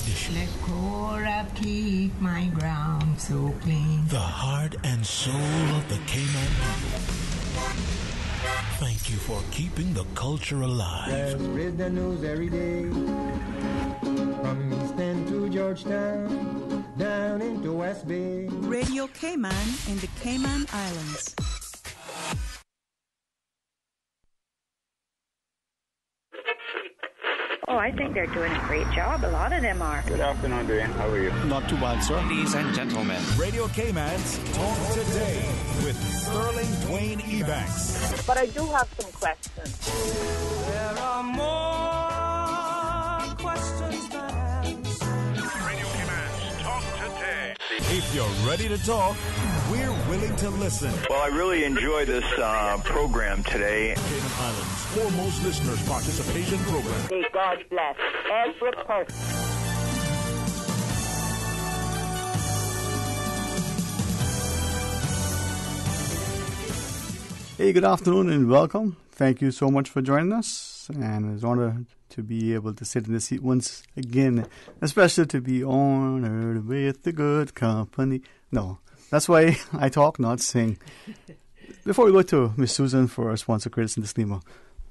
tradition. Let Korab keep my ground so clean. The heart and soul of the Cayman people. Thank you for keeping the culture alive. Let's spread the news every day. From East End to Georgetown, down into West Bay. Radio Cayman in the Cayman Islands. Oh, I think they're doing a great job. A lot of them are. Good afternoon, Dwayne. How are you? Not too bad, sir. Ladies and gentlemen, Radio Cayman's Talk Today with Sterling Dwayne Ebanks. But I do have some questions. There are more questions than answers. Radio Cayman's Talk Today. If you're ready to talk, we're willing to listen. Well, I really enjoy this program today. Cayman Islands' foremost listeners participation program. May God bless every person. Hey, good afternoon and welcome. Thank you so much for joining us. And it's an honor to be able to sit in the seat once again, especially to be honored with the good company. No, that's why I talk, not sing. Before we go to Miss Susan for our sponsor, Curtis and Disclaimer,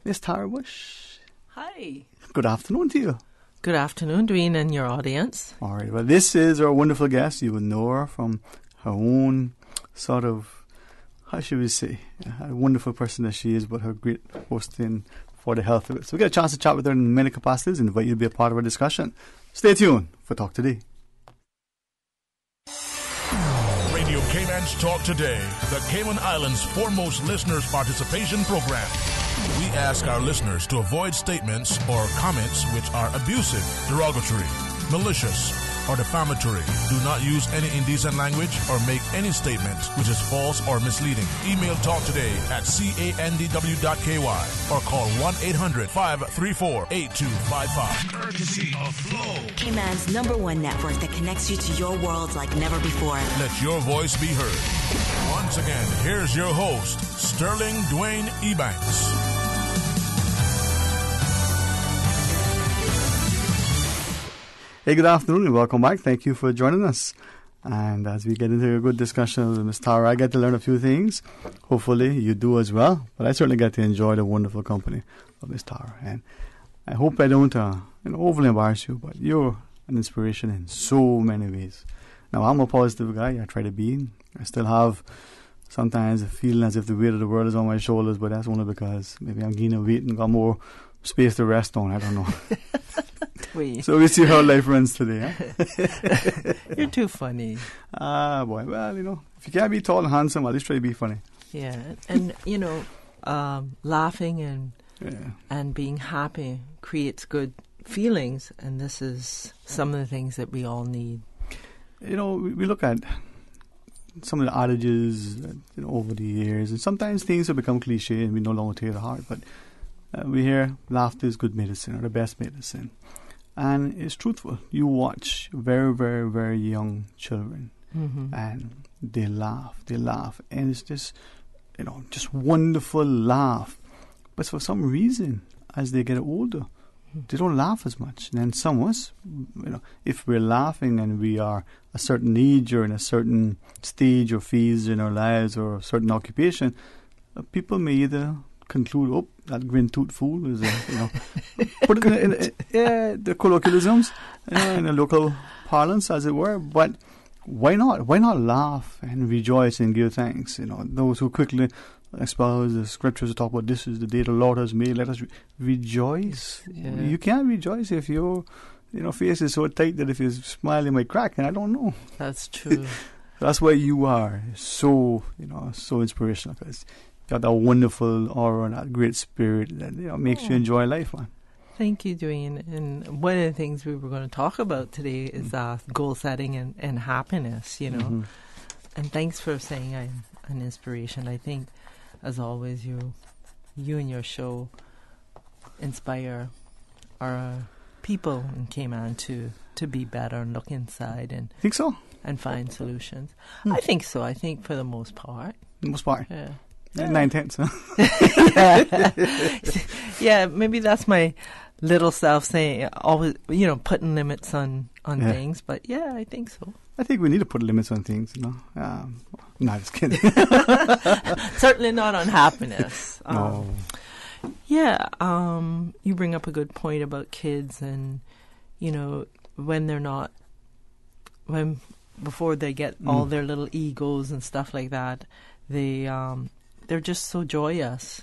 Miss Tara Bush. Hi. Good afternoon to you. Good afternoon, Dwayne and your audience. All right. Well, this is our wonderful guest. You will know her from her own sort of, how should we say, a wonderful person that she is, but her great hosting for the health of it. So we get a chance to chat with her in many capacities and invite you to be a part of our discussion. Stay tuned for Talk Today. Radio Cayman's Talk Today, the Cayman Islands' foremost listeners participation program. We ask our listeners to avoid statements or comments which are abusive, derogatory, malicious, or defamatory. Do not use any indecent language or make any statement which is false or misleading. Email talktoday@candw.ky or call 1-800-534-8255. Courtesy of Flow. Cayman's #1 network that connects you to your world like never before. Let your voice be heard. Once again, here's your host, Sterling Dwayne Ebanks. Hey, good afternoon and welcome back. Thank you for joining us. And as we get into a good discussion with Ms. Tara, I get to learn a few things. Hopefully you do as well. But I certainly get to enjoy the wonderful company of Ms. Tara. And I hope I don't overly embarrass you, but you're an inspiration in so many ways. Now, I'm a positive guy. I try to be. I still have sometimes a feeling as if the weight of the world is on my shoulders, but that's only because maybe I'm gaining weight and got more space to rest on. I don't know. So we see how life runs today. Huh? You're too funny. Boy. Well, if you can't be tall and handsome, at least try to be funny. Yeah, and laughing and being happy creates good feelings, and this is some of the things that we all need. We look at some of the adages over the years, and sometimes things have become cliche and we no longer take it to heart, but we hear laughter is good medicine or the best medicine. And it's truthful. You watch very, very, very young children, and they laugh, and it's just, just wonderful laugh. But for some reason, as they get older, they don't laugh as much. And then some of us, if we're laughing and we are a certain age or in a certain stage or phase in our lives or a certain occupation, people may either conclude, that grin-tooth fool is, put it in the colloquialisms, in the local parlance, as it were. But why not? Why not laugh and rejoice and give thanks? Those who quickly espouse the scriptures to talk about this is the day the Lord has made. Let us rejoice. Yeah. You can't rejoice if your face is so tight that if you smile, you might crack. And I don't know. That's true. That's why you are so inspirational, because got that wonderful aura and that great spirit that makes you enjoy life, man. Thank you, Dwayne. And one of the things we were going to talk about today is goal setting and happiness, And thanks for saying I'm an inspiration. I think, as always, you and your show inspire our people in Cayman to be better and look inside and think so and find solutions. I think so. I think for the most part. Yeah. 9/10, huh? Yeah, maybe that's my little self saying, always, putting limits on on things, but yeah, I think so. I think we need to put limits on things, you know. No, just kidding. Certainly not on happiness. No. Yeah, you bring up a good point about kids, and you know, before they get all their little egos and stuff like that, they're just so joyous.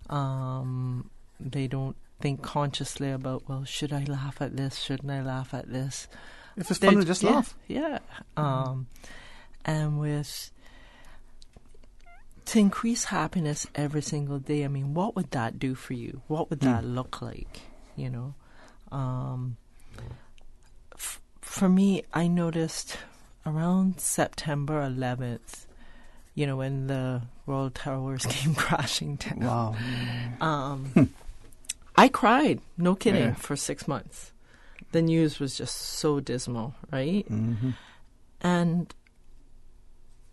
They don't think consciously about, well, should I laugh at this? Shouldn't I laugh at this? If it's fun, just laugh. Yeah. And to increase happiness every single day, I mean, what would that do for you? What would that look like? You know, for me, I noticed around September 11th, you know, when the World Towers came crashing down. Wow. I cried, no kidding, for 6 months. The news was just so dismal, right? Mm-hmm. And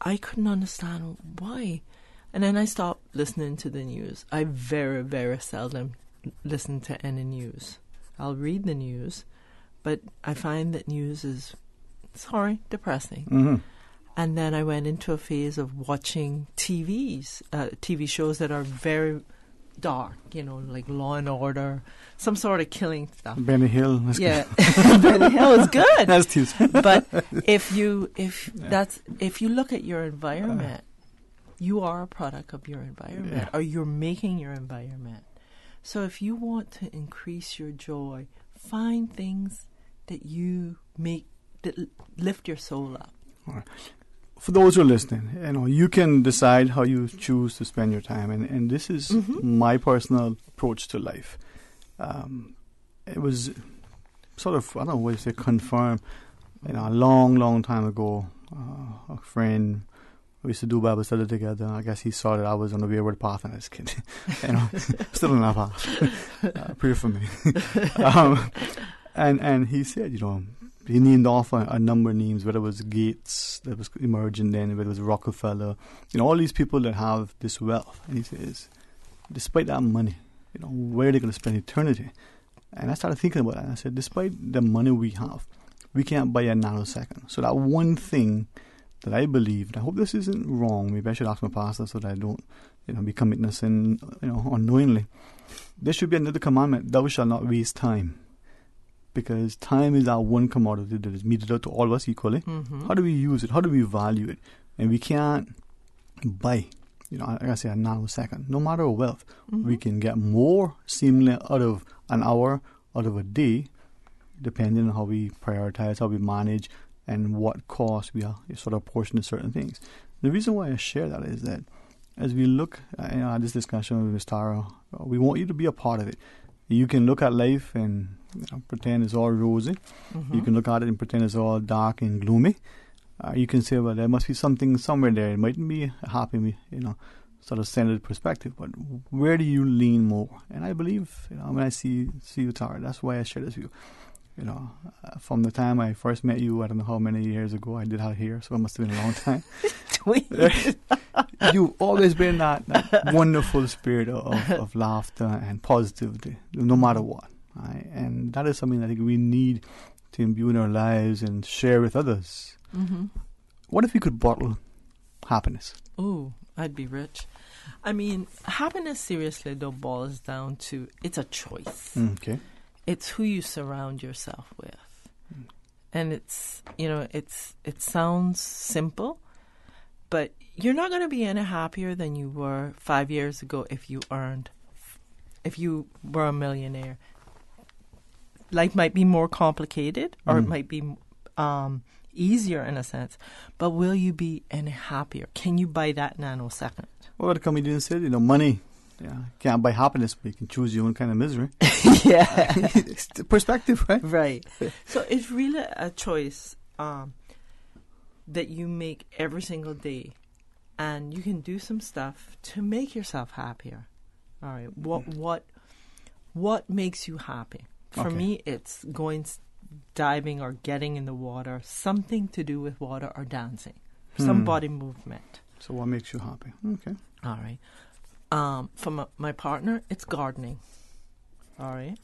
I couldn't understand why. And then I stopped listening to the news. I very, very seldom listen to any news. I'll read the news, but I find that news is, depressing. Mm-hmm. And then I went into a phase of watching TV shows that are very dark, you know, like Law and Order, some sort of killing stuff. Benny Hill. Benny Hill is good. That's too. But if you look at your environment, you are a product of your environment, or you're making your environment. So if you want to increase your joy, find things that you make that lift your soul up. All right. For those who are listening, you know, you can decide how you choose to spend your time, and this is my personal approach to life. It was sort of, I don't know what you say, confirmed. You know, a long, long time ago, a friend, we used to do Bible study together. I guess he saw that I was on the wayward path, and I was kidding. You know, still on that path. Pray for me. And he said, you know, he named off a number of names, whether it was Gates that was emerging then, whether it was Rockefeller, you know, all these people that have this wealth. And he says, despite that money, you know, where are they going to spend eternity? And I started thinking about that. And I said, despite the money we have, we can't buy a nanosecond. So that one thing that I believe, and I hope this isn't wrong, maybe I should ask my pastor so that I don't, you know, be committing a sin, you know, unknowingly. There should be another commandment: thou shalt not waste time. Because time is our one commodity that is meted out to all of us equally. Mm-hmm. How do we use it? How do we value it? And we can't buy, you know, like I say, a nanosecond. No matter our wealth, we can get more seemingly out of an hour, out of a day, depending on how we prioritize, how we manage, and what cost we are sort of portion of certain things. The reason why I share that is that as we look at this discussion with Ms. Tara, we want you to be a part of it. You can look at life and pretend it's all rosy. Mm-hmm. You can look at it and pretend it's all dark and gloomy. You can say, well, there must be something somewhere there. It mightn't be a happy, you know, sort of centered perspective, but where do you lean more? And I believe, you know, when I see you, Tara, that's why I share this with you. You know, from the time I first met you, I don't know how many years ago, I did have hair, so it must have been a long time. You've always been that wonderful spirit of laughter and positivity, no matter what. Right? And that is something I think we need to imbue in our lives and share with others. Mm-hmm. What if we could bottle happiness? Ooh, I'd be rich. I mean, happiness, seriously, though, boils down to, it's a choice. Okay. It's who you surround yourself with. And it's, you know, it sounds simple, but you're not going to be any happier than you were 5 years ago if you were a millionaire. Life might be more complicated, or it might be easier in a sense, but will you be any happier? Can you buy that nanosecond? Well, the comedian said, you know, money can't buy happiness, but you can choose your own kind of misery. Yeah. It's the perspective, right? Right. So it's really a choice that you make every single day, and you can do some stuff to make yourself happier. All right. What makes you happy? For me, it's going diving or getting in the water, something to do with water or dancing, some body movement. So what makes you happy? Okay. All right. For my partner, it's gardening. All right.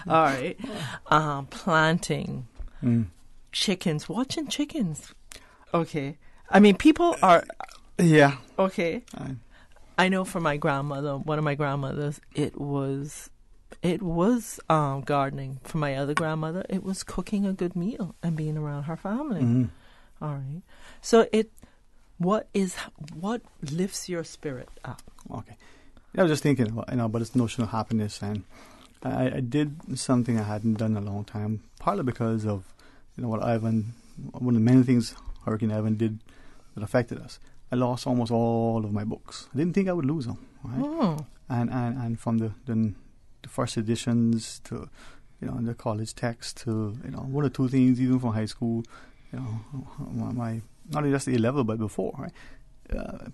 All right. Planting. Chickens. Watching chickens. Okay. I mean, people are... Yeah. Okay. I know for my grandmother, one of my grandmothers, it was gardening. For my other grandmother, it was cooking a good meal and being around her family. All right. So what lifts your spirit up? Okay. I was just thinking about this notion of happiness, and I did something I hadn't done in a long time, partly because of what one of the many things Hurricane Evan did that affected us. I lost almost all of my books. I didn't think I would lose them. Right? Oh. And from the first editions to the college text to one or two things even from high school, my not just A level but before, right?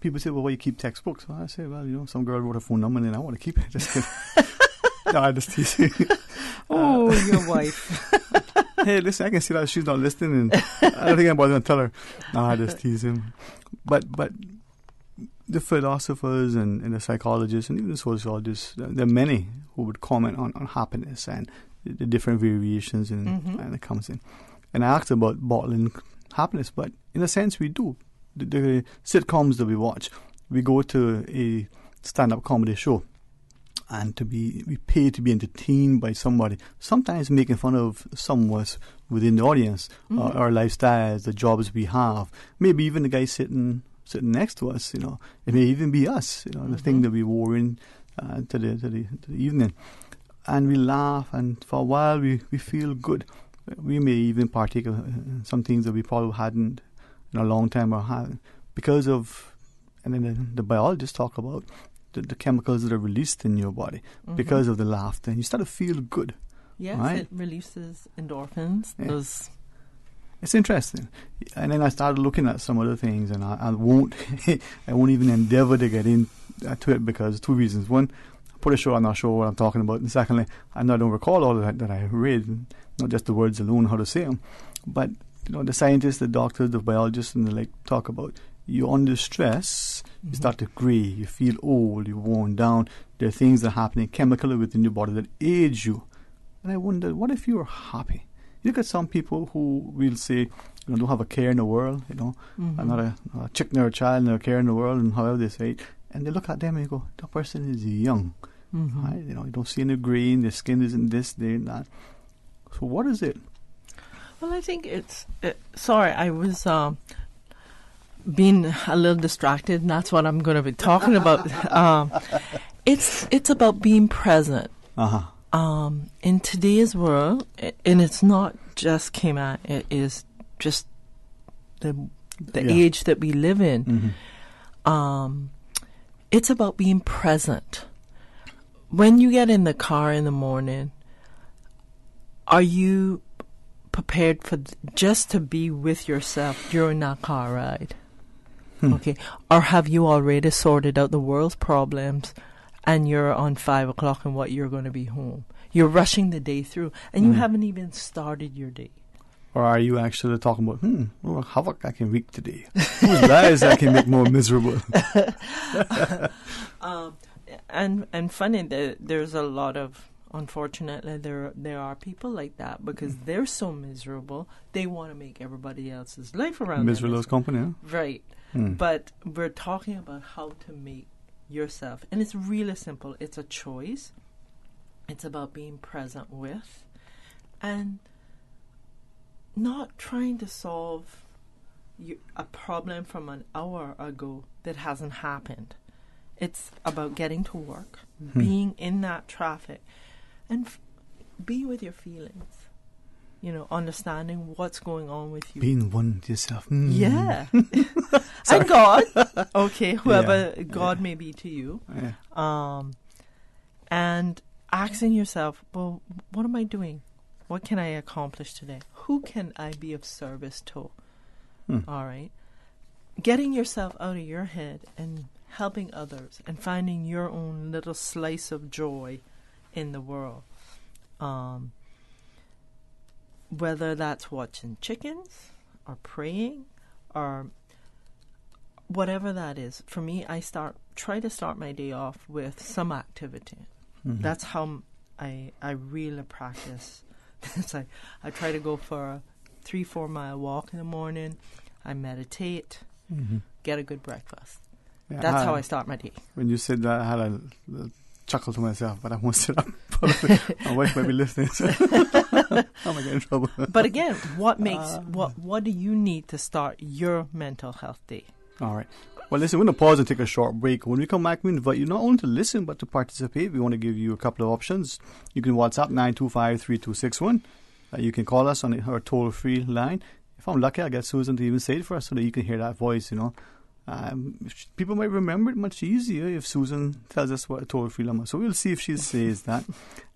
People say, well, why you keep textbooks? Well, I say, well, some girl wrote a phone number and I want to keep it. Just kidding. No, I just tease you. Your wife. Hey, listen, I can see that she's not listening, and I don't think I'm going to tell her. No, I just tease him. But the philosophers and the psychologists and even the sociologists, there are many who would comment on happiness and the different variations and it comes in. And I asked about bottling happiness, but in a sense we do. The sitcoms that we watch, we go to a stand-up comedy show, and we pay to be entertained by somebody, sometimes making fun of some of us within the audience, our lifestyles, the jobs we have, maybe even the guy sitting next to us. It may even be us. The thing that we wore in to the evening, and we laugh, and for a while we feel good. We may even partake of some things that we probably hadn't in a long time or had because of, and then the biologists talk about the chemicals that are released in your body because of the laughter, and you start to feel good. Yes, right? It releases endorphins. Yeah. It's interesting. And then I started looking at some other things, and I won't I won't even endeavor to get into it because two reasons. One, I put a show on our show what I'm talking about, and secondly, I don't recall all of that I read, not just the words alone, how to say them, but the scientists, the doctors, the biologists, and they talk about you're under stress, you start to grey, you feel old, you're worn down. There are things that are happening chemically within your body that age you. And I wonder, what if you're happy? You look at some people who will say, don't have a care in the world, I'm not a chick nor a child, no care in the world, and however they say it. And they look at them and go, that person is young. Right? You don't see any grain, their skin isn't this, they that. So what is it? Well, I think sorry, I was being a little distracted, and that's what I'm going to be talking about. It's about being present. In today's world, and it's not just Cayman, it is just the age that we live in. It's about being present. When you get in the car in the morning, are you prepared for just to be with yourself during that car ride? Okay. Or have you already sorted out the world's problems and you're on 5 o'clock and what you're going to be home? You're rushing the day through and you haven't even started your day. Or are you actually talking about, what havoc I can wreak today? Whose lives I can make more miserable? And funny, there's a lot of, unfortunately, there are people like that because they're so miserable, they want to make everybody else's life around them miserable company, huh? Right. But we're talking about how to make yourself, and it's really simple. It's a choice. It's about being present with and not trying to solve a problem from an hour ago that hasn't happened. It's about getting to work, being in that traffic, and being with your feelings. Understanding what's going on with you. Being one with yourself. Yeah. And God. Okay, whoever God may be to you. Yeah. And asking yourself, well, what am I doing? What can I accomplish today? Who can I be of service to? All right. Getting yourself out of your head and helping others and finding your own little slice of joy in the world. Whether that's watching chickens or praying or whatever that is. For me, I try to start my day off with some activity. That's how I really practice. It's like I try to go for a 3-4 mile walk in the morning. I meditate, get a good breakfast. Yeah, That's how I start my day. When you said that, I had a chuckle to myself, but I won't sit up. My wife might be listening. So I might get in trouble. But again, what do you need to start your mental health day? All right. Well, listen, we're going to pause and take a short break. When we come back, we invite you not only to listen, but to participate. We want to give you a couple of options. You can WhatsApp 925-3261. You can call us on our toll-free line. If I'm lucky, I'll get Susan to even say it for us so that you can hear that voice, you know. People might remember it much easier if Susan tells us what a toll-free number is. So we'll see if she says that.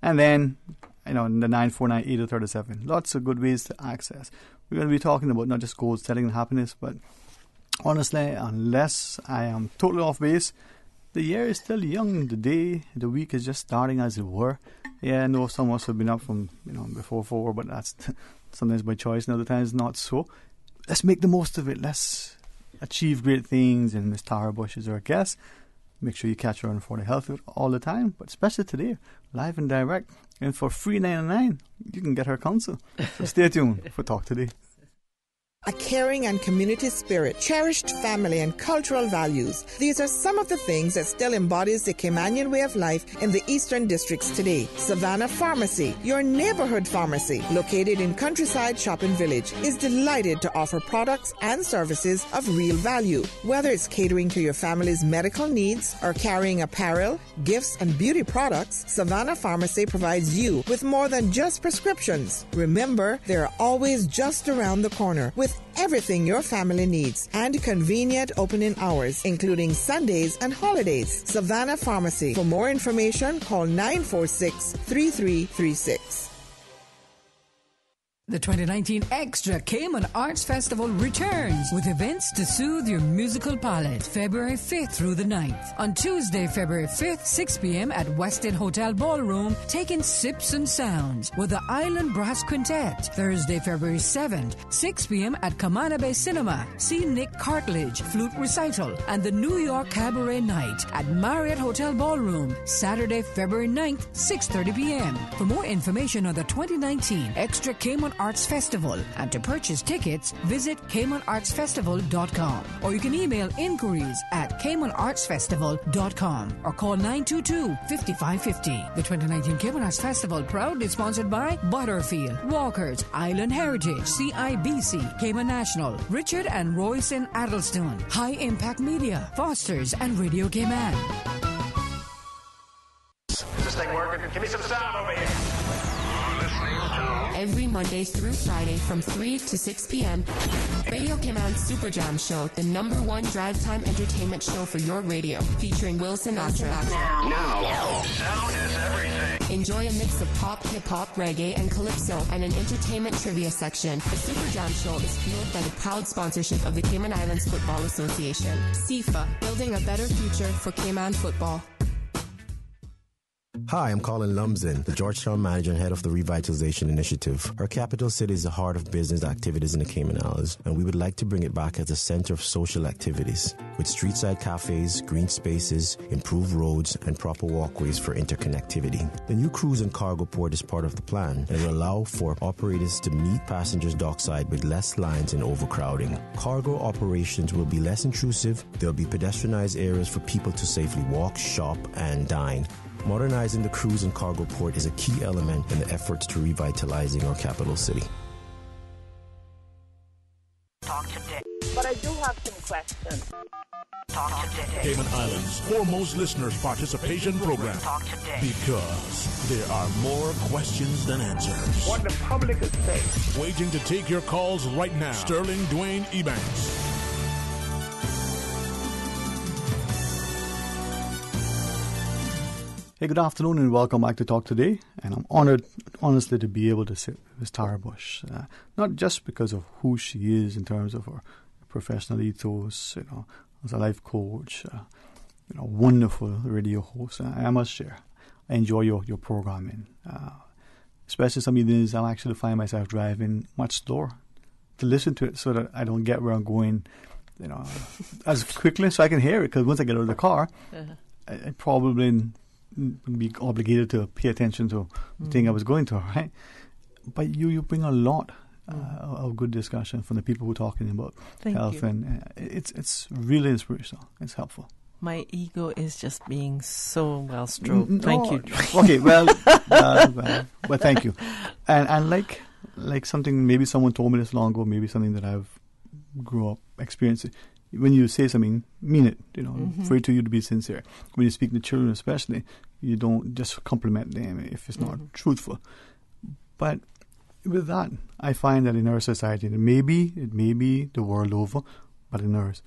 And then, you know, the 949-8037. Lots of good ways to access. We're going to be talking about not just goal setting and happiness, but honestly, unless I am totally off base, the year is still young. The week is just starting, as it were. Yeah, I know some of us have been up from, you know, before 4, but that's sometimes by choice and other times not so. Let's make the most of it. Let's achieve great things. And Miss Tara Bush is our guest. Make sure you catch her on For the Health of It all the time, but especially today, live and direct. And for $3.99, you can get her counsel. So stay tuned for Talk Today. A caring and community spirit, cherished family and cultural values. These are some of the things that still embodies the Caymanian way of life in the Eastern Districts today. Savannah Pharmacy, your neighborhood pharmacy, located in Countryside Shopping Village, is delighted to offer products and services of real value. Whether it's catering to your family's medical needs or carrying apparel, gifts, and beauty products, Savannah Pharmacy provides you with more than just prescriptions. Remember, they're always just around the corner with everything your family needs and convenient opening hours, including Sundays and holidays. Savannah Pharmacy. For more information, call 946-3336. The 2019 Extra Cayman Arts Festival returns with events to soothe your musical palate. February 5th through the 9th. On Tuesday, February 5th, 6 p.m. at West End Hotel Ballroom, taking Sips and Sounds with the Island Brass Quintet. Thursday, February 7th, 6 p.m. at Camana Bay Cinema. See Nick Cartledge, Flute Recital, and the New York Cabaret Night at Marriott Hotel Ballroom. Saturday, February 9th, 6:30 p.m. For more information on the 2019 Extra Cayman Arts Festival and to purchase tickets, visit CaymanArtsFestival.com or you can email inquiries at CaymanArtsFestival.com or call 922-5550. The 2019 Cayman Arts Festival proudly sponsored by Butterfield, Walkers, Island Heritage, CIBC, Cayman National, Richard and Royson Addlestone, High Impact Media, Foster's, and Radio Cayman. Is this thing working? Give me some sound over here. Every Monday through Friday from 3 to 6 p.m. Radio Cayman Super Jam Show, the #1 drive time entertainment show for your radio, featuring Will Sinatra. Now, sound is everything. Enjoy a mix of pop, hip-hop, reggae, and calypso, and an entertainment trivia section. The Super Jam Show is fueled by the proud sponsorship of the Cayman Islands Football Association. CIFA, building a better future for Cayman football. Hi, I'm Colin Lumsden, the Georgetown manager and head of the Revitalization Initiative. Our capital city is the heart of business activities in the Cayman Islands, and we would like to bring it back as a center of social activities, with street-side cafes, green spaces, improved roads, and proper walkways for interconnectivity. The new cruise and cargo port is part of the plan and will allow for operators to meet passengers dockside with less lines and overcrowding. Cargo operations will be less intrusive. There will be pedestrianized areas for people to safely walk, shop, and dine. Modernizing the cruise and cargo port is a key element in the efforts to revitalizing our capital city. Talk today. But I do have some questions. Talk today. Cayman Islands' foremost listeners' participation program. Talk today. Because there are more questions than answers. What the public is saying. Waiting to take your calls right now. Sterling Dwayne Ebanks. Hey, good afternoon and welcome back to Talk Today. And I'm honored, honestly, to be able to sit with Ms. Tara Bush. Not just because of who she is in terms of her professional ethos, as a life coach, wonderful radio host. I must share, I enjoy your programming. Especially some evenings I'll actually find myself driving much slower to listen to it so that I don't get where I'm going, as quickly so I can hear it. Because once I get out of the car, I probably in be obligated to pay attention to the thing I was going to, right? But you bring a lot of good discussion from the people who are talking about health, and it's really inspirational. It's helpful. My ego is just being so well stroked. Thank you. Okay, well, thank you. And like something, maybe someone told me this long ago, maybe something that I've grew up experiencing. When you say something, mean it. For it to you to be sincere. When you speak to children, especially, you don't just compliment them if it's not truthful. But with that, I find that in our society, it may be the world over, but in ours,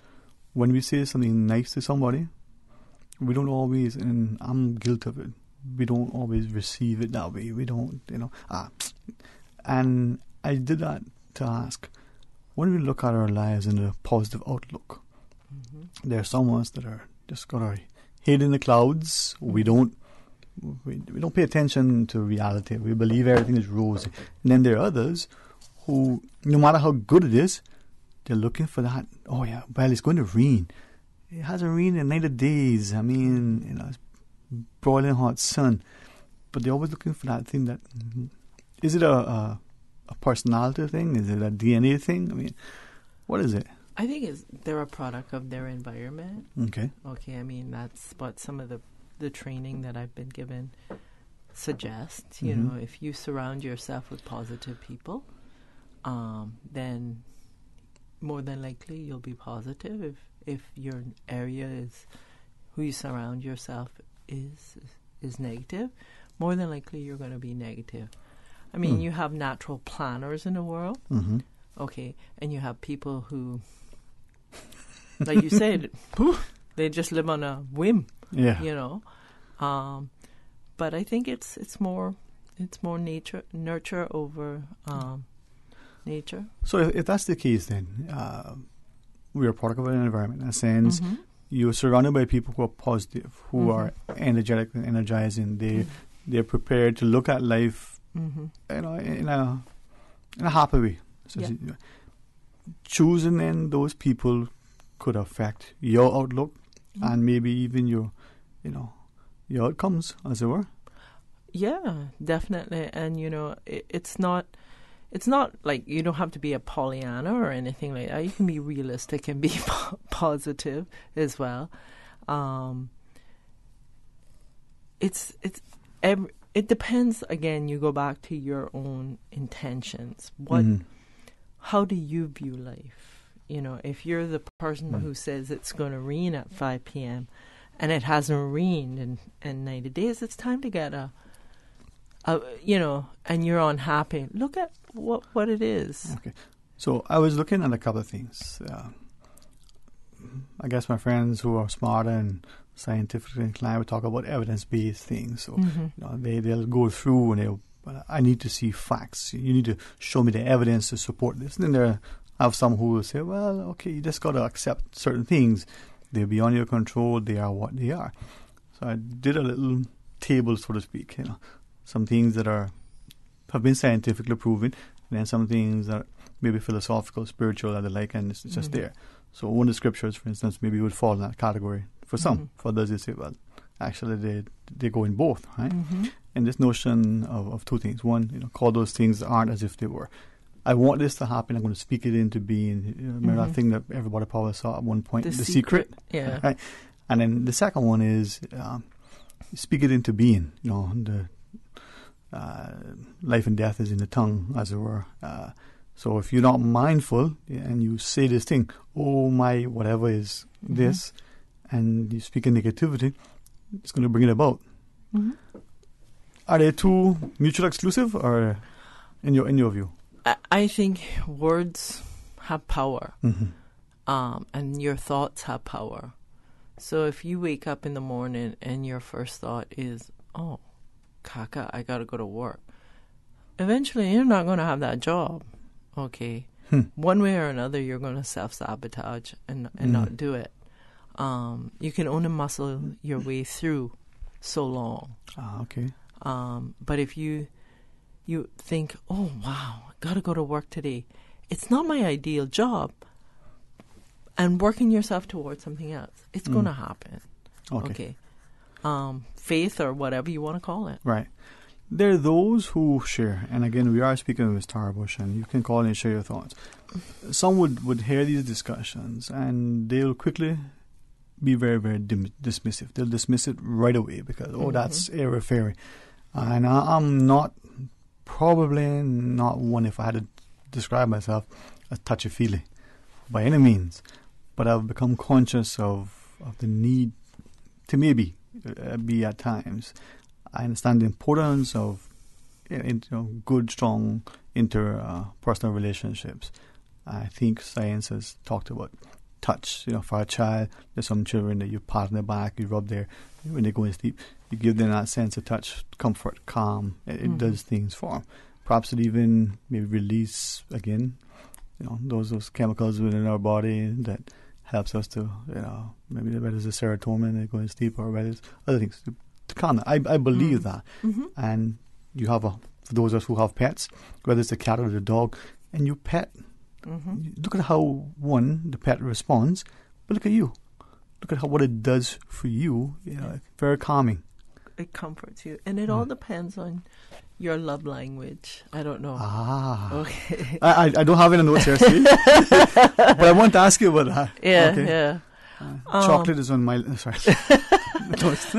when we say something nice to somebody, we don't always, and I'm guilty of it, we don't always receive it that way. We don't, And I did that to ask, when we look at our lives in a positive outlook, there are some of us that are just got our head in the clouds. We don't pay attention to reality. We believe everything is rosy. And then there are others who, no matter how good it is, they're looking for that. Oh yeah, well, it's going to rain. It hasn't rained in 90 days. I mean, it's broiling hot sun. But they're always looking for that thing that, is it a personality thing? Is it a DNA thing? I mean, what is it? I think they're a product of their environment. Okay. I mean, that's what some of the training that I've been given suggests. You know, if you surround yourself with positive people, then more than likely you'll be positive. If your area is who you surround yourself is negative, more than likely you're going to be negative. I mean, you have natural planners in the world, okay, and you have people who, like you said, they just live on a whim, But I think it's more nurture over nature. So if that's the case, then we're a product of an environment. In a sense, you're surrounded by people who are positive, who are energetic and energizing. They're prepared to look at life. In a happy way. So choosing then those people could affect your outlook and maybe even your outcomes, as it were. Yeah, definitely. And it's not like you don't have to be a Pollyanna or anything like that. You can be realistic and be positive as well. It depends, again, you go back to your own intentions. How do you view life? If you're the person who says it's going to rain at 5 p.m. and it hasn't rained in 90 days, it's time to get and you're unhappy. Look at what it is. Okay. So I was looking at a couple of things. I guess my friends who are smarter and scientifically inclined would talk about evidence-based things. So they'll go through and I need to see facts. You need to show me the evidence to support this. And then I have some who will say, well, okay, you just got to accept certain things. They're beyond your control. They are what they are. So I did a little table, so to speak. Some things that have been scientifically proven, and then some things that maybe philosophical, spiritual, and the like, and it's just there. So one of the scriptures, for instance, maybe would fall in that category. For some, for others, they say, well, actually they go in both, right? And this notion of two things. One, call those things that aren't as if they were. I want this to happen. I'm going to speak it into being. Remember that thing that everybody probably saw at one point, The Secret? Yeah. Right? And then the second one is speak it into being. The life and death is in the tongue, as it were. So if you're not mindful and you say this thing, oh my, whatever is this, and you speak in negativity, it's going to bring it about. Are they two mutually exclusive, or in your view? I think words have power, and your thoughts have power. So if you wake up in the morning and your first thought is, oh, caca, I got to go to work, eventually you're not going to have that job. Okay. One way or another, you're going to self-sabotage and not do it. You can only muscle your way through so long. Okay. But if you think, oh, wow, I got to go to work today. It's not my ideal job. And working yourself towards something else, it's going to happen. Okay. faith or whatever you want to call it. Right. There are those who share, and again, we are speaking with Starbush, and you can call and share your thoughts. Some would hear these discussions, and they'll quickly be very, very dismissive. They'll dismiss it right away because, that's airy-fairy. And I'm probably not one, if I had to describe myself, as touchy-feely by any means. But I've become conscious of the need to maybe be at times. I understand the importance of good, strong interpersonal relationships. I think science has talked about touch. For a child, there's some children that you pat on the back, you rub there when they go to sleep. You give them that sense of touch, comfort, calm. It does things for them. Perhaps it even maybe release again, those chemicals within our body that helps us to, maybe whether it's the serotonin that go to sleep or whether it's other things. To calm that. I believe that. And you have for those of us who have pets, whether it's the cat or the dog, and you pet, look at how the pet responds, but look at you. Look at what it does for you. Very calming. It comforts you. And it all depends on your love language. I don't know. Okay. I don't have any notes here, see? But I want to ask you about that. Yeah, okay. yeah. Chocolate is on my... Sorry.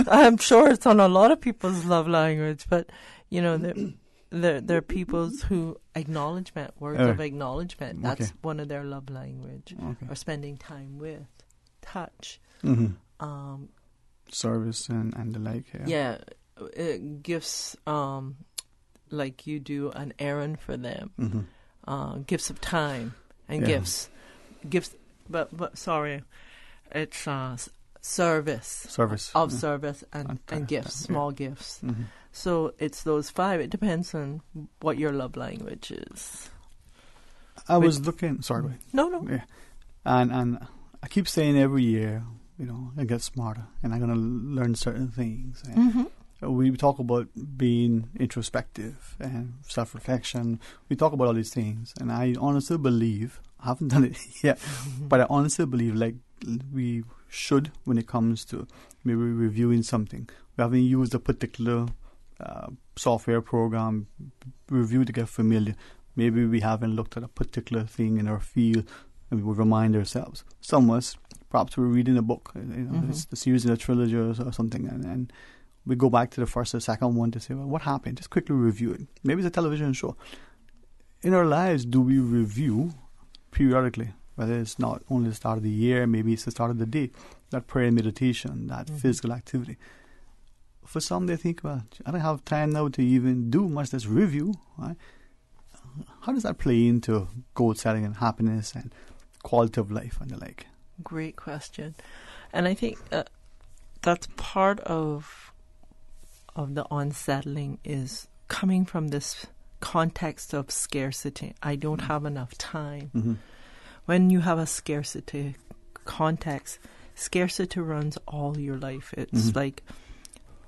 I'm sure it's on a lot of people's love language, but, there are people who words of acknowledgement. That's one of their love language. Or spending time with, touch. Service and the like. Yeah, gifts, like you do an errand for them. Gifts of time and gifts, but sorry, it's service of service and gifts, small gifts. So it's those 5. It depends on what your love language is. I was looking. Sorry, wait. No. Yeah, and I keep saying every year, I get smarter, and I'm going to learn certain things. And we talk about being introspective and self-reflection. We talk about all these things, and I honestly believe, I haven't done it yet, but I honestly believe like we should when it comes to maybe reviewing something. We haven't used a particular software program review to get familiar. Maybe we haven't looked at a particular thing in our field, and we would remind ourselves. Some of us, perhaps we're reading a book, it's the series in a trilogy or something, and we go back to the first or second one to say, well, what happened? Just quickly review it. Maybe it's a television show. In our lives, do we review periodically? Whether it's not only the start of the year, maybe it's the start of the day. That prayer and meditation, that physical activity. For some, they think, well, I don't have time now to even do much. Let's review. Right? How does that play into goal setting and happiness and quality of life and the like? Great question. And I think that's part of the unsettling is coming from this context of scarcity. I don't have enough time. When you have a scarcity context, scarcity runs all your life. It's like,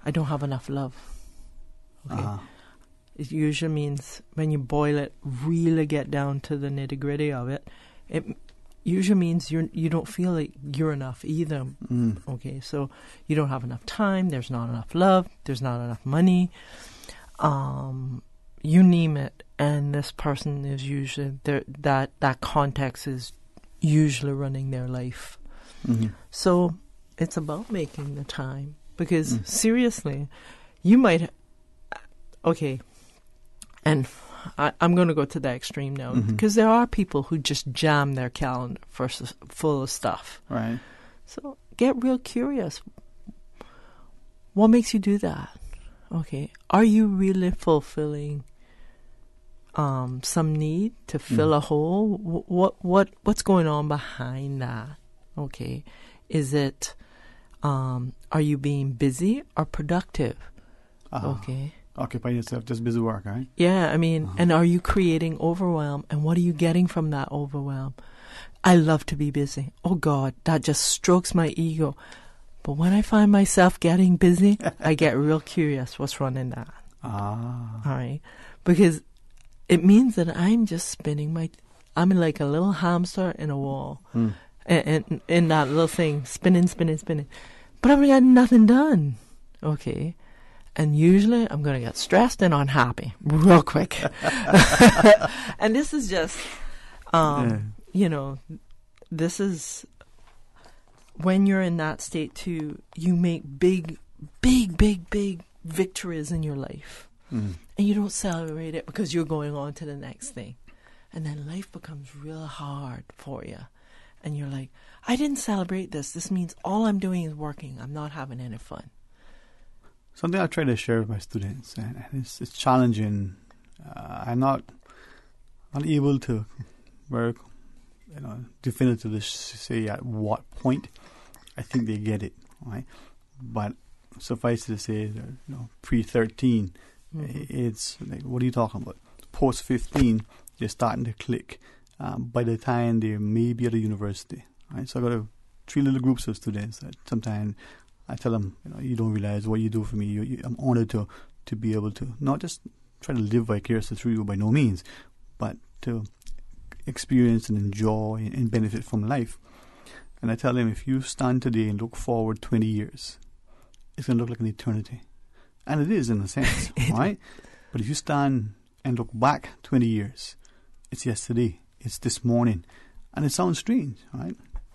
I don't have enough love. Okay. It usually means when you boil it, really get down to the nitty-gritty of it, it usually means you don't feel like you're enough either. Okay, so you don't have enough time, there's not enough love, there's not enough money, you name it, and this person is usually that context is usually running their life. So it's about making the time, because seriously, you might and I'm going to go to the extreme now, because there are people who just jam their calendar full of stuff. Right. So get real curious. What makes you do that? Okay. Are you really fulfilling some need to fill a hole? What's going on behind that? Okay. Is it, are you being busy or productive? Okay. Occupy yourself, just busy work, right? Yeah, I mean, and are you creating overwhelm? And what are you getting from that overwhelm? I love to be busy. Oh, God, that just strokes my ego. But when I find myself getting busy, I get real curious what's running that. All right? Because it means that I'm just spinning I'm like a little hamster in a wall. And in that little thing, spinning. But I've got nothing done. Okay. And usually I'm going to get stressed and unhappy real quick. And this is just, you know, this is when you're in that state too, you make big victories in your life. And you don't celebrate it because you're going on to the next thing. And then life becomes real hard for you. And you're like, I didn't celebrate this. This means all I'm doing is working. I'm not having any fun. Something I try to share with my students, and it's challenging. I'm not able to very, definitively say at what point I think they get it, right? But suffice to say, pre-13, it's like, what are you talking about? Post-15, they're starting to click. By the time they may be at a university, right? So I got 3 little groups of students that sometimes I tell them, you don't realize what you do for me. I'm honored to be able to not just try to live vicariously through you by no means, but to experience and enjoy and benefit from life. And I tell them, if you stand today and look forward 20 years, it's going to look like an eternity. And it is in a sense, right? But if you stand and look back 20 years, it's yesterday, it's this morning. And it sounds strange, right?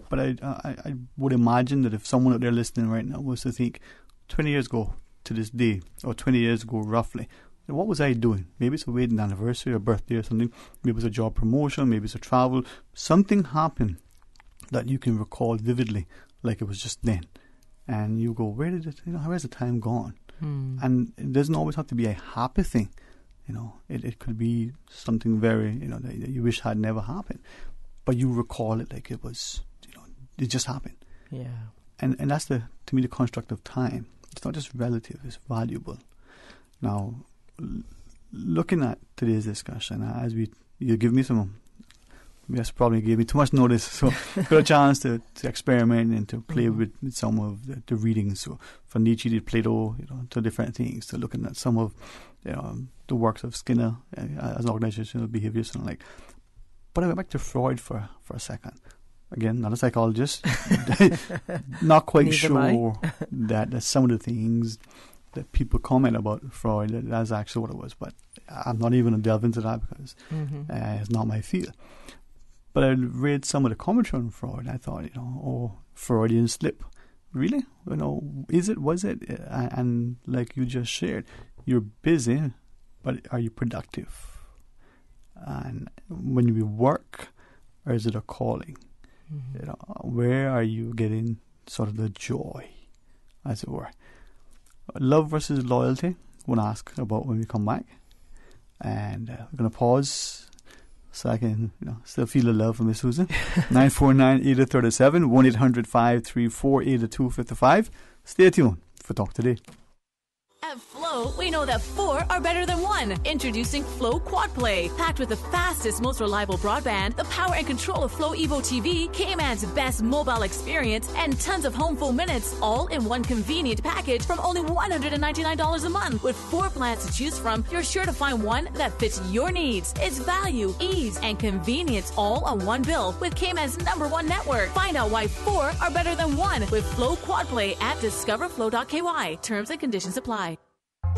But I would imagine that if someone out there listening right now was to think 20 years ago to this day, or 20 years ago roughly, what was I doing? Maybe it's a wedding anniversary or birthday or something. Maybe it's a job promotion. Maybe it's a travel. Something happened that you can recall vividly like it was just then. And you go, where did it, how has the time gone? And it doesn't always have to be a happy thing. It could be something very, that you wish had never happened. But you recall it like it was, it just happened. Yeah. And that's to me, the construct of time. It's not just relative, it's valuable. Now, looking at today's discussion, as you give me some, yes, probably gave me too much notice, so got a chance to experiment and to play with some of the readings. So from Nietzsche to Plato, to different things, to looking at some of the works of Skinner as an organizational behaviorist and like. But I went back to Freud for a second. Again, not a psychologist. Not quite sure that some of the things that people comment about Freud, that's actually what it was. But I'm not even going to delve into that because it's not my field. But I read some of the commentary on Freud and I thought, Freudian slip. Really? Was it? And like you just shared, you're busy, but are you productive? And when you work, or is it a calling? Where are you getting sort of the joy, as it were? Love versus loyalty, we'll ask about when we come back. And we're going to pause so I can still feel the love from Miss Susan. 949-8037, 1-800-534-8255. Stay tuned for Talk Today. At Flow, we know that 4 are better than 1. Introducing Flow Quad Play. Packed with the fastest, most reliable broadband, the power and control of Flow Evo TV, Cayman's best mobile experience, and tons of home phone minutes, all in one convenient package from only $199 a month. With 4 plans to choose from, you're sure to find one that fits your needs. It's value, ease, and convenience all on one bill with Cayman's #1 network. Find out why 4 are better than 1 with Flow Quad Play at discoverflow.ky. Terms and conditions apply.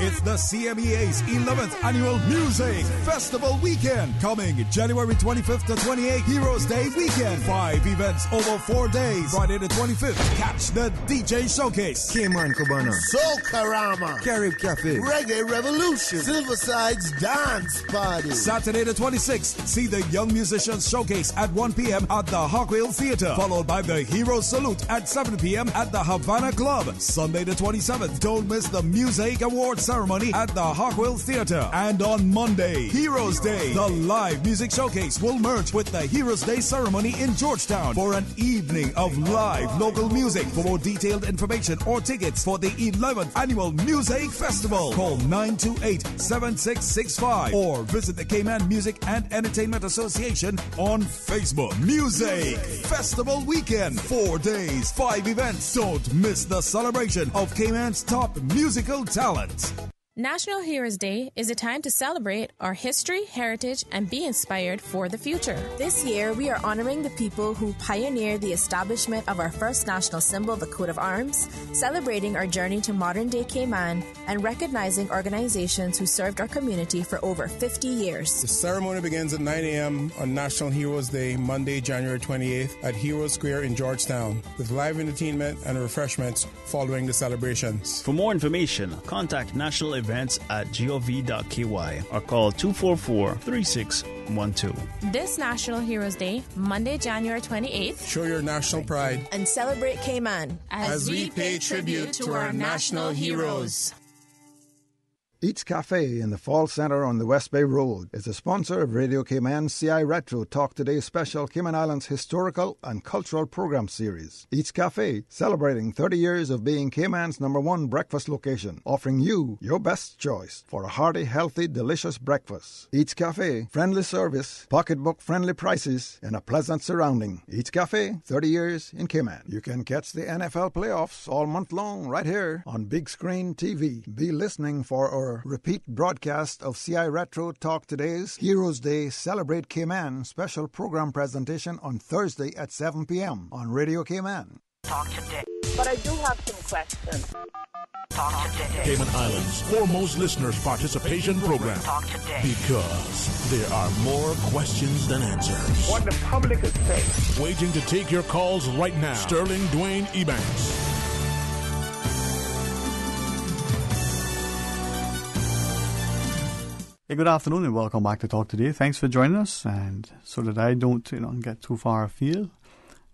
It's the CMEA's 11th Annual Music Festival Weekend, coming January 25th to 28th, Heroes Day Weekend. 5 events over 4 days. Friday the 25th, catch the DJ Showcase. Cayman Cabana, Socarama, Carib Cafe, Reggae Revolution, Silverside's Dance Party. Saturday the 26th, see the Young Musicians Showcase at 1 p.m. at the Hawkville Theater, followed by the Heroes Salute at 7 p.m. at the Havana Club. Sunday the 27th, don't miss the Music Awards ceremony at the Hawkville Theater. And on Monday, Heroes Day, the live music showcase will merge with the Heroes Day ceremony in Georgetown for an evening of live local music. For more detailed information or tickets for the 11th Annual Music Festival, call 928-7665 or visit the Cayman Music and Entertainment Association on Facebook. Music Festival Weekend, 4 days, 5 events. Don't miss the celebration of Cayman's top musical talent. National Heroes Day is a time to celebrate our history, heritage, and be inspired for the future. This year, we are honoring the people who pioneered the establishment of our first national symbol, the coat of arms, celebrating our journey to modern-day Cayman, and recognizing organizations who served our community for over 50 years. The ceremony begins at 9 a.m. on National Heroes Day, Monday, January 28th, at Hero Square in Georgetown, with live entertainment and refreshments following the celebrations. For more information, contact National Events at gov.ky or call 244-3612. This National Heroes Day, Monday, January 28th. Show your national pride and celebrate Cayman as we pay tribute to our national heroes. Eats Cafe in the Fall Centre on the West Bay Road is a sponsor of Radio Cayman's CI Retro Talk Today special Cayman Islands historical and cultural program series. Eats Cafe, celebrating 30 years of being Cayman's #1 breakfast location, offering you your best choice for a hearty, healthy, delicious breakfast. Eats Cafe, friendly service, pocketbook-friendly prices, and a pleasant surrounding. Eats Cafe, 30 years in Cayman. You can catch the NFL playoffs all month long right here on Big Screen TV. Be listening for our repeat broadcast of CI Retro Talk Today's Heroes Day Celebrate Cayman special program presentation on Thursday at 7 p.m. on Radio Cayman. Talk today. But I do have some questions. Talk today. Cayman Islands' foremost listeners participation program. Talk today. Because there are more questions than answers. What the public is saying. Waiting to take your calls right now. Sterling Dwayne Ebanks. Hey, good afternoon and welcome back to Talk Today. Thanks for joining us. And so that I don't get too far afield,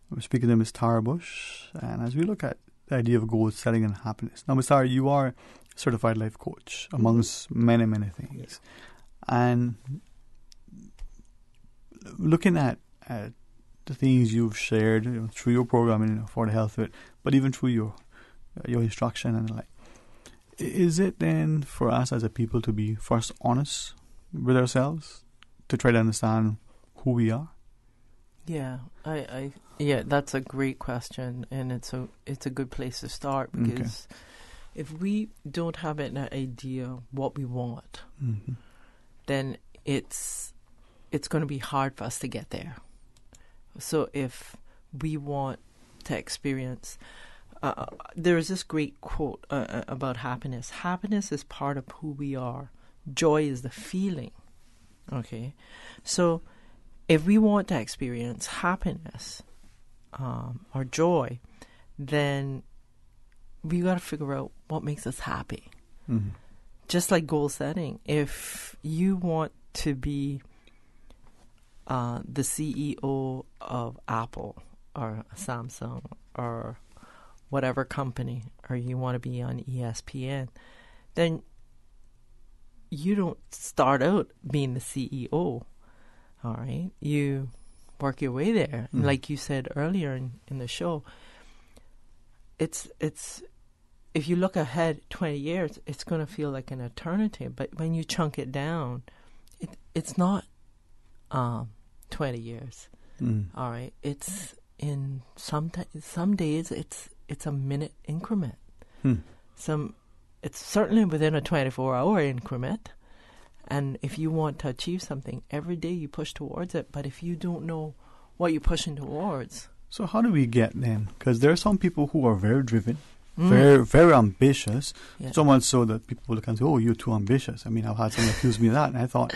we're speaking to Ms. Tara Bush. And as we look at the idea of goal setting and happiness. Now, Ms. Tara, you are a certified life coach, amongst many, many things. And looking at the things you've shared through your program for the health of it, but even through your instruction and the like, is it then for us as a people to be first honest with ourselves, to try to understand who we are? Yeah, yeah, that's a great question, and it's a good place to start, because if we don't have an idea what we want, then it's going to be hard for us to get there. So if we want to experience. There is this great quote about happiness. Happiness is part of who we are. Joy is the feeling. Okay? So if we want to experience happiness or joy, then we got to figure out what makes us happy. Mm-hmm. Just like goal setting. If you want to be the CEO of Apple or Samsung or whatever company, or you want to be on ESPN, then you don't start out being the CEO, all right? You work your way there. Mm. Like you said earlier in the show, it's if you look ahead 20 years, it's going to feel like an eternity. But when you chunk it down, it's not 20 years, all right? It's in some days it's a minute increment. It's certainly within a 24-hour increment. And if you want to achieve something, every day you push towards it. But if you don't know what you're pushing towards. So how do we get then? Because there are some people who are very driven, very, very ambitious. Yeah. So much so that people look and say, oh, you're too ambitious. I mean, I've had someone accuse me of that. And I thought,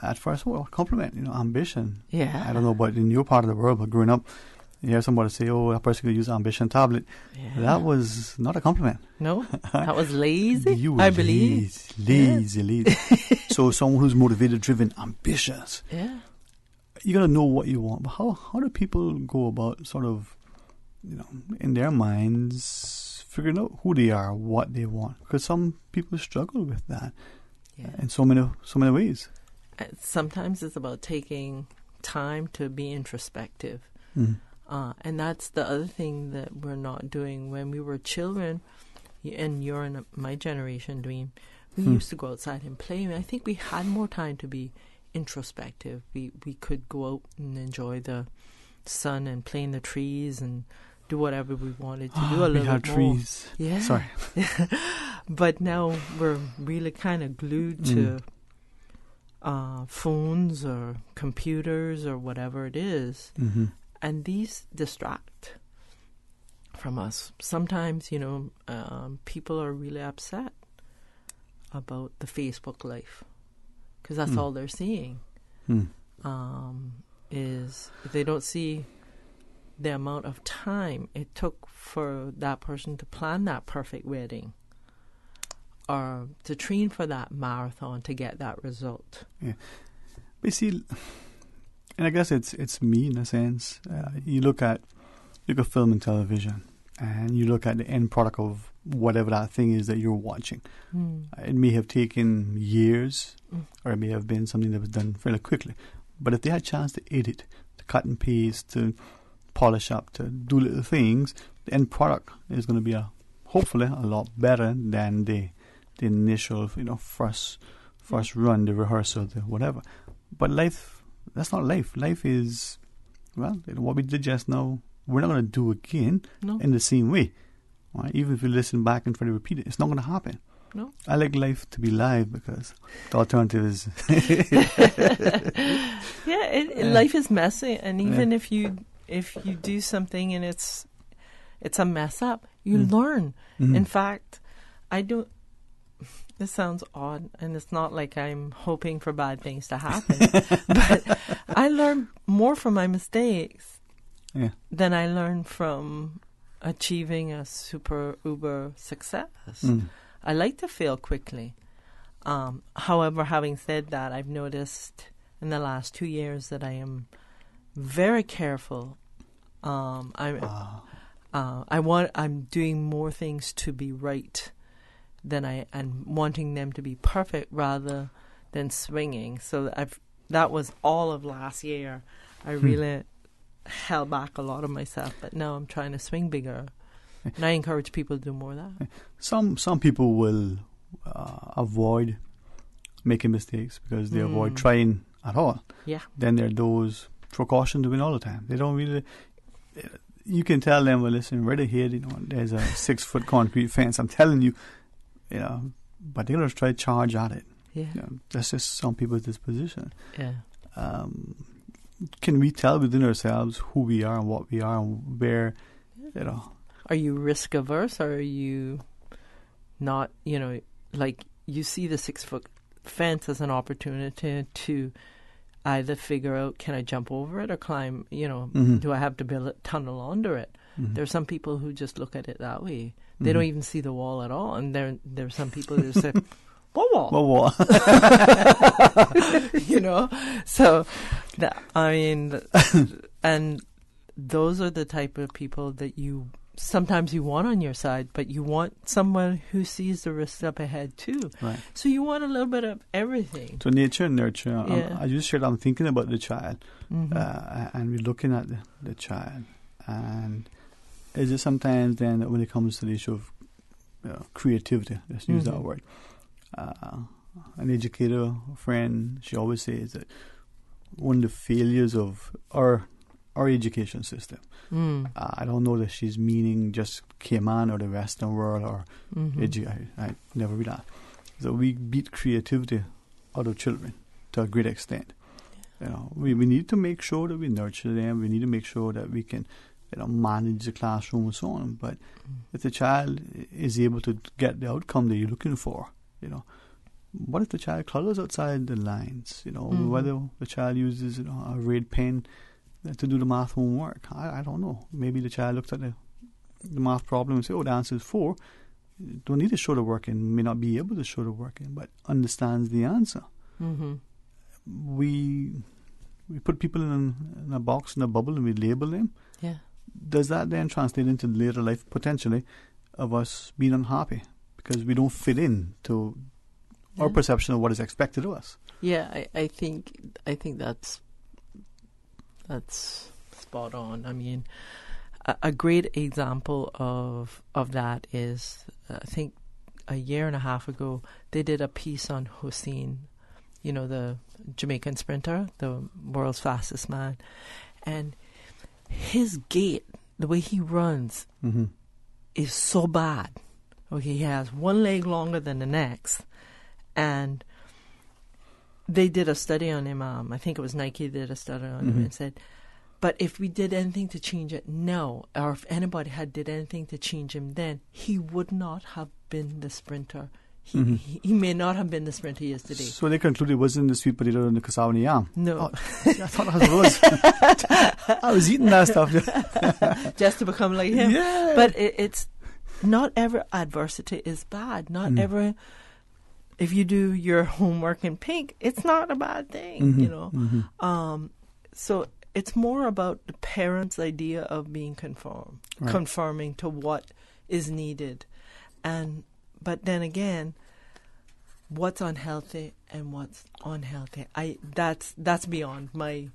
at first, well, compliment, ambition. Yeah. I don't know about in your part of the world, but growing up, you hear somebody say, oh, that person could use ambition tablet. Yeah. That was not a compliment. No, that was lazy, I believe. Lazy. So someone who's motivated, driven, ambitious. Yeah. You got to know what you want. But how do people go about sort of, in their minds, figuring out who they are, what they want? Because some people struggle with that in so many ways. Sometimes it's about taking time to be introspective. And that's the other thing that we're not doing. When we were children, and you're in my generation, Dwayne, we used to go outside and play. I think we had more time to be introspective. We could go out and enjoy the sun and play in the trees and do whatever we wanted to do a little bit more. Trees. Yeah. Sorry. But now we're really kind of glued to phones or computers or whatever it is. Mm-hmm. And these distract from us. Sometimes, people are really upset about the Facebook life because that's all they're seeing. Is they don't see the amount of time it took for that person to plan that perfect wedding or to train for that marathon to get that result. Yeah. But see, and I guess it's me in a sense. You look at film and television, and you look at the end product of whatever that thing is that you're watching. It may have taken years, or it may have been something that was done fairly quickly. But if they had a chance to edit, to cut and paste, to polish up, to do little things, the end product is going to be hopefully a lot better than the initial, first run, the rehearsal, the whatever. But life, that's not life. Life is, what we did just now, we're not going to do again in the same way. Right? Even if you listen back and try to repeat it, it's not going to happen. No. I like life to be live because the alternative is... life is messy, and even if you do something and it's a mess up, you learn. In fact, this sounds odd, and it's not like I'm hoping for bad things to happen, but I learn more from my mistakes than I learn from achieving a super uber success. I like to fail quickly. However, having said that, I've noticed in the last 2 years that I am very careful. I'm doing more things to be right than and wanting them to be perfect rather than swinging. So that was all of last year. I really held back a lot of myself, but now I'm trying to swing bigger. And I encourage people to do more of that. Some people will avoid making mistakes because they avoid trying at all. Yeah. Then there are those throw caution to win all the time. They don't really... You can tell them, well, listen, right ahead, there's a 6-foot concrete fence. I'm telling you, but they're going to try to charge at it. Yeah. That's just some people's disposition. Yeah. Can we tell within ourselves who we are and what we are and where, Are you risk averse, or are you not, like you see the 6-foot fence as an opportunity to either figure out, can I jump over it or climb, do I have to build a tunnel under it? There are some people who just look at it that way. They don't even see the wall at all. And there are some people who say, what wall? What wall? So, and those are the type of people that sometimes you want on your side, but you want someone who sees the risks up ahead too. Right. So you want a little bit of everything. So nature and nurture. Yeah. I just shared, I'm thinking about the child, and we're looking at the child. And is it sometimes then that when it comes to the issue of creativity, let's use that word, an educator, a friend, she always says that one of the failures of our education system, I don't know that she's meaning just Cayman or the Western world or I never realized. So we beat creativity out of children to a great extent. We need to make sure that we nurture them. We need to make sure that we can manage the classroom and so on. But if the child is able to get the outcome that you're looking for, what if the child colors outside the lines? Whether the child uses a red pen to do the math homework, I don't know. Maybe the child looks at the math problem and says, the answer is 4. Don't need to show the work in, may not be able to show the work in, but understands the answer. We put people in a box, in a bubble, and we label them. Yeah. Does that then translate into later life, potentially, of us being unhappy because we don't fit in to our perception of what is expected of us? Yeah, I think that's spot on. I mean, a great example of that is, I think a year and a half ago, they did a piece on Hussein, the Jamaican sprinter, the world's fastest man. And his gait, the way he runs, is so bad Okay, he has one leg longer than the next. And they did a study on him. I think it was Nike did a study on him and said, but if we did anything to change it now, or if anybody had did anything to change him then, he would not have been the sprinter. He may not have been the sprinter he is today. So they concluded it wasn't the sweet potato and the cassava and the yam? No. Oh, I thought that was I was eating that stuff. Just to become like him. Yeah. But it's not every adversity is bad. Not every... If you do your homework in pink, it's not a bad thing, you know. So it's more about the parents' idea of being conforming to what is needed. But then again, what's unhealthy and what's unhealthy, that's beyond my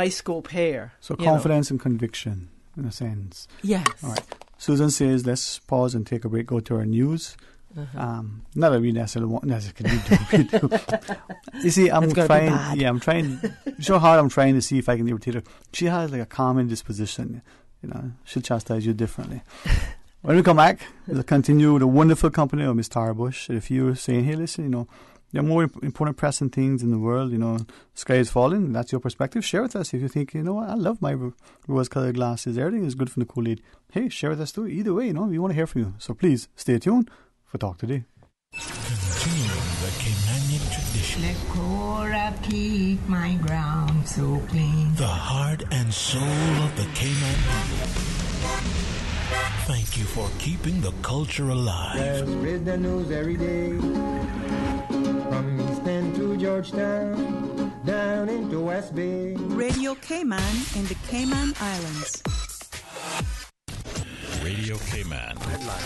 scope here. So confidence and conviction, in a sense. Yes. All right. Susan says, let's pause and take a break, go to our news. Not that we necessarily want. We do. You see, I'm trying so hard. I'm trying to see if I can irritate her. She has like a common disposition. You know, she'll chastise you differently. When we come back, we'll continue the wonderful company of Miss Tara Bush. If you're saying, hey, listen, you know, there are more important pressing things in the world, you know, sky is falling, that's your perspective, share with us. If you think, you know what, I love my rose-colored glasses, everything is good from the Kool-Aid, hey, share with us too. Either way, you know, we want to hear from you. So please, stay tuned for Talk Today. Continuing the Caymanian tradition. Let Cora keep my ground so clean. The heart and soul of the Cayman people. Thank you for keeping the culture alive. Let's read the news every day. From East End to Georgetown, down into West Bay. Radio Cayman in the Cayman Islands. Radio Cayman. Headline.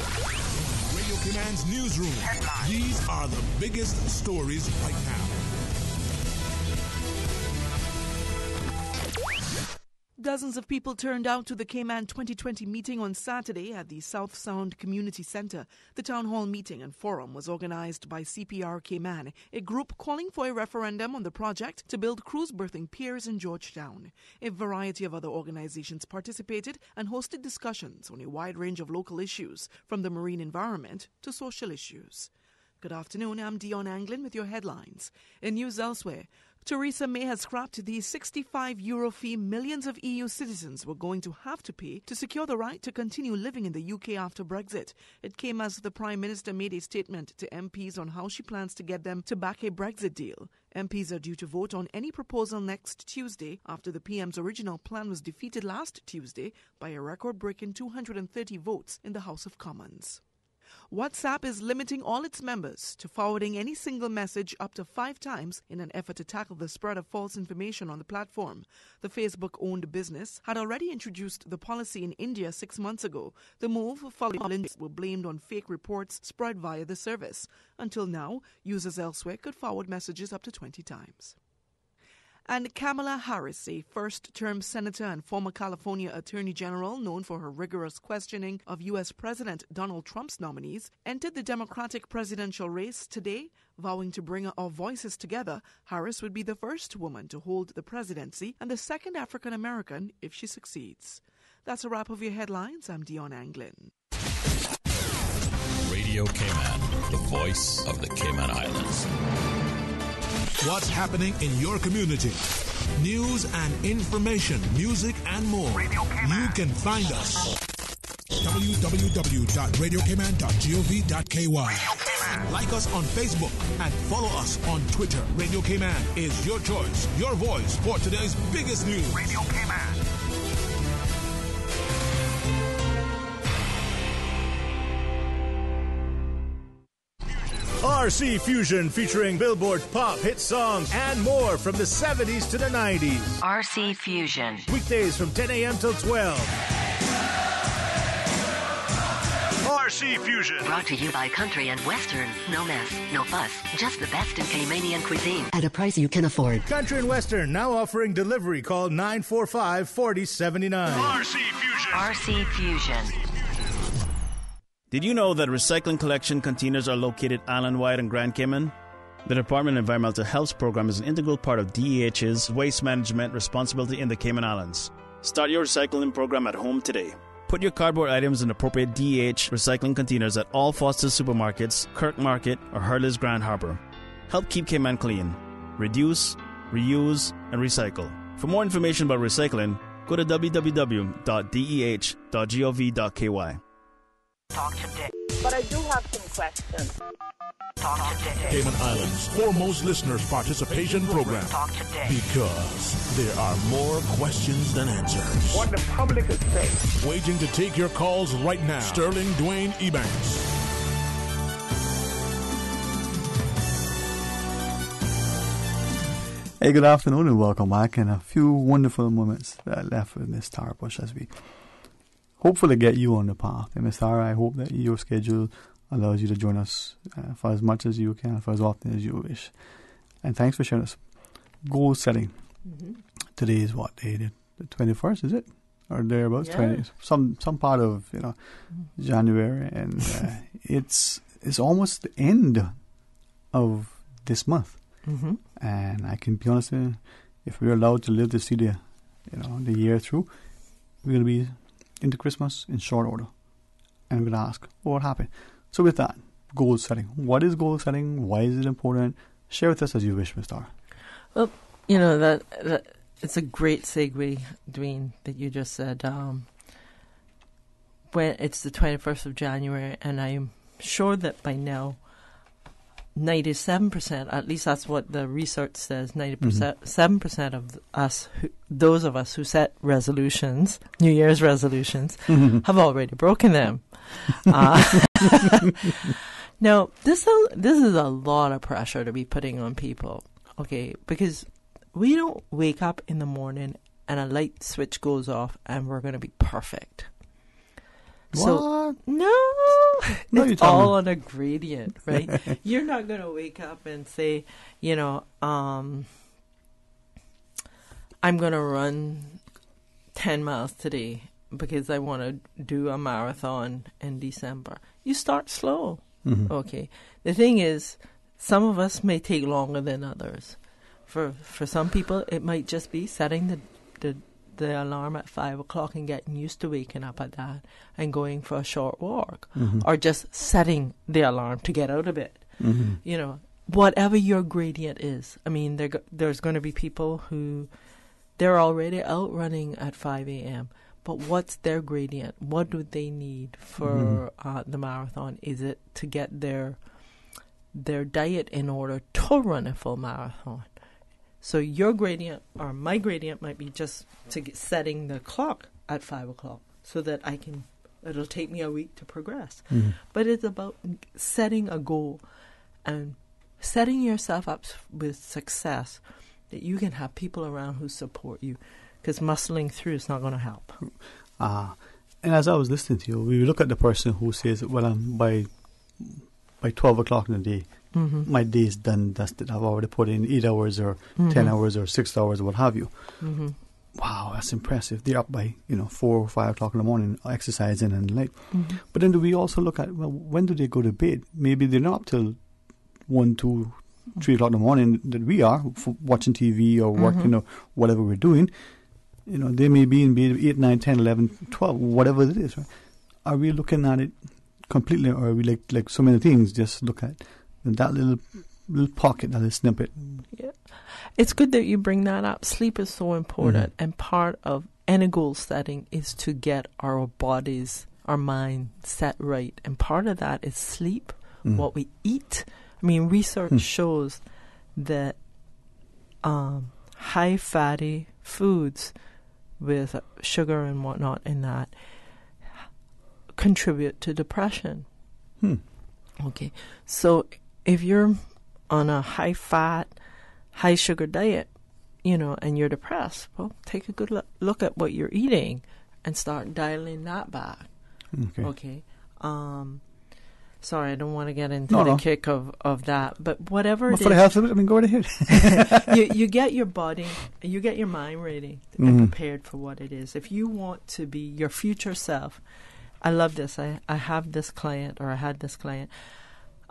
Radio Cayman's newsroom. Headline. These are the biggest stories right now. Dozens of people turned out to the Cayman 2020 meeting on Saturday at the South Sound Community Center. The town hall meeting and forum was organized by CPR Cayman, a group calling for a referendum on the project to build cruise berthing piers in Georgetown. A variety of other organizations participated and hosted discussions on a wide range of local issues, from the marine environment to social issues. Good afternoon, I'm Dion Anglin with your headlines. In news elsewhere, Theresa May has scrapped the €65 fee millions of EU citizens were going to have to pay to secure the right to continue living in the UK after Brexit. It came as the Prime Minister made a statement to MPs on how she plans to get them to back a Brexit deal. MPs are due to vote on any proposal next Tuesday after the PM's original plan was defeated last Tuesday by a record-breaking 230 votes in the House of Commons. WhatsApp is limiting all its members to forwarding any single message up to 5 times in an effort to tackle the spread of false information on the platform. The Facebook-owned business had already introduced the policy in India 6 months ago. The move following were blamed on fake reports spread via the service. Until now, users elsewhere could forward messages up to 20 times. And Kamala Harris, a first-term senator and former California Attorney General known for her rigorous questioning of U.S. President Donald Trump's nominees, entered the Democratic presidential race today. Vowing to bring our voices together, Harris would be the first woman to hold the presidency and the second African-American if she succeeds. That's a wrap of your headlines. I'm Dion Anglin. Radio Cayman, the voice of the Cayman Islands. What's happening in your community? News and information, music and more. You can find us. www.radiocayman.gov.ky. Like us on Facebook and follow us on Twitter. Radio Cayman is your choice, your voice for today's biggest news. Radio Cayman. RC Fusion, featuring Billboard pop hit songs and more from the 70s to the 90s. RC Fusion. Weekdays from 10 a.m. till 12. RC Fusion. Brought to you by Country and Western. No mess, no fuss, just the best in Caymanian cuisine at a price you can afford. Country and Western, now offering delivery. Call 945-4079. RC Fusion. RC Fusion. Did you know that recycling collection containers are located island-wide in Grand Cayman? The Department of Environmental Health's program is an integral part of DEH's waste management responsibility in the Cayman Islands. Start your recycling program at home today. Put your cardboard items in appropriate DH recycling containers at all Foster's supermarkets, Kirk Market, or Hurley's Grand Harbor. Help keep Cayman clean. Reduce, reuse, and recycle. For more information about recycling, go to www.deh.gov.ky. Talk today. But I do have some questions. Talk today. Cayman Islands' foremost listeners' participation program. Talk today. Because there are more questions than answers. What the public is saying. Waiting to take your calls right now. Sterling Dwayne Ebanks. Hey, good afternoon and welcome back. And a few wonderful moments that are left with Miss Tara Bush as we hopefully get you on the path. And Miss Tara, I hope that your schedule allows you to join us for as much as you can, for as often as you wish. And thanks for sharing us. Goal setting. Mm-hmm. Today is what day? The 21st, is it? Or thereabouts? Yeah. 20, some part of January, and it's almost the end of this month. Mm-hmm. And I can be honest, if we're allowed to live to see the year through, we're going to be into Christmas in short order. And we're going to ask, what happened? So with that, goal setting. What is goal setting? Why is it important? Share with us as you wish, Ms. Tara. Well, that it's a great segue, Dwayne, that you just said. When it's the 21st of January, and I'm sure that by now, 97%, at least that's what the research says, 7% of us, those of us who set resolutions, New Year's resolutions, have already broken them. Now, this is a lot of pressure to be putting on people, okay? Because we don't wake up in the morning and a light switch goes off and we're going to be perfect. What? So, no, it's all on a gradient, right? You're not going to wake up and say, I'm going to run 10 miles today because I want to do a marathon in December. You start slow, okay? The thing is, some of us may take longer than others. For some people, it might just be setting the alarm at 5 o'clock and getting used to waking up at that and going for a short walk, or just setting the alarm to get out of it. Whatever your gradient is. I mean, there's going to be people who they're already out running at 5 a.m., but what's their gradient? What do they need for the marathon? Is it to get their diet in order to run a full marathon? So your gradient or my gradient might be just to setting the clock at 5 o'clock so that it'll take me a week to progress. But it's about setting a goal and setting yourself up with success that you can have people around who support you, because muscling through is not going to help. And as I was listening to you, we look at the person who says, well, by 12 o'clock in the day, my day is done, dusted. I've already put in 8 hours or 10 hours or 6 hours or what have you. Wow, that's impressive. They're up by 4 or 5 o'clock in the morning, exercising and the like. But then do we also look at, well, when do they go to bed? Maybe they're not up till 1, 2, 3 o'clock in the morning that we are watching TV or working or whatever we're doing. They may be in bed 8, 9, 10, 11, 12, whatever it is. Right? Are we looking at it completely, or are we like so many things, just look at that little pocket, that little snippet? Yeah. It's good that you bring that up. Sleep is so important, and part of any goal setting is to get our bodies, our mind set right, and part of that is sleep, what we eat. I mean, research shows that high fatty foods with sugar and whatnot in that contribute to depression. Okay, so if you're on a high fat, high sugar diet, and you're depressed, well, take a good look at what you're eating and start dialing that back. Okay. Sorry, I don't want to get into the kick of that, but whatever it is. For the health of it, go right ahead. you get your body, you get your mind ready and prepared for what it is. If you want to be your future self, I love this. I have this client, or I had this client,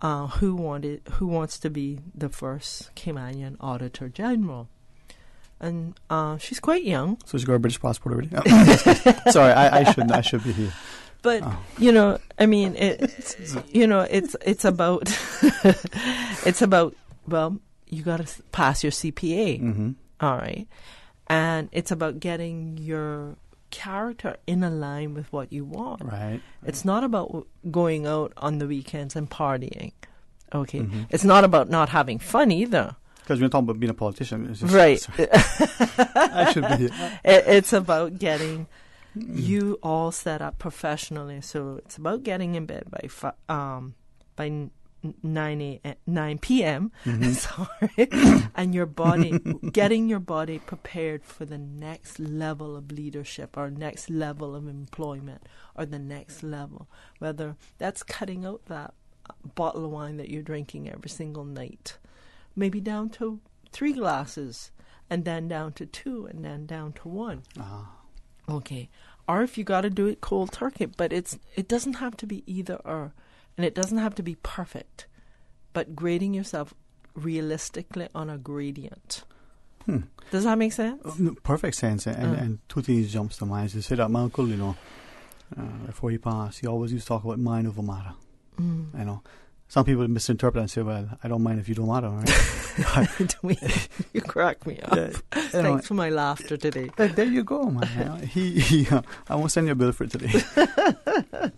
who wants to be the first Caymanian Auditor General. And she's quite young. So she's got a British passport already? Oh. Sorry, I should be here. But, I mean, it's about, it's about, well, you got to pass your CPA. Mm-hmm. All right. And it's about getting your character in a line with what you want. Right. It's not about going out on the weekends and partying. Okay. Mm-hmm. It's not about not having fun either. Because we're talking about being a politician. It's just, right. I should be here. It's about getting you all set up professionally. So it's about getting in bed by 9 p.m. Mm-hmm. Sorry, and your body, getting your body prepared for the next level of leadership or next level of employment or the next level. Whether that's cutting out that bottle of wine that you're drinking every single night, maybe down to 3 glasses, and then down to 2, and then down to 1. Okay. Or if you got to do it cold turkey, but it doesn't have to be either or, and it doesn't have to be perfect, but grading yourself realistically on a gradient. Does that make sense? Perfect sense. And 2 things jumps to mind. You said that my uncle, before he passed, he always used to talk about mind over matter. Some people misinterpret and say, well, I don't mind if you don't matter, right? You crack me up. Thanks for my laughter today. There you go, man. I won't send you a bill for it today.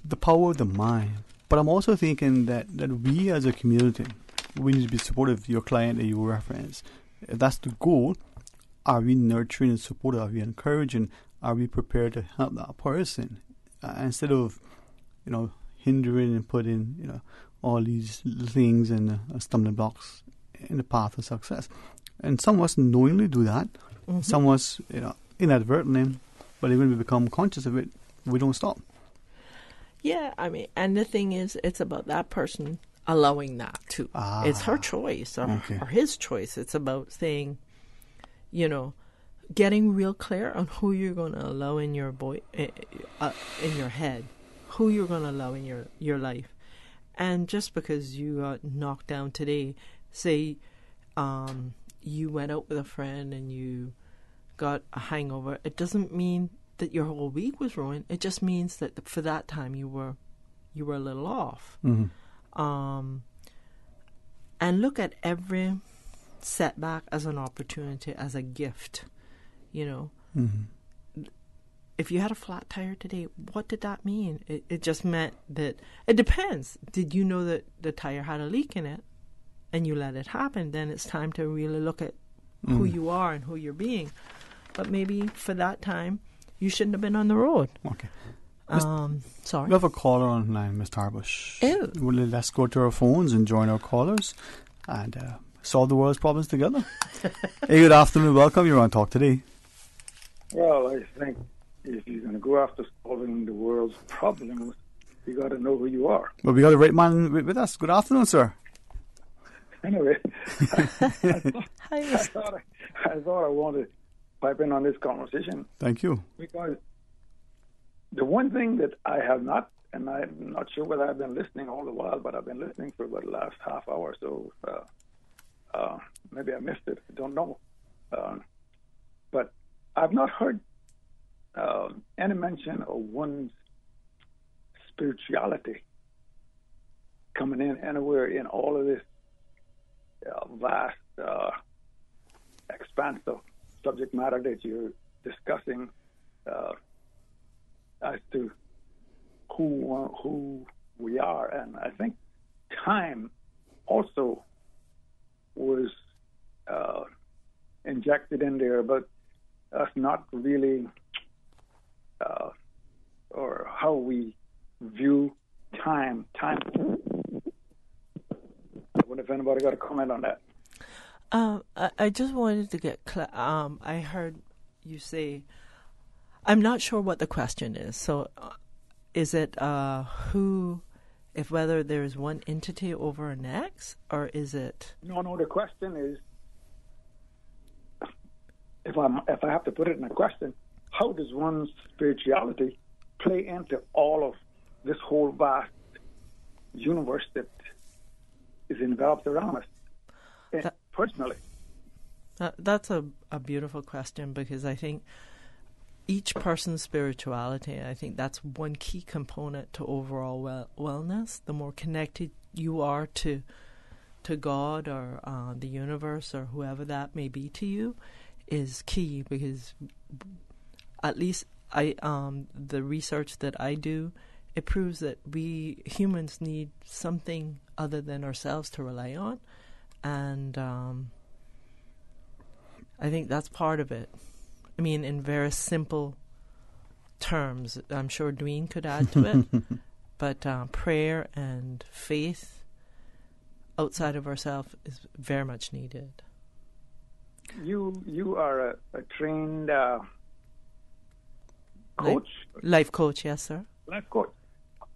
The power of the mind. But I'm also thinking that we as a community, we need to be supportive of your client that you reference. If that's the goal, are we nurturing and supportive? Are we encouraging? Are we prepared to help that person? Instead of, hindering and putting, all these things and stumbling blocks in the path of success. And some of us knowingly do that. Mm-hmm. Some of us, inadvertently, but when we become conscious of it, we don't stop. Yeah, I mean, and the thing is, it's about that person allowing that too. It's her choice or his choice. It's about saying, getting real clear on who you're going to allow in your in your head, who you're going to allow in your life. And just because you got knocked down today, say you went out with a friend and you got a hangover, it doesn't mean that your whole week was ruined. It just means that for that time you were a little off. Mm-hmm. And look at every setback as an opportunity, as a gift. Mm-hmm. If you had a flat tire today, what did that mean? It just meant that it depends. Did you know that the tire had a leak in it and you let it happen? Then it's time to really look at who you are and who you're being. But maybe for that time, you shouldn't have been on the road. Okay. Sorry. We have a caller online, Ms. Tarbush. Oh. Well, let's go to our phones and join our callers and solve the world's problems together. Hey, good afternoon. Welcome. You're on Talk Today. Well, I think if you're going to go after solving the world's problems, you got to know who you are. Well, we got a right man with us. Good afternoon, sir. Anyway, I thought I wanted to pipe in on this conversation. Thank you. Because the one thing that I have not, and I'm not sure whether I've been listening all the while, but I've been listening for about the last half hour, so maybe I missed it. I don't know. But I've not heard any mention of one's spirituality coming in anywhere in all of this vast expanse of subject matter that you're discussing as to who we are. And I think time also was injected in there, but us not really or how we view time. I wonder if anybody got a comment on that. I just wanted to get I heard you say, I'm not sure what the question is. So is it whether there's one entity over an X, or is it? No, the question is, if I have to put it in a question, how does one's spirituality play into all of this whole vast universe that is enveloped around us? Personally. That's a beautiful question, because I think each person's spirituality, I think that's one key component to overall wellness. The more connected you are to God or the universe or whoever that may be to you is key, because at least the research that I do, it proves that we humans need something other than ourselves to rely on, and I think that's part of it. I mean, in very simple terms, I'm sure Dwayne could add to it, but prayer and faith outside of ourselves is very much needed. You are a trained coach? Life coach, yes, sir. Life coach.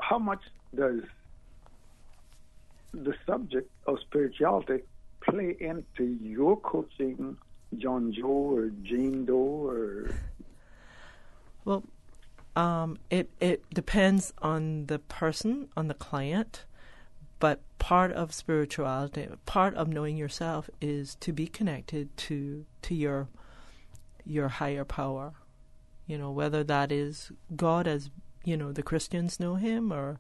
How much does the subject of spirituality play into your coaching John Joe or Jane Doe or? Well, it depends on the person, on the client, but part of spirituality, part of knowing yourself, is to be connected to your higher power. You know, whether that is God, as you know, the Christians know Him, or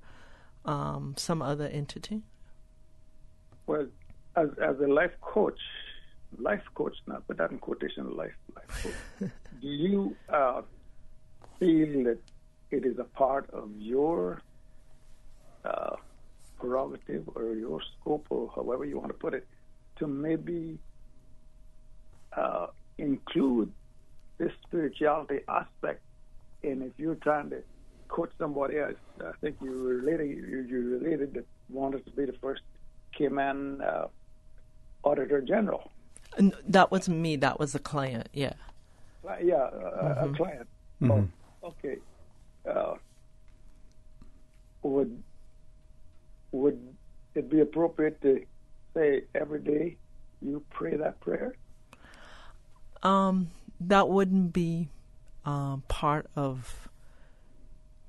some other entity. Well, as a life coach, now, put that in quotation, life coach. Do you feel that it is a part of your prerogative or your scope, or however you want to put it, to maybe include this spirituality aspect? And if you're trying to coach somebody else, I think you related that wanted to be the first Cayman Auditor General. That wasn't me. That was the client. Yeah. Yeah, a client. Mm-hmm. Oh, okay. Would it be appropriate to say every day you pray that prayer? That wouldn't be part of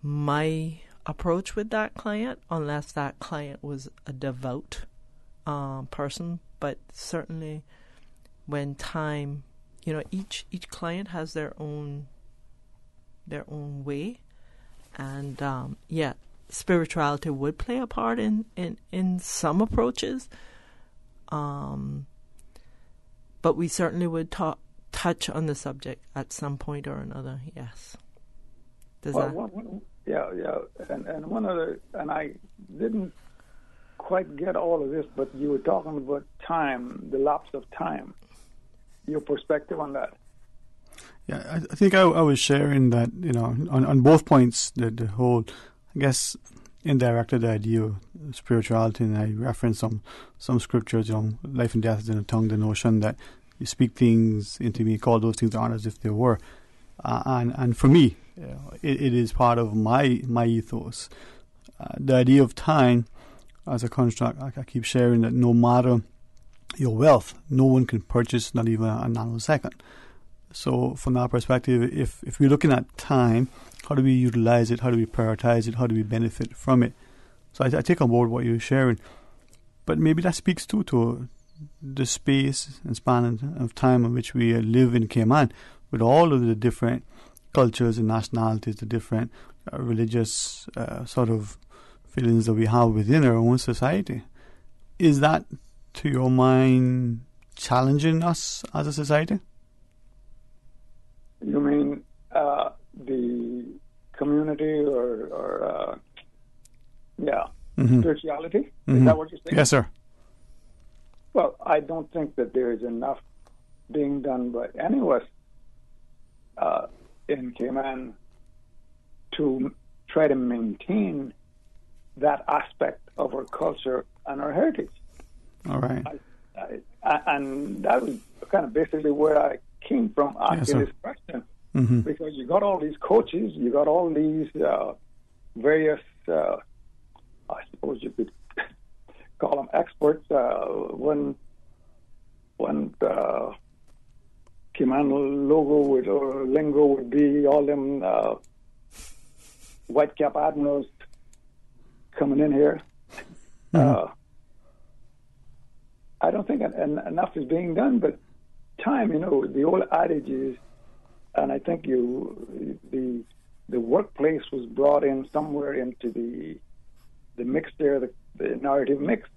my approach with that client, unless that client was a devout person. But certainly, when time, you know, each client has their own way, and spirituality would play a part in some approaches, but we certainly would touch on the subject at some point or another. Yes. And one other, and I didn't quite get all of this, but you were talking about time, the lapse of time. Your perspective on that? Yeah, I think I was sharing that, you know, on both points, the whole, I guess, indirectly the idea of spirituality, and I referenced some scriptures, you know, life and death is in the tongue, the notion that you speak things into me, call those things aren't as if they were. And for me, you know, it is part of my ethos. The idea of time as a construct, I keep sharing that no matter your wealth, no one can purchase not even a nanosecond. So from that perspective, if we're looking at time, how do we utilize it? How do we prioritize it? How do we benefit from it? So I take on board what you're sharing. But maybe that speaks too to the space and span of time in which we live in Cayman, with all of the different cultures and nationalities, the different religious sort of feelings that we have within our own society. Is that, to your mind, challenging us as a society? You mean the community or spirituality? Mm-hmm. Is that what you're saying? Yes, sir. Well, I don't think that there is enough being done by any of us in Cayman to try to maintain that aspect of our culture and our heritage. All right. And that was kind of basically where I came from asking this question. Mm-hmm. Because you got all these coaches, you got all these various, I suppose you could call them experts. One Cayman logo or lingo would be all them white cap admirals coming in here. I don't think enough is being done, but time, the old adage is, and I think the workplace was brought in somewhere into the mix there, the narrative mix.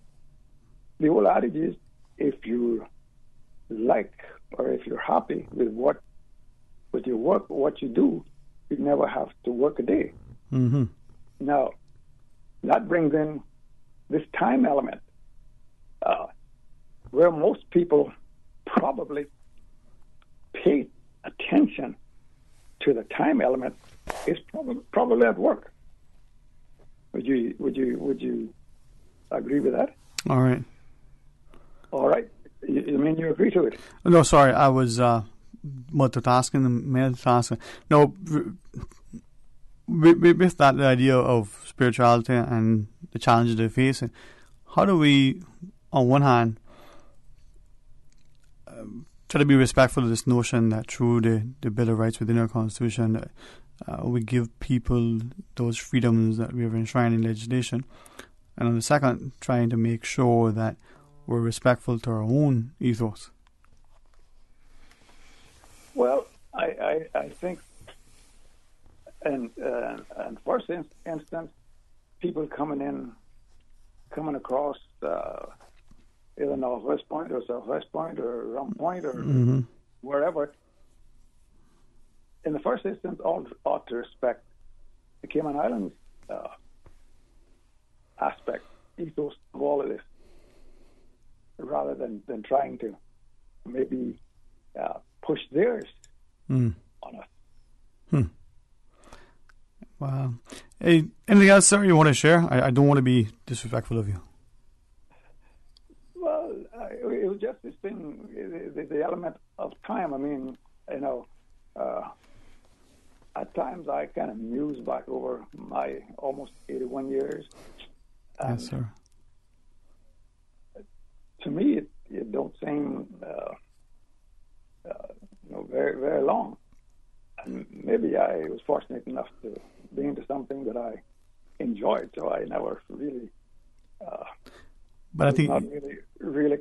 The old adage is, if you like or if you're happy with your work, what you do, you never have to work a day. Mm-hmm. Now, that brings in this time element, where most people probably pay attention to the time element is probably at work. Would you agree with that? All right. All right. You mean you agree to it? No, sorry, I was multitasking. No, with that idea of spirituality and the challenges they're facing, how do we, on one hand, try to be respectful of this notion that through the Bill of Rights within our Constitution, we give people those freedoms that we have enshrined in legislation, and on the second, trying to make sure that we're respectful to our own ethos? Well, I think, and first instance, people coming across either Northwest Point or Southwest Point or Round Point or wherever, in the first instance, ought to respect the Cayman Islands aspect, ethos of all of this, rather than trying to maybe push theirs on us. Wow. Hey, anything else, sir, you want to share? I don't want to be disrespectful of you. Well, it was just this thing, the element of time. I mean, at times I kind of muse back over my almost 81 years. Yes, sir. To me, it don't seem very, very long. And maybe I was fortunate enough to be into something that I enjoyed, so I never really. But I think not really.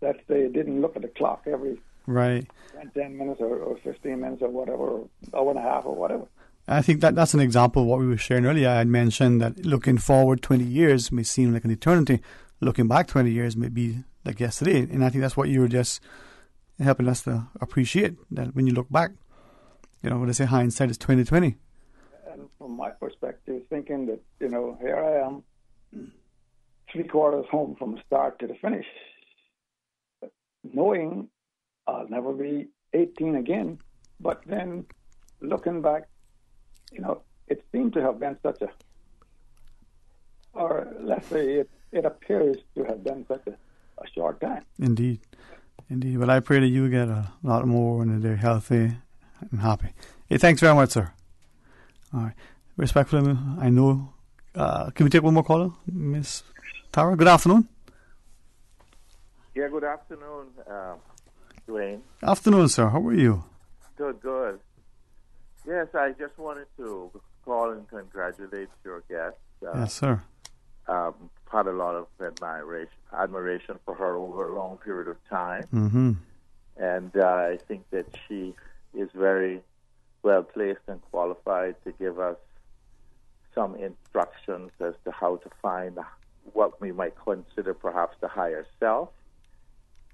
Let's say, didn't look at the clock every right 10 minutes or 15 minutes or whatever, or hour and a half or whatever. I think that's an example of what we were sharing earlier. I had mentioned that looking forward 20 years may seem like an eternity. Looking back 20 years may be like yesterday. And I think that's what you were just helping us to appreciate, that when you look back, when they say hindsight is 20/20. And from my perspective, thinking that, here I am, 3/4 home from the start to the finish, knowing I'll never be 18 again, but then looking back, it seemed to have been such or let's say it appears to have been such a short time. Indeed. Well, I pray that you get a lot more and that they're healthy and happy. Hey, thanks very much, sir. All right. Respectfully, I know. Can we take one more caller? Miss Tara, good afternoon. Yeah, good afternoon, Dwayne. Afternoon, sir. How are you? Good. Yes, I just wanted to call and congratulate your guest. Yes, sir. Had a lot of admiration for her over a long period of time. Mm-hmm. And I think that she is very well placed and qualified to give us some instructions as to how to find what we might consider perhaps the higher self,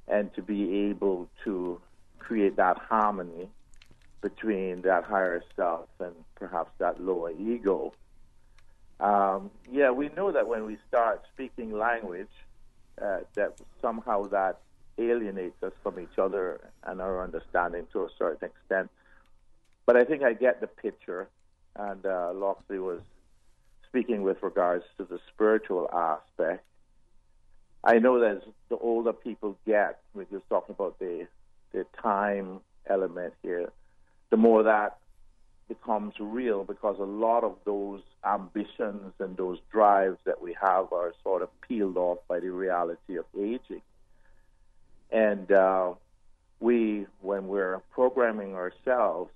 and to be able to create that harmony between that higher self and perhaps that lower ego. We know that when we start speaking language, that somehow that alienates us from each other and our understanding to a certain extent. But I think I get the picture, and Loxley was speaking with regards to the spiritual aspect. I know that as the older people get, we're just talking about the time element here, the more that becomes real, because a lot of those ambitions and those drives that we have are sort of peeled off by the reality of aging. And when we're programming ourselves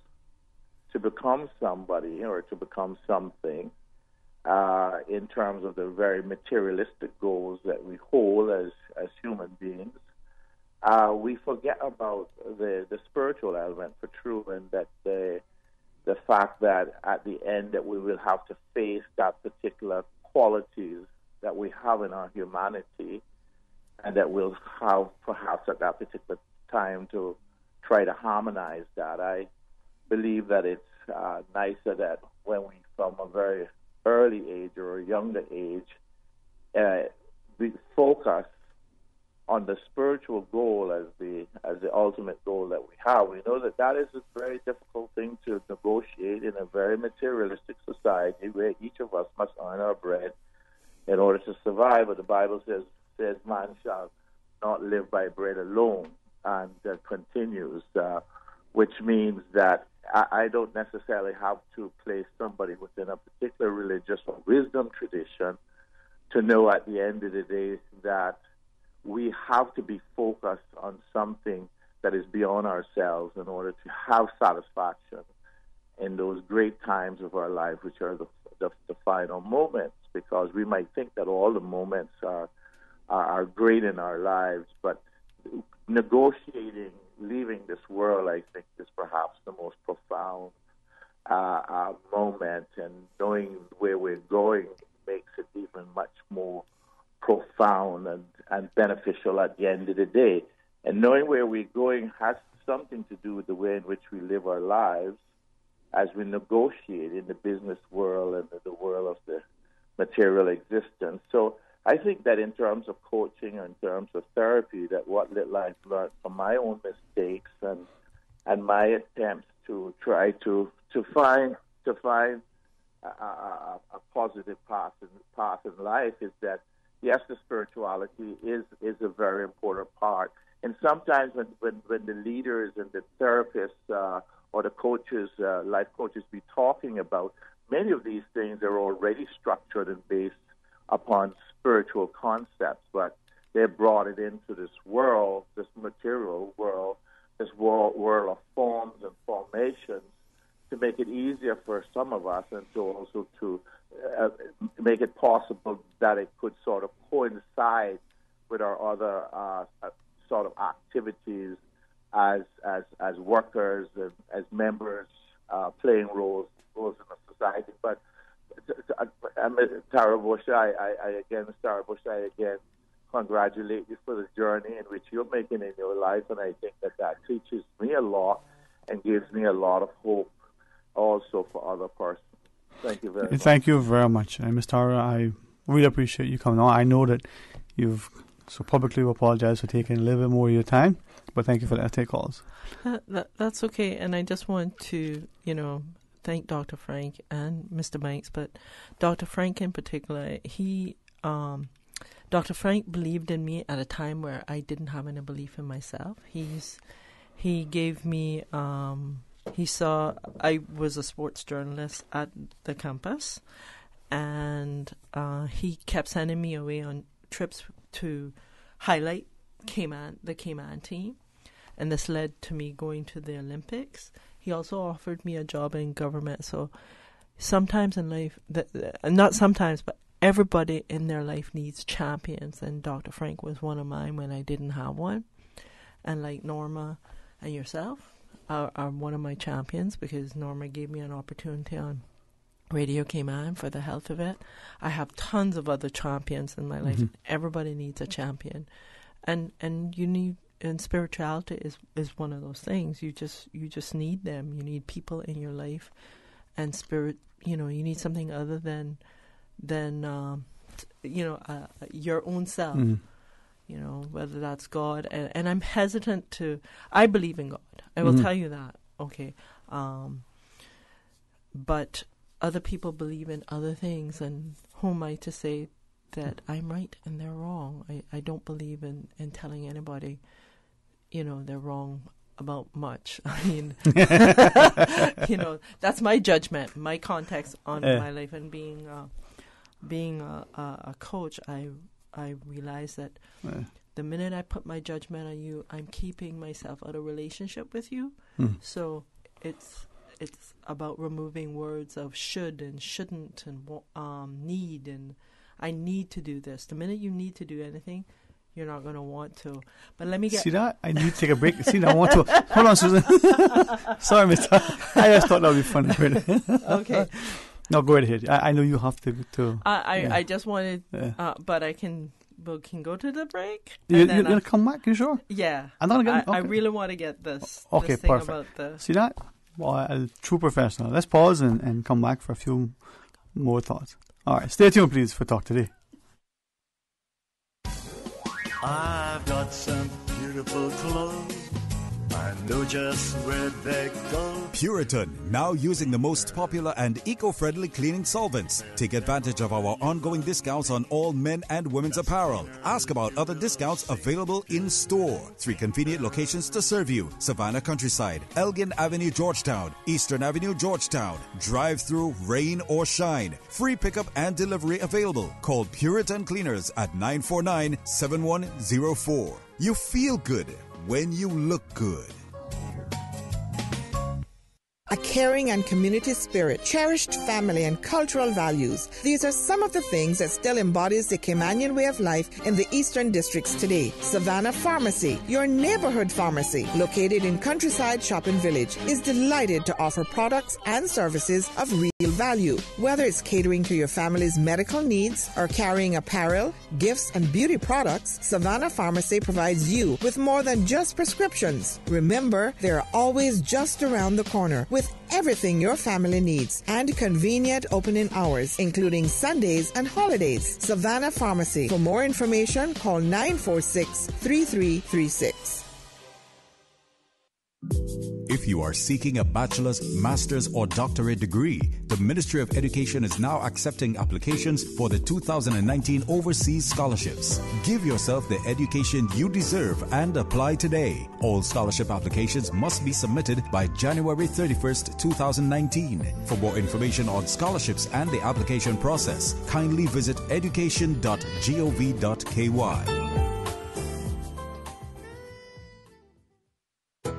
to become somebody or to become something, in terms of the very materialistic goals that we hold as human beings, we forget about the spiritual element for true, and that the fact that at the end that we will have to face that particular qualities that we have in our humanity, and that we'll have perhaps at that particular time to try to harmonize that. I believe that it's nicer that when we, from a very early age or a younger age, we focus on the spiritual goal as the ultimate goal that we have. We know that is a very difficult thing to negotiate in a very materialistic society where each of us must earn our bread in order to survive. But the Bible says man shall not live by bread alone, and continues, which means that I don't necessarily have to place somebody within a particular religious or wisdom tradition to know at the end of the day that we have to be focused on something that is beyond ourselves in order to have satisfaction in those great times of our life, which are the final moments, because we might think that all the moments are great in our lives, but negotiating leaving this world, I think, is perhaps the most profound moment, and knowing where we're going makes it even much more profound and beneficial at the end of the day. And knowing where we're going has something to do with the way in which we live our lives as we negotiate in the business world and the world of the material existence. So I think that in terms of coaching or in terms of therapy, that what little I've learned from my own mistakes and my attempts to try to find a positive path in life is that, yes, the spirituality is a very important part. And sometimes when the leaders and the therapists or the coaches, life coaches, be talking about, many of these things are already structured and based upon spiritual concepts, but they brought it into this world, this material world, this world of forms and formations, to make it easier for some of us, and to also to make it possible that it could sort of coincide with our other sort of activities as workers and as members playing roles in the society. But Tara Bush, I again congratulate you for the journey in which you're making in your life, and I think that teaches me a lot and gives me a lot of hope also for other persons. Thank you very much. Thank you very much. Ms. Tara, I really appreciate you coming on. I know that you've so publicly apologized for taking a little bit more of your time, but thank you for that. Take calls. That's okay, and I just want to, thank Dr. Frank and Mr. Banks, but Dr. Frank in particular, Dr. Frank believed in me at a time where I didn't have any belief in myself. He gave me, he saw I was a sports journalist at the campus, and he kept sending me away on trips to highlight the Cayman team, and this led to me going to the Olympics. He also offered me a job in government. So sometimes in life, not sometimes, but everybody in their life needs champions, and Dr. Frank was one of mine when I didn't have one. And like Norma and yourself are one of my champions, because Norma gave me an opportunity on Radio Cayman for the health of it. I have tons of other champions in my life. Mm-hmm. Everybody needs a champion, and you need. And spirituality is one of those things. You just need them. You need people in your life, and spirit. You need something other than your own self. Mm-hmm. Whether that's God. And I'm hesitant to. I believe in God. I will tell you that. Okay. But other people believe in other things, and who am I to say that I'm right and they're wrong? I don't believe in telling anybody, they're wrong about much. I mean, that's my judgment, my context on my life. And being a coach, I realize that the minute I put my judgment on you, I'm keeping myself out of relationship with you. So it's about removing words of should and shouldn't and need, and I need to do this. The minute you need to do anything, you're not going to want to. But let me get... See that? I need to take a break. See that? I want to... Hold on, Susan. Sorry, Mr. I just thought that would be funny. Okay. No, go ahead. I know you have to I just wanted... but I can... We can go to the break. You're going to come back, you sure? Yeah. I'm not gonna I really want to get this, okay, this thing perfect. about the... See that? Well, a true professional. Let's pause and come back for a few more thoughts. All right. Stay tuned, please, for Talk Today. I've got some beautiful clothes. I know just where they go. Puritan, now using the most popular and eco-friendly cleaning solvents. Take advantage of our ongoing discounts on all men and women's apparel. Ask about other discounts available in store. 3 convenient locations to serve you: Savannah Countryside, Elgin Avenue, Georgetown, Eastern Avenue, Georgetown. Drive-through, rain or shine. Free pickup and delivery available. Call Puritan Cleaners at 949-7104. You feel good when you look good. A caring and community spirit, cherished family and cultural values. These are some of the things that still embodies the Caymanian way of life in the Eastern Districts today. Savannah Pharmacy, your neighborhood pharmacy, located in Countryside Shopping Village, is delighted to offer products and services of real value. Whether it's catering to your family's medical needs or carrying apparel, gifts, and beauty products, Savannah Pharmacy provides you with more than just prescriptions. Remember, they're always just around the corner with everything your family needs and convenient opening hours, including Sundays and holidays. Savannah Pharmacy. For more information, call 946-3336. If you are seeking a bachelor's, master's, or doctorate degree, the Ministry of Education is now accepting applications for the 2019 Overseas Scholarships. Give yourself the education you deserve and apply today. All scholarship applications must be submitted by January 31st, 2019. For more information on scholarships and the application process, kindly visit education.gov.ky.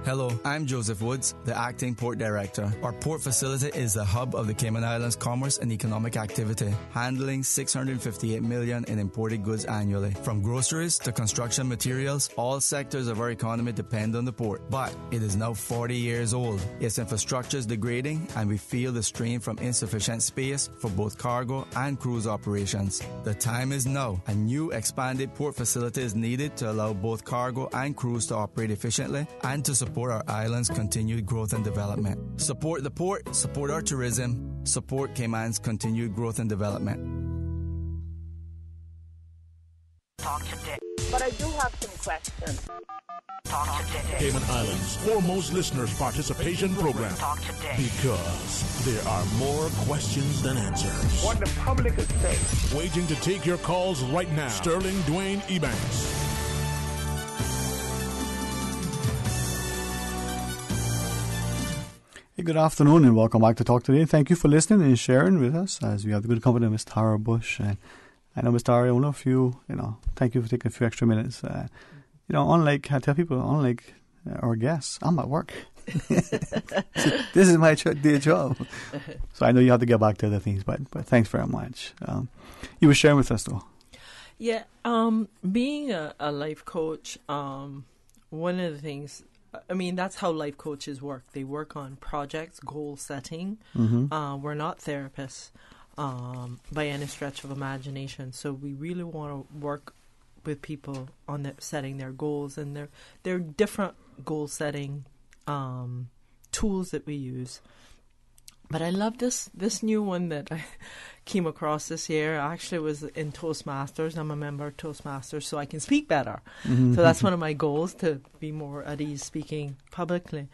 Hello, I'm Joseph Woods, the Acting Port Director. Our port facility is the hub of the Cayman Islands commerce and economic activity, handling $658 million in imported goods annually. From groceries to construction materials, all sectors of our economy depend on the port. But it is now 40 years old. Its infrastructure is degrading, and we feel the strain from insufficient space for both cargo and cruise operations. The time is now. A new expanded port facility is needed to allow both cargo and cruise to operate efficiently and to support our island's continued growth and development. Support the port, support our tourism, support Cayman's continued growth and development. Talk today. But I do have some questions. Talk today. Cayman Islands' foremost listeners' participation program. Talk today. Because there are more questions than answers. What the public is saying. Waiting to take your calls right now. Sterling Dwayne Ebanks. Hey, good afternoon and welcome back to Talk Today. Thank you for listening and sharing with us as we have the good company of Ms. Tara Bush. And I know, Ms. Tara, I want a few, thank you for taking a few extra minutes. Unlike, I tell people, unlike our guests, I'm at work. This is my day job. So I know you have to get back to other things, but thanks very much. You were sharing with us, though. Yeah, being a life coach, one of the things... that's how life coaches work. They work on projects, goal setting. Mm-hmm. We're not therapists by any stretch of imagination. So we really want to work with people on setting their goals. And there are different goal setting tools that we use. But I love this new one that I came across this year. I actually was in Toastmasters. I'm a member of Toastmasters, so I can speak better. Mm-hmm. So that's one of my goals, to be more at ease speaking publicly.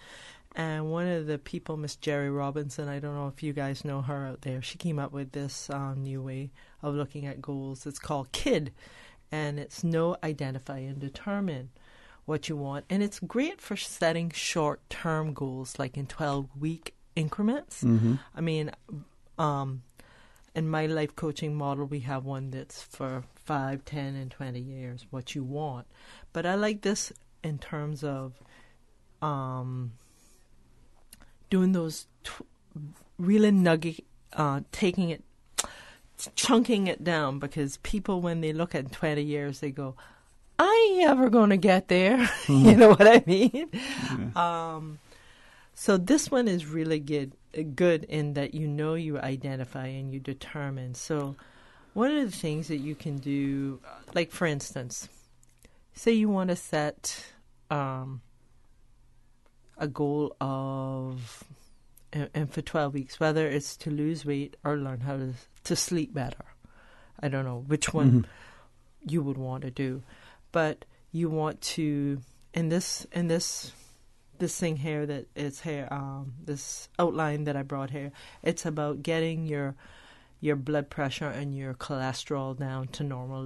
And one of the people, Miss Jerry Robinson, I don't know if you guys know her out there, she came up with this new way of looking at goals. It's called KID, and it's know, identify, and determine what you want. And it's great for setting short-term goals, like in 12-week increments. Mm-hmm. In my life coaching model, we have one that's for 5, 10, and 20 years, what you want. But I like this in terms of doing those really nugget, chunking it down, because people, when they look at 20 years, they go, I ain't ever going to get there. You know what I mean? Yeah. So this one is really good in that you identify and you determine. So one of the things that you can do, like for instance, say you want to set a goal of, and for 12 weeks, whether it's to lose weight or learn how to sleep better. I don't know which one you would want to do, but you want to, in this thing here that is here, this outline that I brought here, it's about getting your blood pressure and your cholesterol down to normal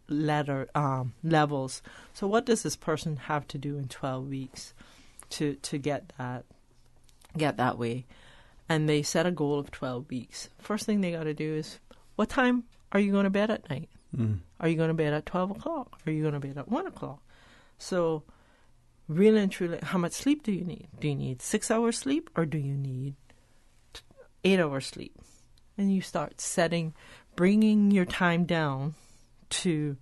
levels. So what does this person have to do in 12 weeks to get that way? And they set a goal of 12 weeks. First thing they got to do is, what time are you going to bed at night? Are you going to bed at 12 o'clock? Are you going to bed at 1 o'clock? So really and truly, how much sleep do you need? Do you need 6 hours sleep or do you need 8 hours sleep? And you start bringing your time down to,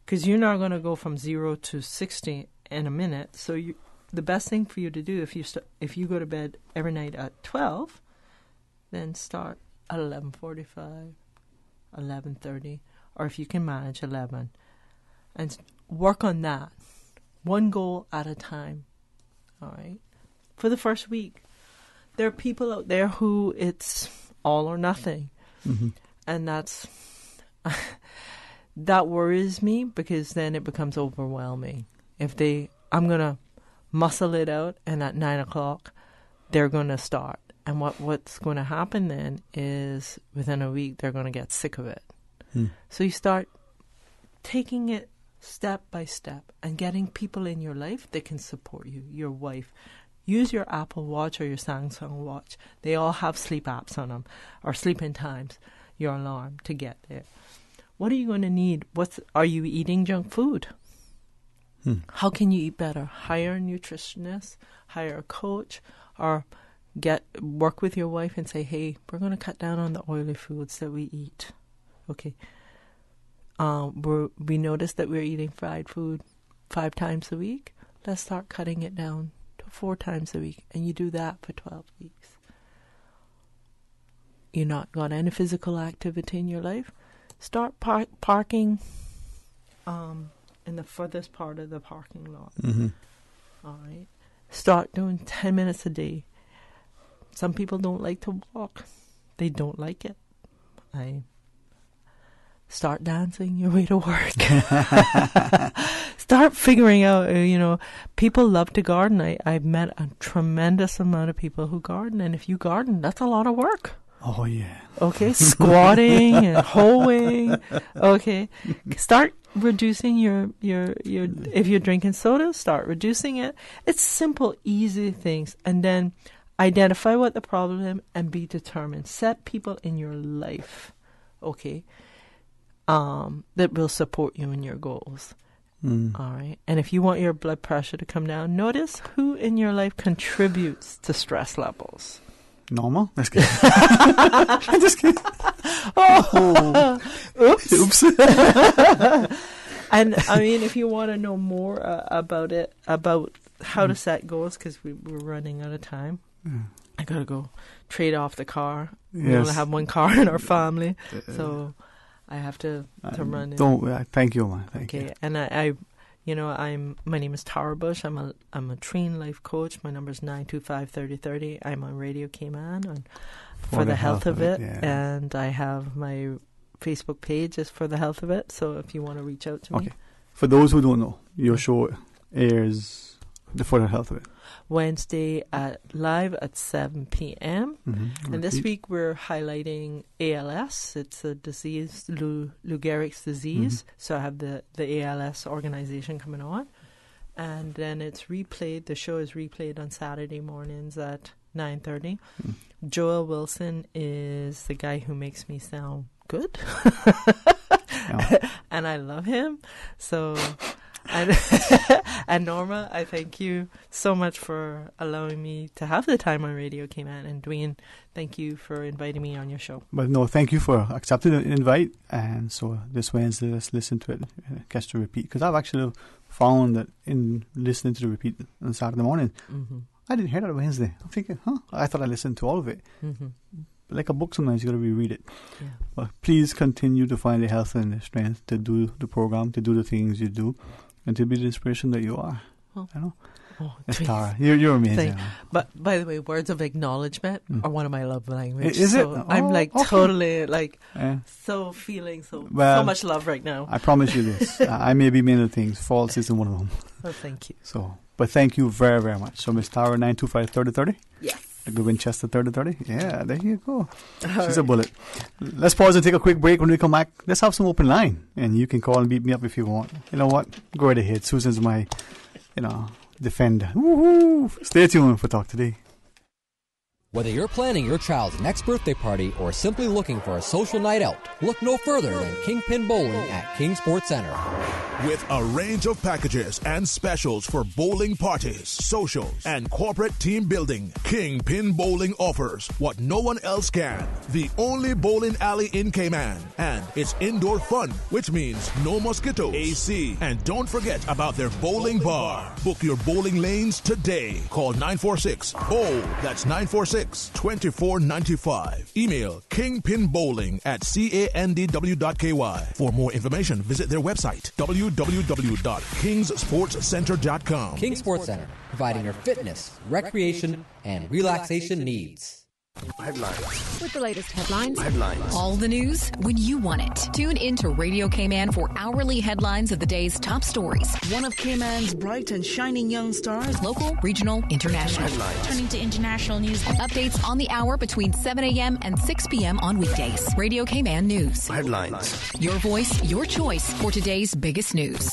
because you're not going to go from 0 to 60 in a minute. So the best thing for you to do, if you go to bed every night at 12, then start at 11:45, 11:30, or if you can manage 11, and work on that. One goal at a time, all right? For the first week. There are people out there who it's all or nothing. And that worries me, because then it becomes overwhelming. I'm going to muscle it out, and at 9 o'clock, they're going to start. And what's going to happen then is within a week, they're going to get sick of it. So you start taking it step by step and getting people in your life that can support you, your wife. Use your Apple Watch or your Samsung Watch. They all have sleep apps on them, or sleep-in times, your alarm to get there. What are you going to need? Are you eating junk food? How can you eat better? Hire a nutritionist, hire a coach, or work with your wife and say, hey, we're going to cut down on the oily foods that we eat. Okay. We noticed that we're eating fried food 5 times a week. Let's start cutting it down to 4 times a week. And you do that for 12 weeks. You're not got any physical activity in your life? Start parking in the furthest part of the parking lot. All right. Start doing 10 minutes a day. Some people don't like to walk. They don't like it. Start dancing your way to work. Start figuring out, people love to garden. I've met a tremendous amount of people who garden. And if you garden, that's a lot of work. Oh, yeah. Okay, squatting and hoeing. Okay, start reducing your if you're drinking soda, start reducing it. It's simple, easy things. And then identify what the problem is and be determined. Set people in your life, okay, that will support you in your goals. All right. And if you want your blood pressure to come down, notice who in your life contributes to stress levels. Normal? That's good. I'm just kidding. Oh. Oops. And I mean, if you want to know more about how to set goals, because we're running out of time. I got to go trade off the car. Yes. We only have one car in our family. So I have to run in. Thank you, man. Thank you. And my name is Tara Bush. I'm a trained life coach. My number is 925-3030. I'm on Radio Cayman for the health of it. Yeah. And I have my Facebook page is For the Health of It. So if you want to reach out to me. For those who don't know, your show airs For the Health of It. Wednesday live at 7 p.m. And this week we're highlighting ALS. It's a disease, Lou Gehrig's disease. So I have the ALS organization coming on. And then it's replayed. The show is replayed on Saturday mornings at 9:30. Joel Wilson is the guy who makes me sound good. And I love him. So And Norma, I thank you so much for allowing me to have the time on Radio Cayman. And Dwayne, thank you for inviting me on your show. But no, thank you for accepting the invite. And so this Wednesday, let's listen to it, catch the repeat. Because I've actually found that in listening to the repeat on Saturday morning, I didn't hear that Wednesday. I'm thinking, I thought I listened to all of it. Like a book, sometimes you got to reread it. Yeah. But please continue to find the health and the strength to do the program, to do the things you do, and to be the inspiration that you are. You know? Yes, Tara, you're amazing. But by the way, words of acknowledgement are one of my love languages. Is it? I'm totally so feeling so much love right now. I promise you this. I may be many things. False isn't one of them. Oh, thank you. But thank you very, very much. So Miss Tara, 925-3030? Yes. The Winchester 3030? Yeah, there you go. She's a bullet. Let's pause and take a quick break. When we come back, let's have some open line. And you can call and beat me up if you want. You know what? Go right ahead. Susan's my, defender. Woohoo! Stay tuned for Talk Today. Whether you're planning your child's next birthday party or simply looking for a social night out, look no further than Kingpin Bowling at King Sports Center. With a range of packages and specials for bowling parties, socials, and corporate team building, Kingpin Bowling offers what no one else can. The only bowling alley in Cayman. And it's indoor fun, which means no mosquitoes, AC, and don't forget about their bowling bar. Book your bowling lanes today. Call 946-BOWL. That's 946-2495. Email kingpinbowling@candw.ky. For more information, visit their website, www.kingsportscenter.com. King Sports Center, providing your fitness, recreation, and relaxation needs. Headlines. With the latest headlines. Headlines. All the news when you want it. Tune in to Radio Cayman for hourly headlines of the day's top stories. One of Cayman's bright and shining young stars. Local, regional, international. Headlines. Turning to international news. Updates on the hour between 7 a.m. and 6 p.m. on weekdays. Radio Cayman News. Headlines. Your voice, your choice for today's biggest news.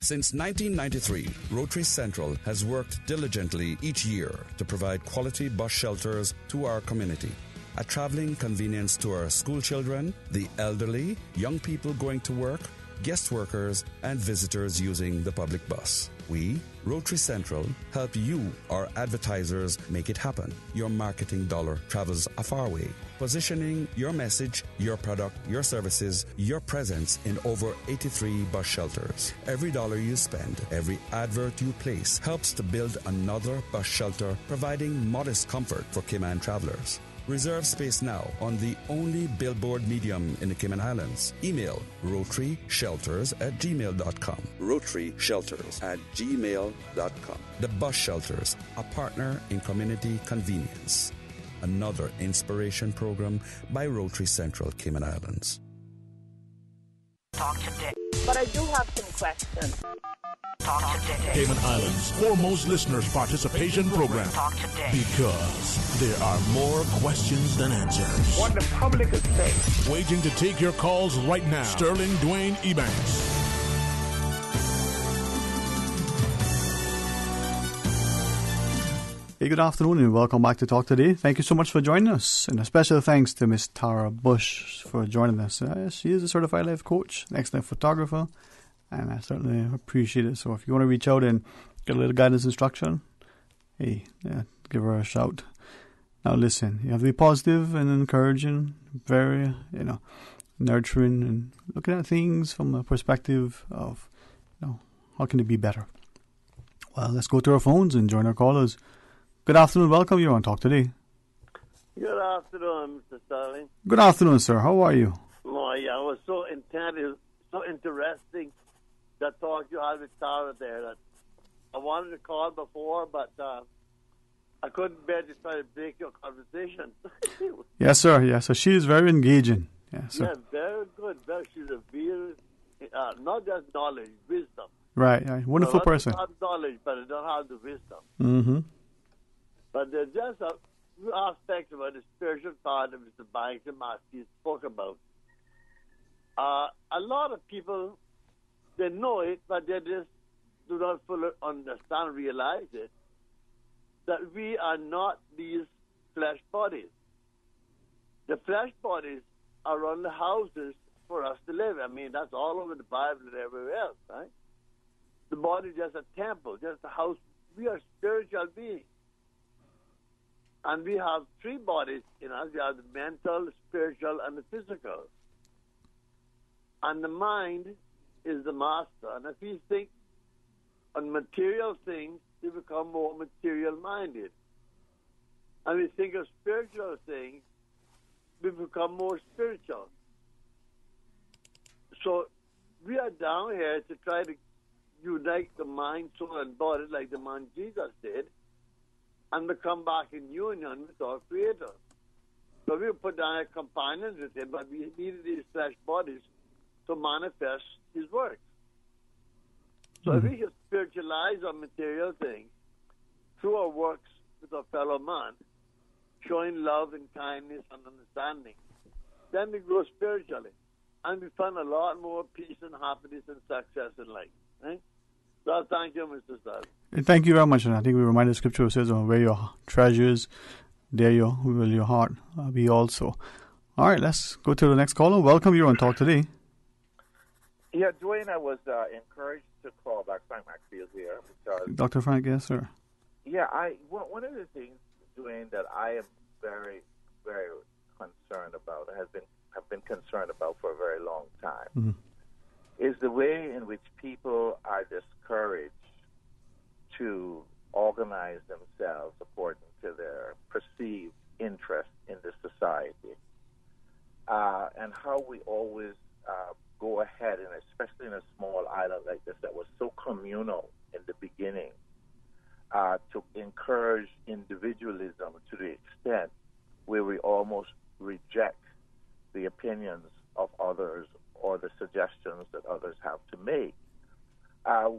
Since 1993, Rotary Central has worked diligently each year to provide quality bus shelters to our community. A traveling convenience to our school children, the elderly, young people going to work, guest workers, and visitors using the public bus. We, Rotary Central, help you, our advertisers, make it happen. Your marketing dollar travels a far way. Positioning your message, your product, your services, your presence in over 83 bus shelters. Every dollar you spend, every advert you place helps to build another bus shelter, providing modest comfort for Cayman travelers. Reserve space now on the only billboard medium in the Cayman Islands. Email rotaryshelters@gmail.com. rotaryshelters@gmail.com. The Bus Shelters, a partner in community convenience. Another inspiration program by Rotary Central Cayman Islands. Talk today. But I do have some questions. Talk today. Cayman Islands' foremost listeners' participation program. Talk today. Because there are more questions than answers. What the public is saying. Waiting to take your calls right now. Sterling Dwayne Ebanks. Hey, good afternoon and welcome back to Talk Today. Thank you so much for joining us. And a special thanks to Miss Tara Bush for joining us. She is a certified life coach, an excellent photographer, and I certainly appreciate it. So if you want to reach out and get a little guidance instruction, give her a shout. Now listen, you have to be positive and encouraging, very, nurturing, and looking at things from a perspective of, how can it be better? Well, let's go to our phones and join our callers. Good afternoon, welcome. You're on Talk Today. Good afternoon, Mr. Sterling. Good afternoon, sir. How are you? Oh, yeah, it was so intense, so interesting that talk you had with Tara there. That I wanted to call before, but I couldn't bear to try to break your conversation. Yes, sir. Yes, so she is very engaging. Yes, sir. Yeah, very good. She's a very, not just knowledge, wisdom. Right. Wonderful person. I have knowledge, but I don't have the wisdom. Mm-hmm. But there's just a few aspects about the spiritual part that Mr. Banks and Maskey spoke about. A lot of people, they know it, but they just do not fully understand, realize it, that we are not these flesh bodies. The flesh bodies are on the houses for us to live. I mean, that's all over the Bible and everywhere else, right? The body is just a temple, just a house. We are spiritual beings. And we have three bodies in us. We have the mental, spiritual, and the physical. And the mind is the master. And if we think on material things, we become more material-minded. And we think of spiritual things, we become more spiritual. So we are down here to try to unite the mind, soul, and body like the man Jesus did, and become back in union with our Creator. So we put down our companions with Him, but we needed these flesh bodies to manifest His works. So if we can spiritualize our material things through our works with our fellow man, showing love and kindness and understanding, then we grow spiritually. And we find a lot more peace and happiness and success in life. Right? So thank you, Mr. Sal. Thank you very much. And I think we remind the scripture says, where your treasures, there will your heart be also. All right, let's go to the next caller. Welcome, you're on Talk Today. Yeah, Dwayne, I was encouraged to call back. Frank Maxfield here. Because, Dr. Frank, yes, sir. Yeah, one of the things, Dwayne, that I am very, very concerned about, have been concerned about for a very long time, is the way in which people are discouraged to organize themselves according to their perceived interest in the society, and how we always go ahead, and especially in a small island like this that was so communal in the beginning, to encourage individualism to the extent where we almost reject the opinions of others or the suggestions that others have to make.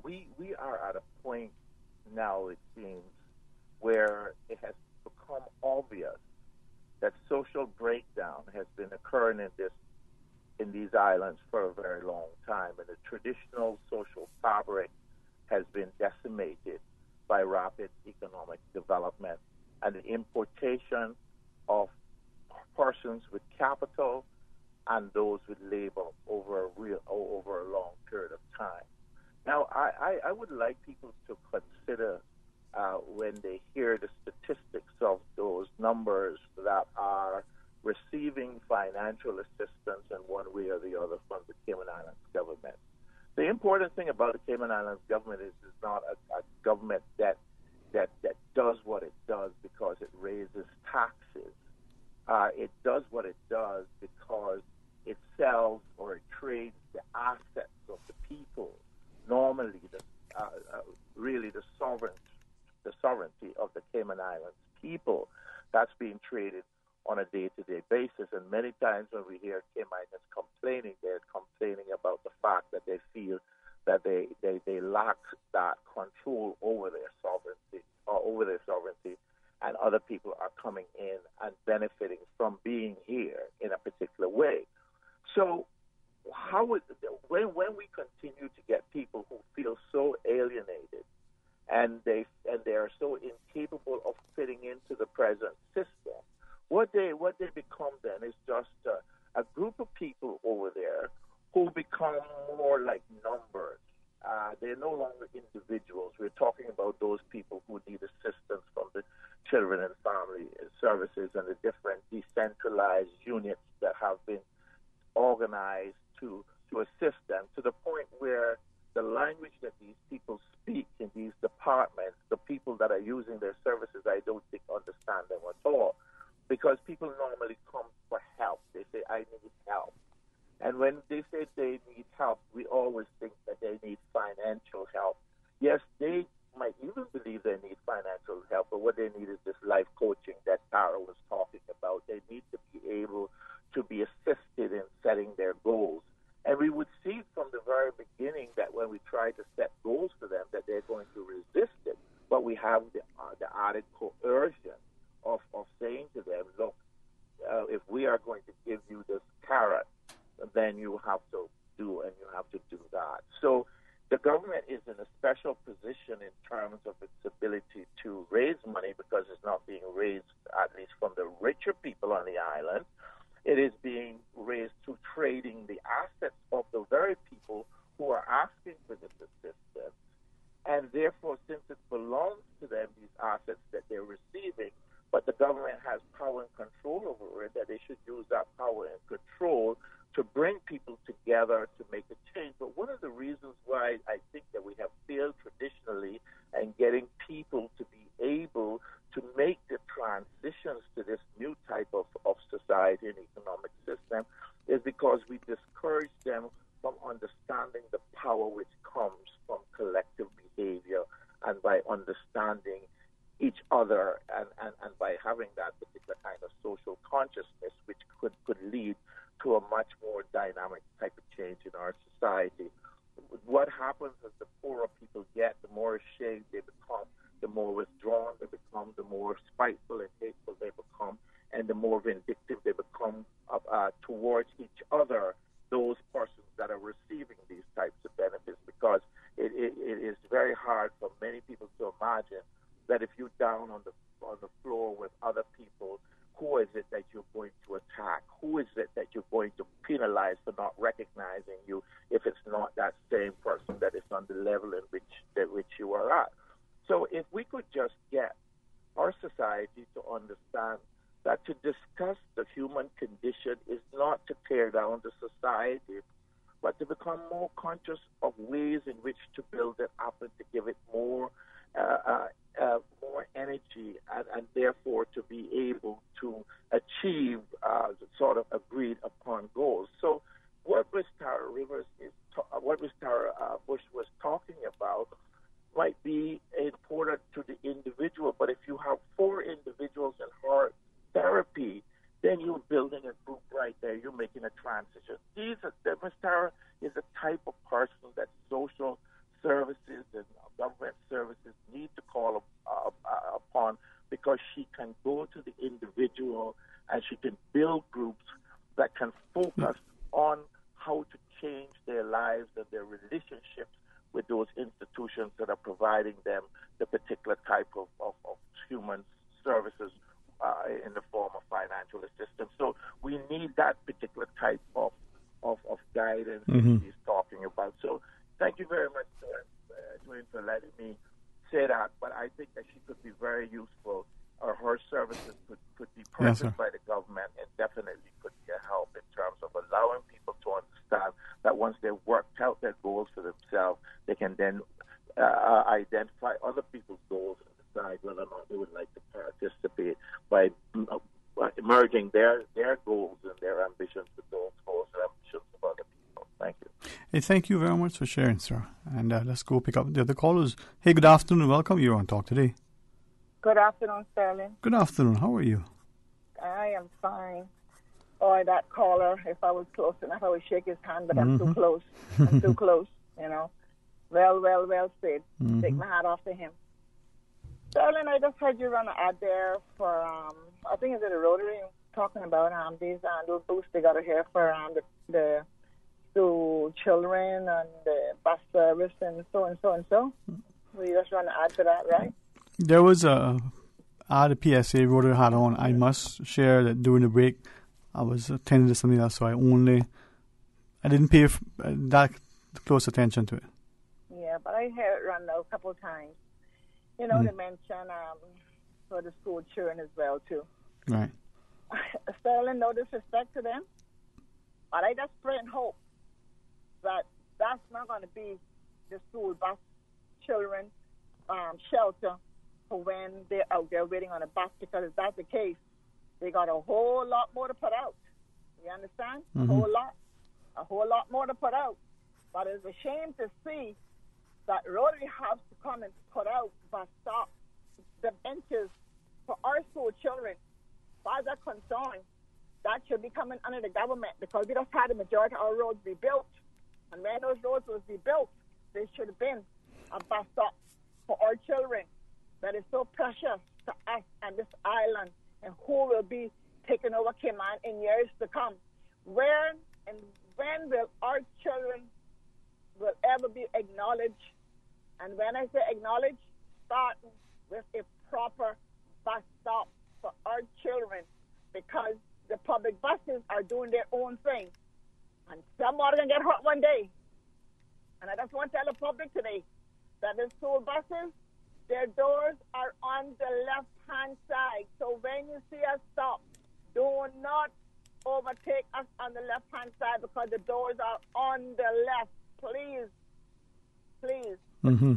We are at a point now, it seems, where it has become obvious that social breakdown has been occurring in these islands for a very long time, and the traditional social fabric has been decimated by rapid economic development and the importation of persons with capital and those with labor over a long period of time. Now, I would like people to consider when they hear the statistics of those numbers that are receiving financial assistance in one way or the other from the Cayman Islands government. The important thing about the Cayman Islands government is it's not a government that does what it does because it raises taxes. It does what it does because it sells or it trades the assets of the people. Normally, really the sovereignty of the Cayman Islands people, that's being traded on a day-to-day basis. And many times when we hear Caymanians complaining, they're complaining about the fact that they feel that they lack that control over their sovereignty, and other people are coming in and benefiting from being here in a particular way. So when we continue to get people who feel so alienated and they are so incapable of fitting into the present system, what they become then is just a group of people over there who become more like numbers. They're no longer individuals. We're talking about those people who need assistance from the children and family services and the different decentralized units that have been organized to assist them, to the point where the language that these people speak in these departments, the people that are using their services, I don't think understand them at all. Because people normally come for help. They say, I need help. And when they say they need help, we always think that they need financial help. Yes, they might even believe they need financial help, but what they need is this life coaching that Tara was talking about. They need to be able to be assisted in setting their goals. And we would see from the very beginning that when we try to set goals for them, that they're going to resist it. But we have the added coercion of saying to them, look, if we are going to give you this carrot, then you have to do and you have to do that. So the government is in a special position in terms of its ability to raise money because it's not being raised, at least from the richer people on the island. It is being raised through trading the assets of the very people who are asking for this assistance government has power and control over it, that they should use that power and control to bring people together to make a change. But one of the reasons why I think that we have failed traditionally in getting people to be able to make the transitions to this new type of society and economic system is because we discourage them from understanding the power which comes from collective behavior and by understanding each other and by having that particular kind of social consciousness which could lead to a much more dynamic type of change in our society. What happens as the poorer people get, the more ashamed they become, the more withdrawn they become, the more spiteful and hateful they become, and the more vindictive they become towards each other, those persons that are receiving these types of benefits, because it is very hard for many people to imagine that if you're down on the floor with other people, who is it that you're going to attack? Who is it that you're going to penalize for not recognizing you if it's not that same person that is on the level in which you are at? So if we could just get our society to understand that to discuss the human condition is not to tear down the society, but to become more conscious of ways in which to build it up and to give it more energy and therefore to be able to achieve sort of agreed upon goals. So what Miss Tara Bush was talking about might be important to the individual, but if you have 4 individuals in her therapy, then you're building a group right there. You're making a transition. Ms. Tara is a type of person that social services and government services need to call upon, because she can go to the individual and she can build groups that can focus on how to change their lives and their relationships with those institutions that are providing them the particular type of human services in the form of financial assistance. So we need that particular type of guidance that he's talking about. So thank you very much, Dwayne, for letting me say that. But I think that she could be very useful, or her services could be purchased by the government and definitely could be a help in terms of allowing people to understand that once they've worked out their goals for themselves, they can then identify other people's goals and decide whether or not they would like to participate by merging their goals and their ambitions with those goals and ambitions of other people. Thank you. Hey, thank you very much for sharing, sir. And let's go pick up the other callers. Hey, good afternoon. Welcome. You're on Talk Today. Good afternoon, Sterling. Good afternoon. How are you? I am fine. Oh, that caller, if I was close enough, I would shake his hand, but I'm too close. I'm too close, you know. Well said. Take my hat off to him. Sterling, I just heard you run an ad there for, I think it's at the Rotary, talking about these little boosts they got to hear for the school children and the bus service and so and so and so. We just run an ad for that, right? There was a ad a PSA Rotary had on. I must share that during the break, I was attending to something else, so I didn't pay that close attention to it. Yeah, but I heard it run a couple of times. You know, they mention for the school children as well, too. Right. Sterling, no disrespect to them, but I just pray and hope that that's not going to be the school bus children shelter for when they're out there waiting on a bus, because if that's the case, they got a whole lot more to put out. You understand? A whole lot more to put out. But it's a shame to see that Rotary has to come and put out bus stop the benches for our school children. As far as I'm concerned, that should be coming under the government, because we just had the majority of our roads be built. And when those roads was be built, there should have been a bus stop for our children that is so precious to us and this island, and who will be taking over Cayman in years to come. When will our children will ever be acknowledged? And when I say acknowledged, starting with a proper bus stop for our children, because the public buses are doing their own thing. And somebody can get hurt one day. And I just want to tell the public today that the school buses, their doors are on the left-hand side. So when you you see us stop, do not overtake us on the left-hand side because the doors are on the left. Please. Please. Mm-hmm.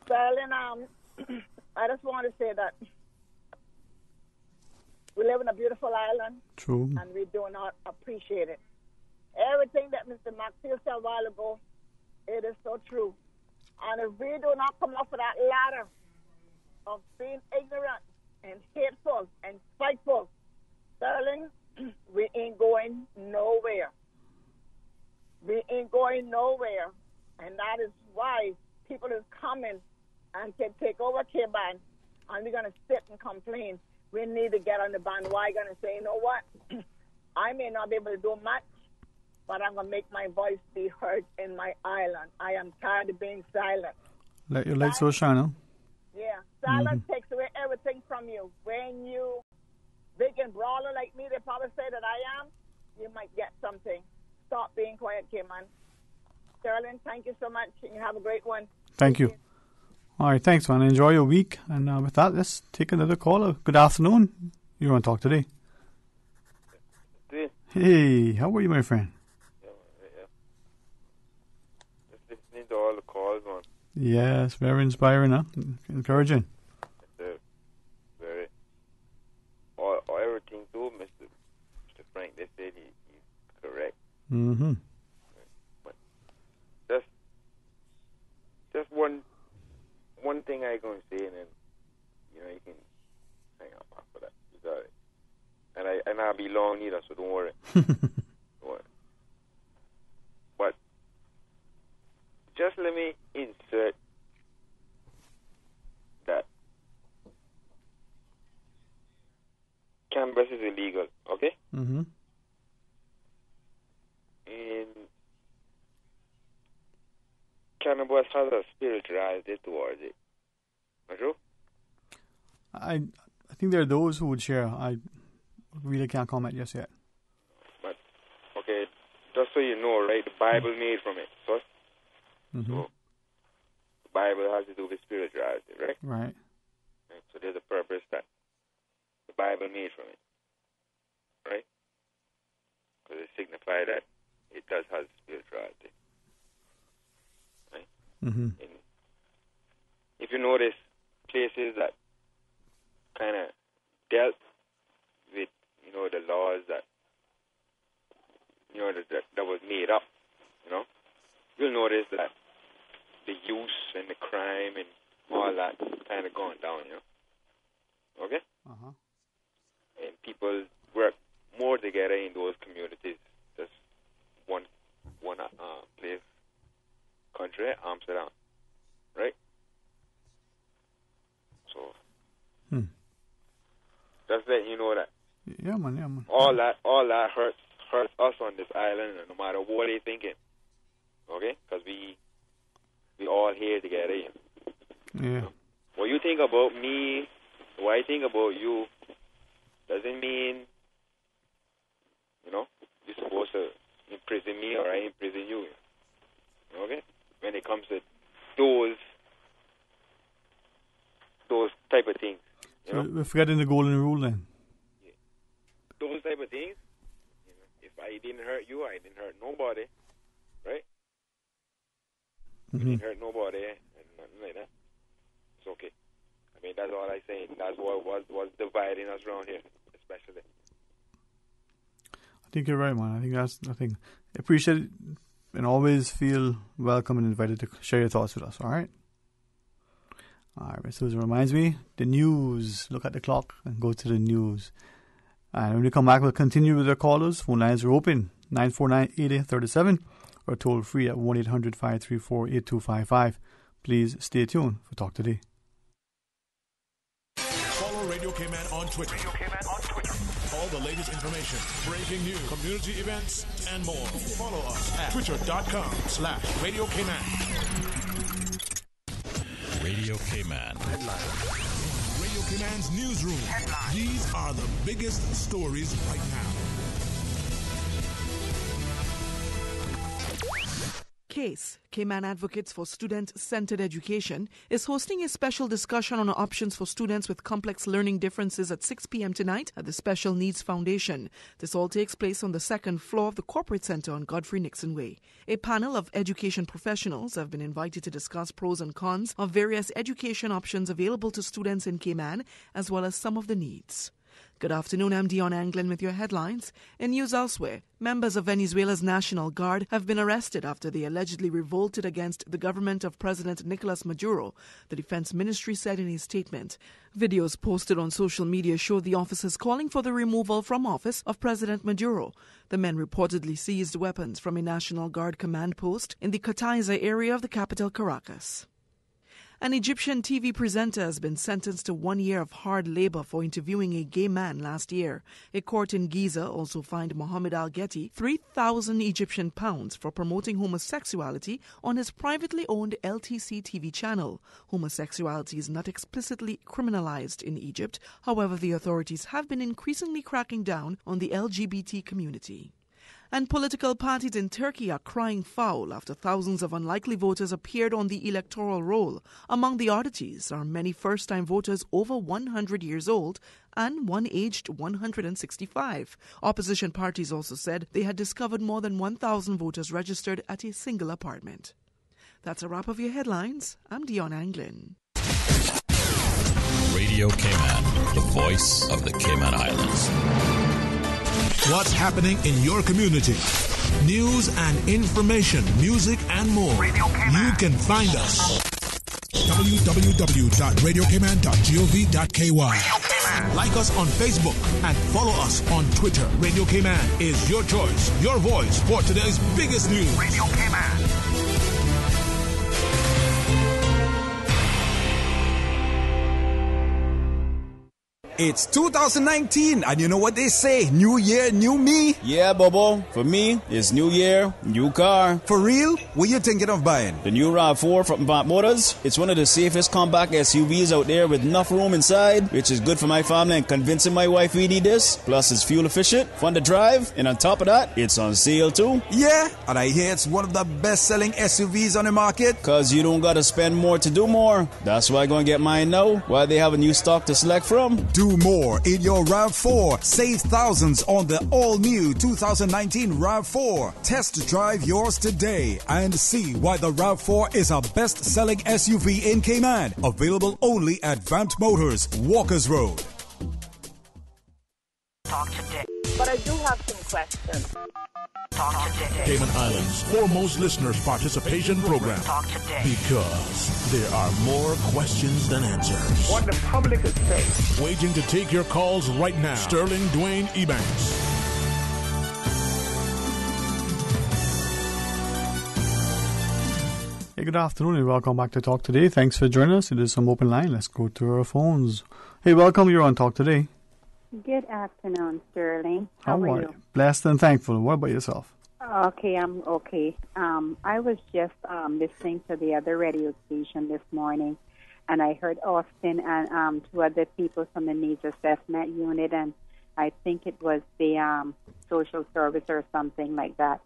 Darling, I just want to say that we live in a beautiful island. True. And we do not appreciate it. Everything that Mr. Maxfield said a while ago, it is so true. And if we do not come off of that ladder of being ignorant and hateful and spiteful, darling, we ain't going nowhere. We ain't going nowhere. And that is why people is coming and can take over K-Band, and we're going to sit and complain. We need to get on the bandwagon and say, you know what? I may not be able to do much, but I'm going to make my voice be heard in my island. I am tired of being silent. Let your light so shine, huh? Yeah. Silence takes away everything from you. When you big and brawler like me, they probably say that I am, you might get something. Stop being quiet, K-Man. Sterling, thank you so much. You have a great one. Thank you. All right, thanks, man. Enjoy your week. And with that, let's take another caller. Good afternoon. You're on Talk Today. Hey, how are you, my friend? Yeah. Just listening to all the calls, man. Yes, very inspiring, huh? Encouraging. Very. All everything too, Mr. Frank, they said he's correct. Mm-hmm. But just one thing I gonna say, and then you can hang up after that. You got it. And I'll be long either, so don't worry. Don't worry. But just let me insert that cannabis is illegal, okay? Mm-hmm. And cannabis has a spirituality towards it. Not true? I think there are those who would share. I really can't comment just yet. But, okay, just so you know, right, the Bible made from it, so the Bible has to do with spirituality, right? Right. So there's a purpose that the Bible made from it, right? Because it signifies that it does have spirituality, right? Mm-hmm. And if you notice, places that kind of dealt with, the laws that, that was made up, you'll notice that the use and the crime and all that kind of going down, Okay? Uh-huh. And people work more together in those communities. Just one place, country, Amsterdam, right? So, just letting you know that. Yeah, man. All that hurts us on this island, no matter what they thinking. Okay? Because we all here together. Yeah. What you think about me, what I think about you, doesn't mean, you're supposed to imprison me or I imprison you. Okay? When it comes to those type of things. So we're forgetting the golden rule then. Those type of things, if I didn't hurt you, I didn't hurt nobody, right? Mm-hmm. Didn't hurt nobody and nothing like that. It's okay. I mean, that's all I say. That's what was dividing us around here, especially. I think you're right, man. I think that's the thing. Appreciate it and always feel welcome and invited to share your thoughts with us, all right? All right, so it reminds me, the news. Look at the clock and go to the news. And when we come back, we'll continue with our callers. Phone lines are open, 949-8037 or toll free at 1-800-534-8255. Please stay tuned for Talk Today. Follow Radio K-Man on Twitter. All the latest information, breaking news, community events, and more. Follow us at twitter.com/Radio K-Man. Radio K-Man. Radio K-Man's newsroom. These are the biggest stories right now. CASE, Cayman Advocates for Student-Centered Education, is hosting a special discussion on options for students with complex learning differences at 6 p.m. tonight at the Special Needs Foundation. This all takes place on the second floor of the Corporate Center on Godfrey Nixon Way. A panel of education professionals have been invited to discuss pros and cons of various education options available to students in Cayman, as well as some of the needs. Good afternoon, I'm Dion Anglin with your headlines. In news elsewhere, members of Venezuela's National Guard have been arrested after they allegedly revolted against the government of President Nicolas Maduro, the Defense Ministry said in a statement. Videos posted on social media show the officers calling for the removal from office of President Maduro. The men reportedly seized weapons from a National Guard command post in the Cataiza area of the capital, Caracas. An Egyptian TV presenter has been sentenced to 1 year of hard labor for interviewing a gay man last year. A court in Giza also fined Mohammed Al-Ghetti 3,000 Egyptian pounds for promoting homosexuality on his privately owned LTC TV channel. Homosexuality is not explicitly criminalized in Egypt. However, the authorities have been increasingly cracking down on the LGBT community. And political parties in Turkey are crying foul after thousands of unlikely voters appeared on the electoral roll. Among the oddities are many first-time voters over 100 years old and one aged 165. Opposition parties also said they had discovered more than 1,000 voters registered at a single apartment. That's a wrap of your headlines. I'm Dion Anglin. Radio Cayman, the voice of the Cayman Islands. What's happening in your community? News and information, music and more. You can find us. www.radiocayman.gov.ky. Like us on Facebook and follow us on Twitter. Radio Cayman is your choice, your voice for today's biggest news. Radio Cayman. It's 2019, and you know what they say, new year, new me? Yeah, Bobo. For me, it's new year, new car. For real? What you thinking of buying? The new RAV4 from Vant Motors. It's one of the safest compact SUVs out there with enough room inside, which is good for my family and convincing my wife we need this. Plus, it's fuel efficient, fun to drive, and on top of that, it's on sale too. Yeah, and I hear it's one of the best-selling SUVs on the market. Cause you don't gotta spend more to do more. That's why I'm gonna get mine now, while they have a new stock to select from. Do more in your RAV4. Save thousands on the all-new 2019 RAV4. Test drive yours today and see why the RAV4 is a best-selling SUV in Cayman. Available only at Vant Motors, Walkers Road. Talk today. But I do have some questions. Talk today. Cayman Islands' foremost listeners' participation program. Talk today. Because there are more questions than answers. What the public is saying. Waiting to take your calls right now. Sterling Dwayne Ebanks. Hey, good afternoon and welcome back to Talk Today. Thanks for joining us. It is some open line. Let's go to our phones. Hey, welcome. You're on Talk Today. Good afternoon, Sterling. How are you? Blessed and thankful. What about yourself? Okay, I'm okay. I was just listening to the other radio station this morning, and I heard Austin and two other people from the Needs Assessment Unit, and I think it was the social service or something like that,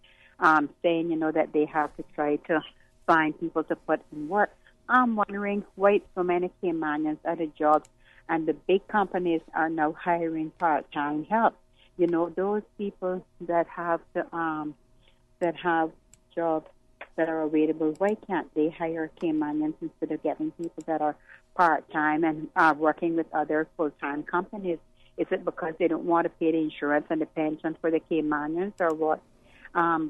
saying, that they have to try to find people to put in work. I'm wondering why so many Caymanians at a job, and the big companies are now hiring part-time help. Those people that have jobs that are available, why can't they hire Caymanians instead of getting people that are part-time and working with other full-time companies? Is it because they don't want to pay the insurance and the pension for the Caymanians or what?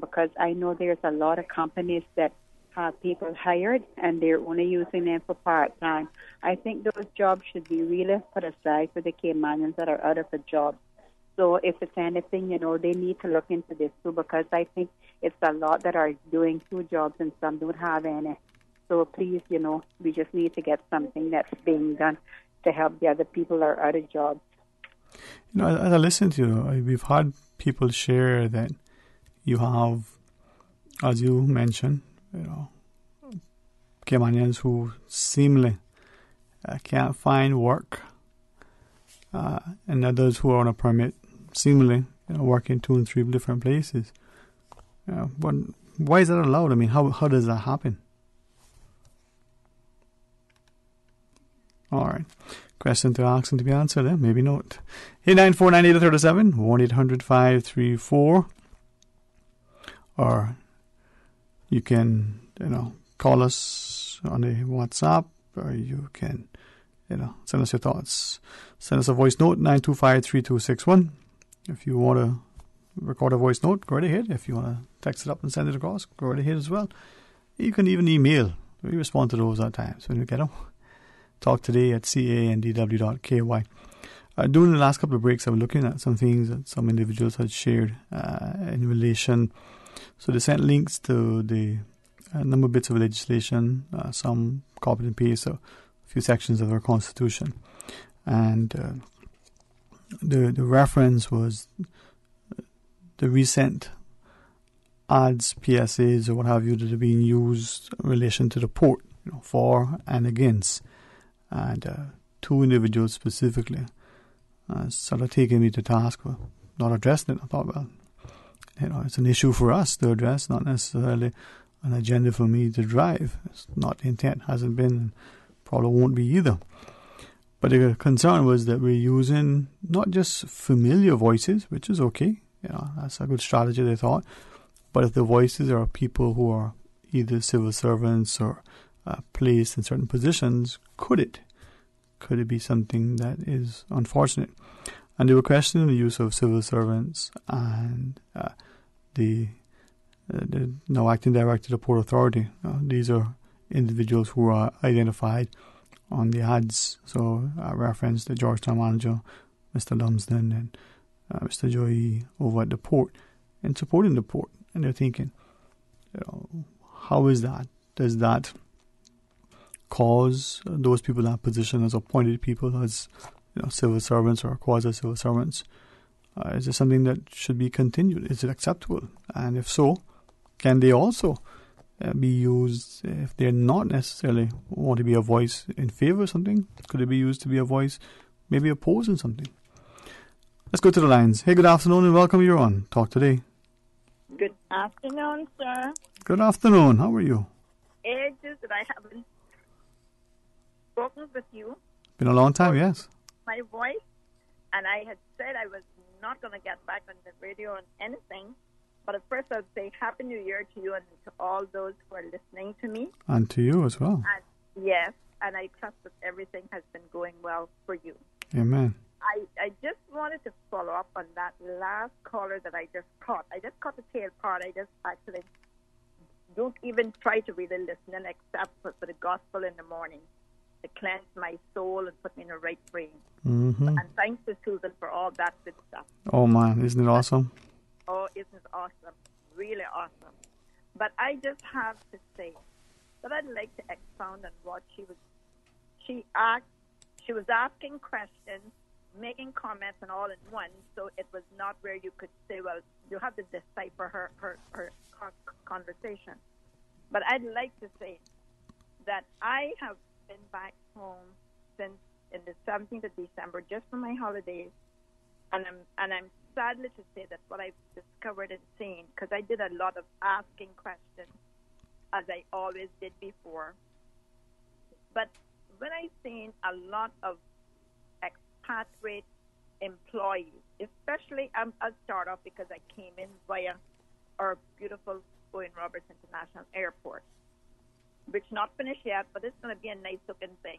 Because I know there's a lot of companies that have people hired and they're only using them for part-time. I think those jobs should be really put aside for the Caymanians that are out of a job. So if it's anything, they need to look into this too, because I think it's a lot that are doing two jobs and some don't have any. So please, we just need to get something that's being done to help the other people that are out of jobs. As I listen to you, we've had people share that you have, as you mentioned, Caymanians who seemingly can't find work, and others who are on a permit, seemingly working 2 and 3 different places. But Why is that allowed? I mean, how does that happen? All right. Question to ask and to be answered, eh? Maybe not. 894-9837, 1-800-534. Or you can, call us on the WhatsApp, or you can, send us your thoughts. Send us a voice note, 925-3261. If you want to record a voice note, go right ahead. If you want to text it up and send it across, go right ahead as well. You can even email. We respond to those at times when we get them. Talk today at candw.ky. During the last couple of breaks, I was looking at some things that some individuals had shared in relation. So they sent links to the number of bits of legislation, some copy and paste, a few sections of our Constitution. And the reference was the recent ads, PSAs, or what have you, that are being used in relation to the port, for and against. And two individuals specifically sort of taking me to task for not addressing it. I thought, well, it's an issue for us to address, not necessarily an agenda for me to drive. It's not the intent, hasn't been, and probably won't be either. But the concern was that we're using not just familiar voices, which is okay, that's a good strategy, they thought, but if the voices are people who are either civil servants or placed in certain positions, could it be something that is unfortunate? And they were questioning the use of civil servants and the now acting director of the Port Authority. These are individuals who are identified on the ads. So I referenced the Georgetown manager, Mr. Lumsden, and Mr. Joy over at the port, and supporting the port. And they're thinking, how is that? Does that cause those people in that position as appointed people, as civil servants or quasi-civil servants? Is it something that should be continued? Is it acceptable? And if so, can they also be used if they're not necessarily want to be a voice in favor of something? Could it be used to be a voice maybe opposing something? Let's go to the lines. Hey, good afternoon and welcome. You're on Talk Today. Good afternoon, sir. Good afternoon. How are you? Ages that I haven't spoken with you. Been a long time, yes. My voice, and I had said I was not going to get back on the radio on anything. But at first, I would say Happy New Year to you and to all those who are listening to me. And to you as well. And, yes, and I trust that everything has been going well for you. Amen. I just wanted to follow up on that last caller that I just caught. I just caught the tail part. I just actually don't even try to really listen and except for the gospel in the morning to cleanse my soul and put me in the right frame. Mm-hmm. And thanks to Susan for all that good stuff. Oh, man, isn't it awesome? Oh, isn't it awesome? Really awesome. But I just have to say that I'd like to expound on what she was asking questions, making comments and all in one, so it was not where you could say, well, you have to decipher her conversation. But I'd like to say that I have been back home since in the 17th of December, just for my holidays, and I'm sadly to say that what I've discovered and seen, because I did a lot of asking questions, as I always did before, but when I seen a lot of expatriate employees, especially I'll start off because I came in via our beautiful Owen Roberts International Airport, which not finished yet, but it's going to be a nice looking thing.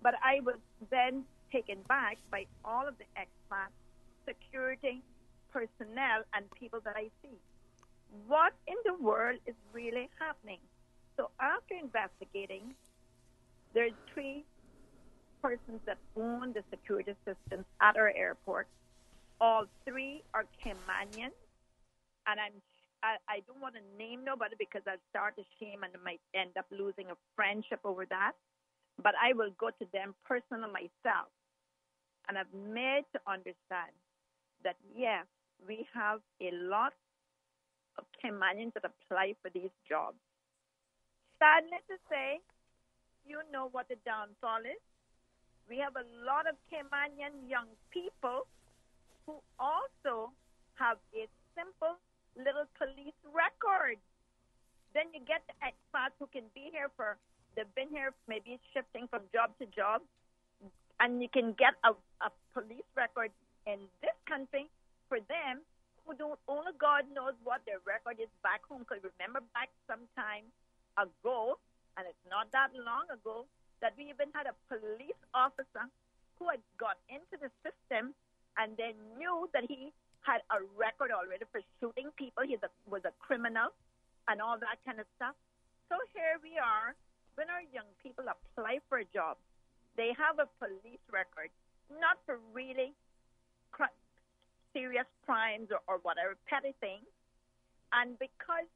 But I was then taken back by all of the expat security personnel and people that I see. What in the world is really happening? So after investigating, there's 3 persons that own the security systems at our airport. All 3 are Caymanians, and I don't want to name nobody because I'll start to shame and I might end up losing a friendship over that. But I will go to them personally myself, and I've made to understand that yes, we have a lot of Caymanians that apply for these jobs. Sadly to say, you know what the downfall is. We have a lot of Caymanian young people who also have a simple little police record. Then you get the expats who can be here they've been here maybe shifting from job to job, and you can get a police record in this country for them who don't, only God knows what their record is back home. Because remember back some time ago, and it's not that long ago, that we even had a police officer who had got into the system and they knew that he had a record already for shooting people. He was a criminal and all that kind of stuff. So here we are, when our young people apply for a job, they have a police record, not for really serious crimes or whatever, petty things. And because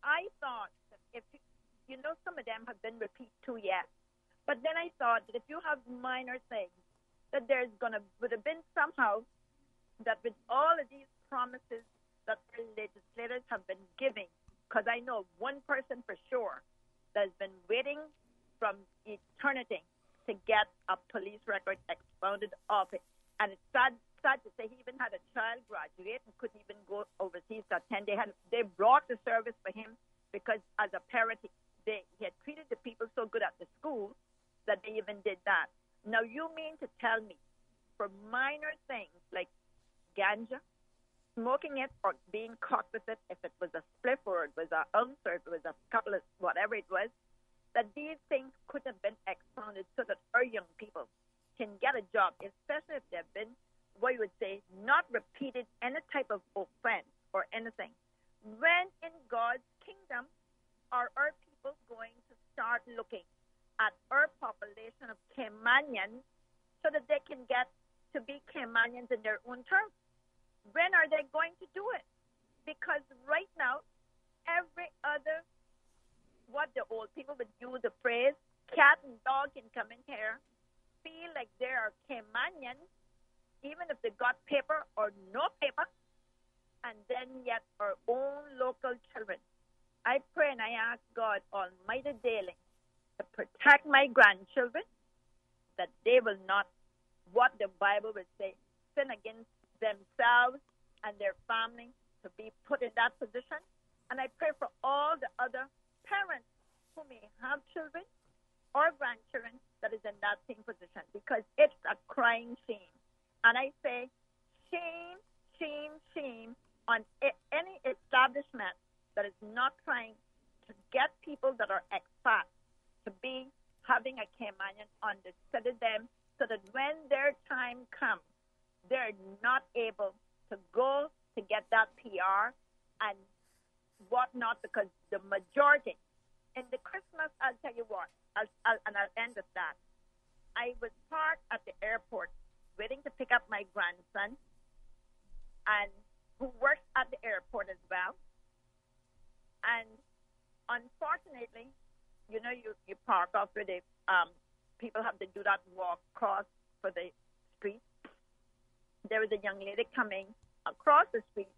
I thought that if, some of them have been repeat too, yes. But then I thought that if you have minor things, that would have been somehow that with all of these promises that the legislators have been giving, because I know one person for sure that has been waiting from eternity to get a police record expounded of it. And it's sad to say he even had a child graduate and couldn't even go overseas to attend. They brought the service for him because as a parent, he had treated the people so good at the school that they even did that. Now, you mean to tell me for minor things like ganja, smoking it or being caught with it, if it was a spliff or it was an ounce or it was a couple of whatever it was, that these things could have been expounded so that our young people can get a job, especially if they've been, what you would say, not repeated any type of offense or anything. When in God's kingdom are our people going to start looking at our population of Caymanians so that they can get to be Caymanians in their own terms? When are they going to do it? Because right now, every other, what the old people would use the phrase, cat and dog can come in here, feel like they are Caymanians, even if they got paper or no paper, and then yet our own local children. I pray and I ask God Almighty daily to protect my grandchildren, that they will not, what the Bible would say, sin against themselves and their family to be put in that position. And I pray for all the other parents who may have children or grandchildren that is in that same position, because it's a crying shame. And I say, shame, shame, shame on any establishment that is not trying to get people that are expats to be having a Caymanian understudy them, so that when their time comes, they're not able to go to get that PR and whatnot, because the majority, in the Christmas, I'll tell you what, I'll end with that. I was parked at the airport waiting to pick up my grandson, and who works at the airport as well. And unfortunately, you park off where the people have to do that walk across for the street. There was a young lady coming across the street,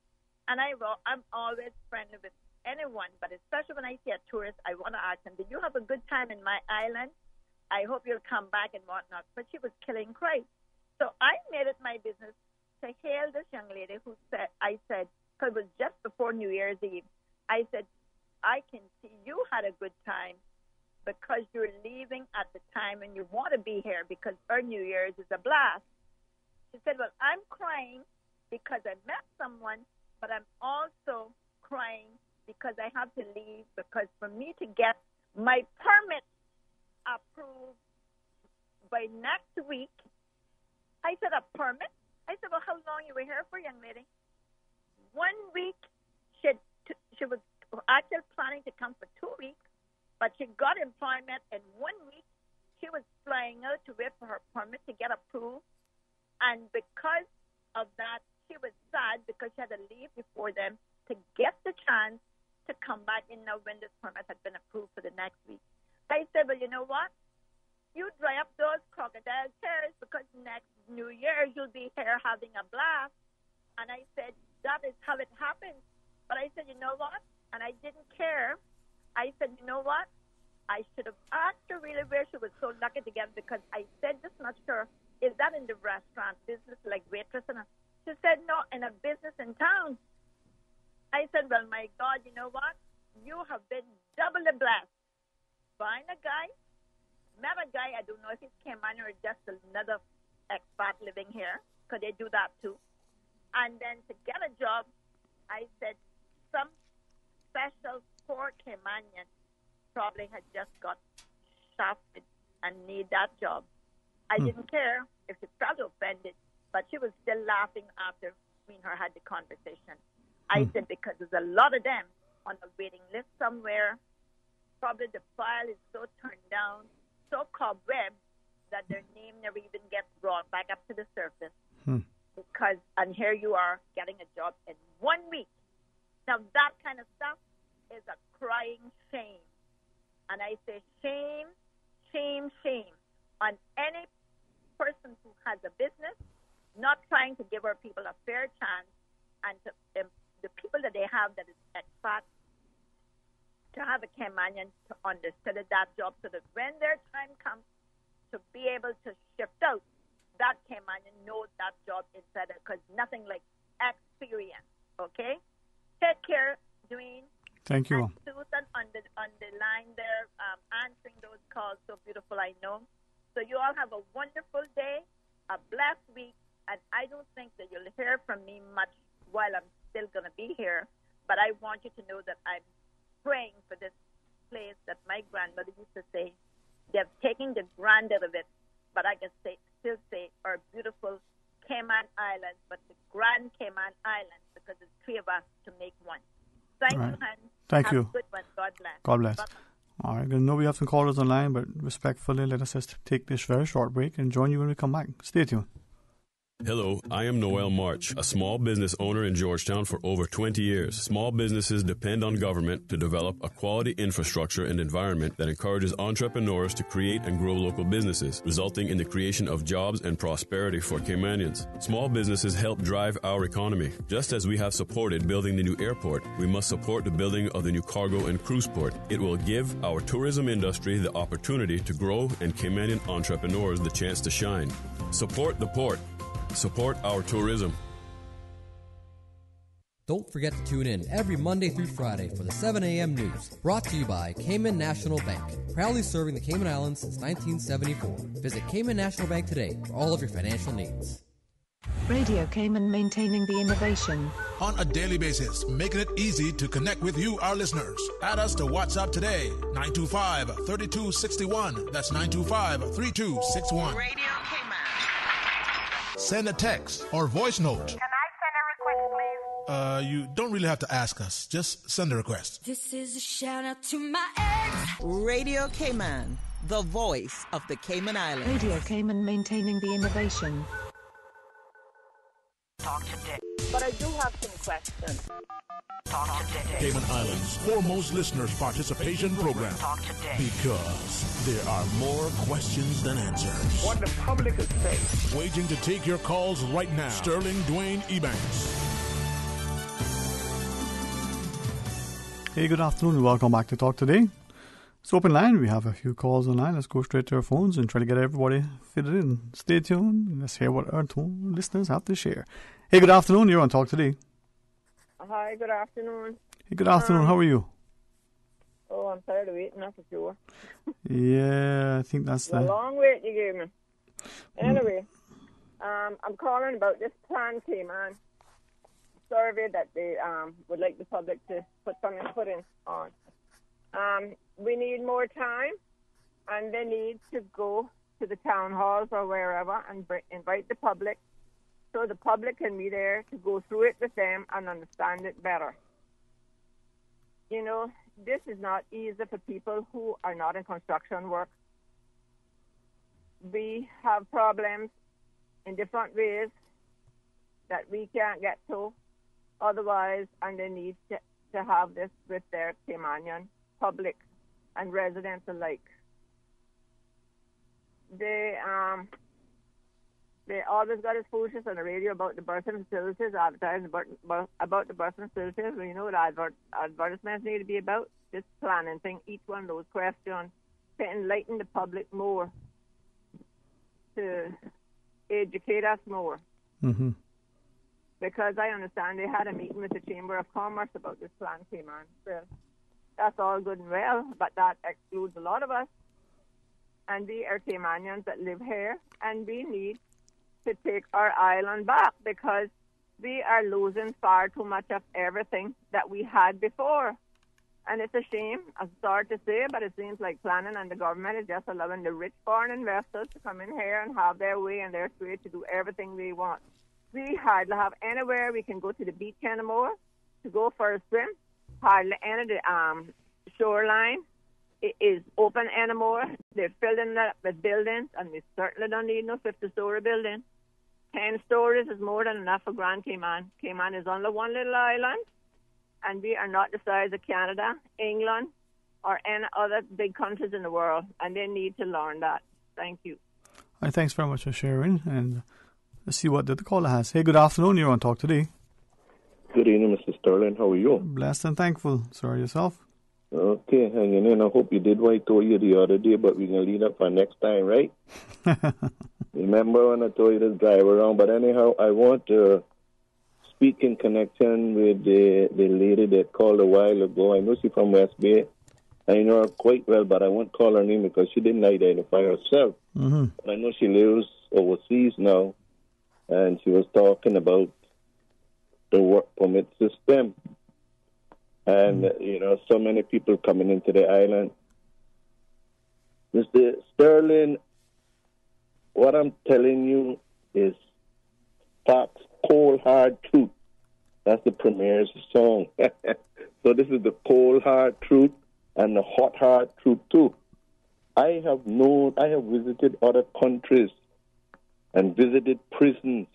and I'm always friendly with anyone, but especially when I see a tourist, I want to ask them, did you have a good time in my island? I hope you'll come back and whatnot. But she was killing Christ. So I made it my business to hail this young lady I said, because it was just before New Year's Eve, I said, I can see you had a good time because you're leaving at the time and you want to be here because our New Year's is a blast. She said, well, I'm crying because I met someone, but I'm also crying because I have to leave, because for me to get my permit approved by next week, I said, a permit? I said, well, how long you were here for, young lady? 1 week. She was actually planning to come for 2 weeks, but she got employment in 1 week. She was flying out to wait for her permit to get approved. And because of that, she was sad because she had to leave before them to get the chance to come back in now when this permit had been approved for the next week. I said, well, you know what? You dry up those crocodile tears because next New Year you'll be here having a blast. And I said, that is how it happens. But I said, you know what? And I didn't care. I said, you know what? I should have asked her really where she was so lucky to get, because I said this much to her, is that in the restaurant business, like waitress? And she said, no, in a business in town. I said, well, my God, you know what? You have been doubly blessed. Find a guy, met a guy, I don't know if he's Cayman or just another expat living here, because they do that too. And then to get a job, I said some special poor Caymanian probably had just got shafted and need that job. I didn't care if she felt offended, but she was still laughing after me and her had the conversation. I said, because there's a lot of them on a waiting list somewhere. Probably the file is so turned down, so cobwebbed, that their name never even gets brought back up to the surface. Because, and here you are getting a job in 1 week. Now that kind of stuff is a crying shame. And I say shame, shame, shame on any person who has a business, not trying to give our people a fair chance, and to the people that they have that is expat, to have a Caymanian to understudy that job, so that when their time comes to be able to shift out, that Caymanian knows that job inside, because nothing like experience. Okay? Take care, Dwayne. Thank you. And Susan on the line there, answering those calls so beautiful, I know. So you all have a wonderful day, a blessed week, and I don't think that you'll hear from me much while I'm still going to be here, but I want you to know that I'm praying for this place that my grandmother used to say. They're taking the grand out of it, but I can still say our beautiful Cayman Islands, but the Grand Cayman Islands, because it's three of us to make one. Thank you, Han. Thank you. Have a good one. God bless. God bless. Bye-bye. All right, I know we have some callers online, but respectfully, let us just take this very short break and join you when we come back. Stay tuned. Hello, I am Noel March, a small business owner in Georgetown for over 20 years. Small businesses depend on government to develop a quality infrastructure and environment that encourages entrepreneurs to create and grow local businesses, resulting in the creation of jobs and prosperity for Caymanians. Small businesses help drive our economy. Just as we have supported building the new airport, we must support the building of the new cargo and cruise port. It will give our tourism industry the opportunity to grow and Caymanian entrepreneurs the chance to shine. Support the port. Support our tourism. Don't forget to tune in every Monday through Friday for the 7 a.m. news. Brought to you by Cayman National Bank. Proudly serving the Cayman Islands since 1974. Visit Cayman National Bank today for all of your financial needs. Radio Cayman, maintaining the innovation. On a daily basis, making it easy to connect with you, our listeners. Add us to WhatsApp today, 925-3261. That's 925-3261. Radio Cayman. Send a text or voice note. Can I send a request, please? You don't really have to ask us. Just send a request. This is a shout out to my ex. Radio Cayman, the voice of the Cayman Islands. Radio Cayman, maintaining the innovation. Talk today. But I do have some questions. Talk today. Cayman Islands' foremost listeners' participation program. Talk today. Because there are more questions than answers. What the public is saying. Waging to take your calls right now. Sterling Dwayne Ebanks. Hey, good afternoon. Welcome back to Talk Today. It's open line. We have a few calls online. Let's go straight to our phones and try to get everybody fitted in. Stay tuned. Let's hear what our listeners have to share. Hey, good afternoon. You're on Talk Today. Hi, good afternoon. Hey, good afternoon. How are you? Oh, I'm tired of waiting, that's for sure. Yeah, I think that's a long wait you gave me. Anyway, I'm calling about this plan Cayman survey that they would like the public to put some input in on. We need more time, and they need to go to the town halls or wherever and invite the public, so the public can be there to go through it with them and understand it better. You know, this is not easy for people who are not in construction work. We have problems in different ways that we can't get to otherwise, and they need to have this with their Caymanian public and residents alike. They always got us foolishness on the radio about the birthing facilities, advertising about the birthing facilities. Well, you know what advertisements need to be about? This planning thing, each one of those questions, to enlighten the public more, to educate us more. Mm-hmm. Because I understand they had a meeting with the Chamber of Commerce about this plan, Cayman. Well, That's all good and well, but that excludes a lot of us. And we are Caymanians that live here, and we need to take our island back because we are losing far too much of everything that we had before. And it's a shame. I'm sorry to say, but it seems like planning and the government is just allowing the rich foreign investors to come in here and have their way and their way to do everything they want. We hardly have anywhere we can go to the beach anymore to go for a swim. Hardly any of the shoreline is open anymore. They're filling it up with buildings, and we certainly don't need no 50-story building. 10 stories is more than enough for Grand Cayman. Cayman is only one little island, and we are not the size of Canada, England, or any other big countries in the world, and they need to learn that. Thank you. All right, thanks very much for sharing, and let's see what the caller has. Hey, good afternoon. You're on Talk Today. Good evening, Mr. Sterling. How are you? Blessed and thankful. Sorry, yourself? Okay, hanging in. I hope you did what I told you the other day, but we can lead up for next time, right? Remember when I told you to drive around? But anyhow, I want to speak in connection with the lady that called a while ago. I know she's from West Bay. I know her quite well, but I won't call her name because she didn't identify herself. Mm-hmm. I know she lives overseas now, and she was talking about the work permit system. And, so many people coming into the island. Mr. Sterling, what I'm telling you is facts, cold, hard truth. That's the Premier's song. So this is the cold, hard truth and the hot, hard truth, too. I have visited other countries and visited prisons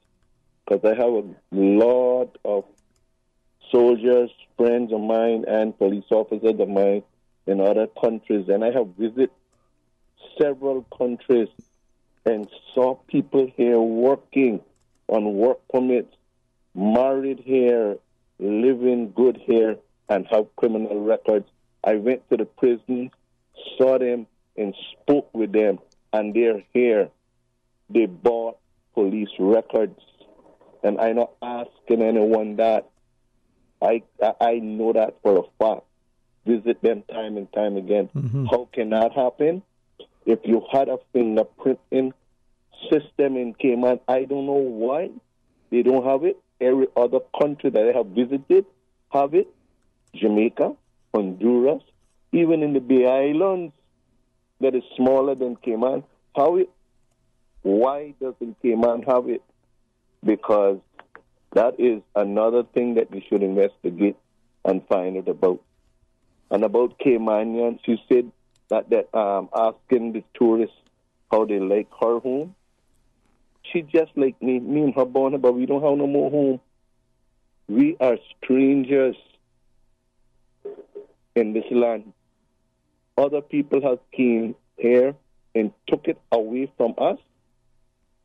because I have a lot of soldiers, friends of mine, and police officers of mine in other countries. And I have visited several countries and saw people here working on work permits, married here, living good here, and have criminal records. I went to the prison, saw them, and spoke with them, and they're here. They bought police records, and I'm not asking anyone that. I know that for a fact. Visit them time and time again. Mm-hmm. How can that happen? If you had a fingerprinting system in Cayman, I don't know why they don't have it. Every other country that I have visited have it. Jamaica, Honduras, even in the Bay Islands that is smaller than Cayman, have it. Why doesn't Cayman have it? Because that is another thing that we should investigate and find out about. And about Caymanians, you said that asking the tourists how they like her home. She just like me and her born, but we don't have no more home. We are strangers in this land. Other people have came here and took it away from us.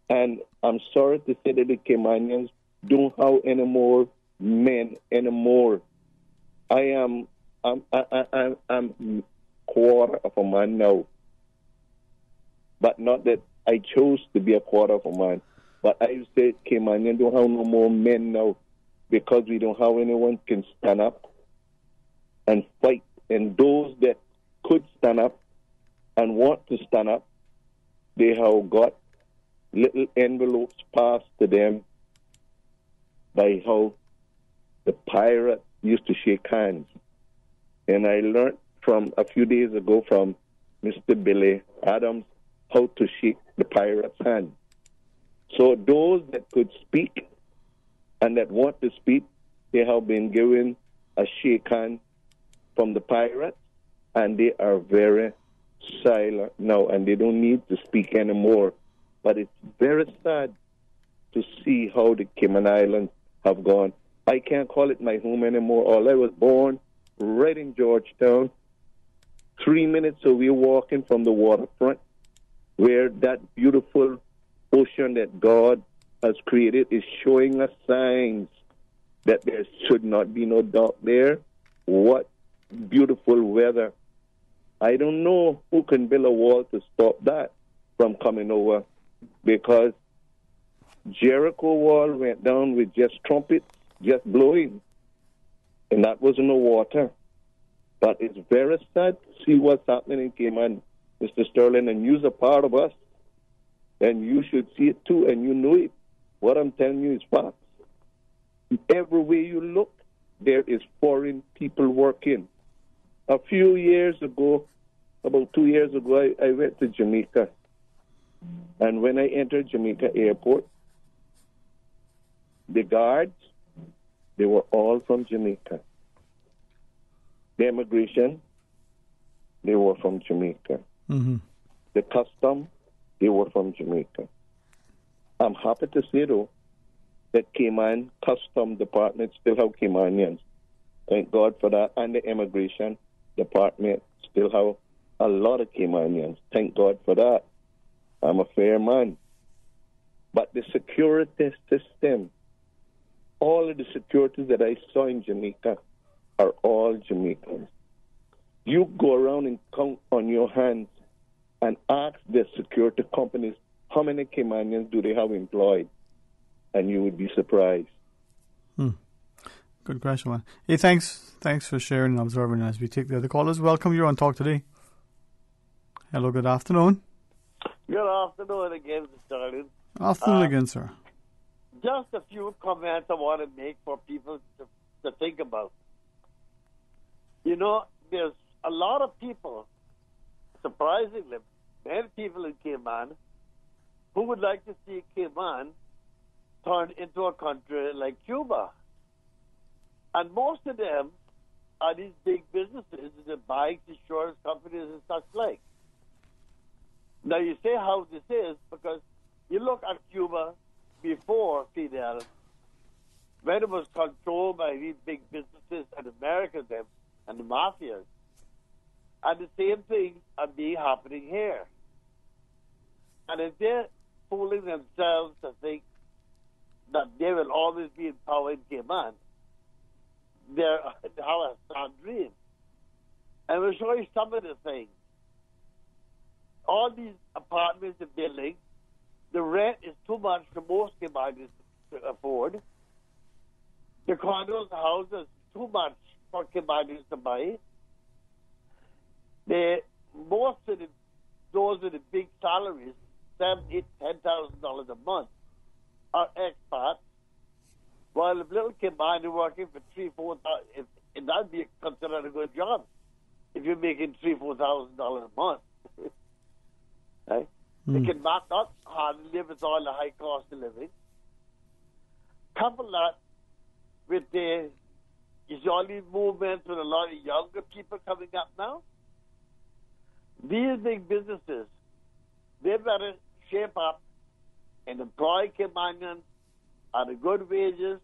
And I'm sorry to say that the Caymanians don't have any more men anymore. I'm quarter of a man now. But not that I chose to be a quarter of a man. But I say Caymanians don't have no more men now because we don't have anyone can stand up and fight. And those that could stand up and want to stand up, they have got little envelopes passed to them by how the pirates used to shake hands. And I learned from a few days ago from Mr. Billy Adams how to shake the pirate's hand. So those that could speak and that want to speak, they have been given a shake hand from the pirates, and they are very silent now, and they don't need to speak anymore. But it's very sad to see how the Cayman Islands have gone. I can't call it my home anymore. All I was born right in Georgetown, 3 minutes away walking from the waterfront, where that beautiful ocean that God has created is showing us signs that there should not be no dock there. What beautiful weather. I don't know who can build a wall to stop that from coming over, because Jericho wall went down with just trumpets just blowing, and that was no water. But it's very sad to see what's happening in Cayman, Mr. Sterling, and you're a part of us. And you should see it too, and you know it. What I'm telling you is facts. Everywhere you look, there is foreign people working. A few years ago, about 2 years ago, I went to Jamaica. And when I entered Jamaica airport, the guards, they were all from Jamaica. The immigration, they were from Jamaica. Mm-hmm. The custom, they were from Jamaica. I'm happy to say, though, that Cayman Custom Department still have Caymanians. Thank God for that. And the Immigration Department still have a lot of Caymanians. Thank God for that. I'm a fair man. But the security system, all of the securities that I saw in Jamaica are all Jamaicans. You go around and count on your hands and ask the security companies how many Caymanians do they have employed, and you would be surprised. Good question, man. Hey, thanks for sharing and observing as we take the other callers. Welcome, you're on Talk Today. Hello, good afternoon. Good afternoon again, Mr. Sterling. Afternoon again, sir. Just a few comments I want to make for people to think about. You know, there's a lot of people, surprisingly, many people in Cayman, who would like to see Cayman turned into a country like Cuba. And most of them are these big businesses, the banks, insurance companies, and such like. Now, you say how this is because you look at Cuba before Fidel, when it was controlled by these big businesses and Americans and the mafias. And the same thing are being happening here. And if they're fooling themselves to think that they will always be in power in Cayman, they have a sad dream. And we'll show you some of the things. All these apartments and buildings, the rent is too much for most Caymanians to afford. The condos, the houses, too much for Caymanians to buy. Most of those with the big salaries, $7,000, $8,000, $10,000 a month, are expats. While if little Caymanian working for $3,000, $4,000, that'd be considered a good job if you're making $3,000, $4,000 a month. Right? They can not hardly live with all the high cost of living. Couple that with all these movements with a lot of younger people coming up now. These big businesses, they better shape up and employ Caymanians at a good wages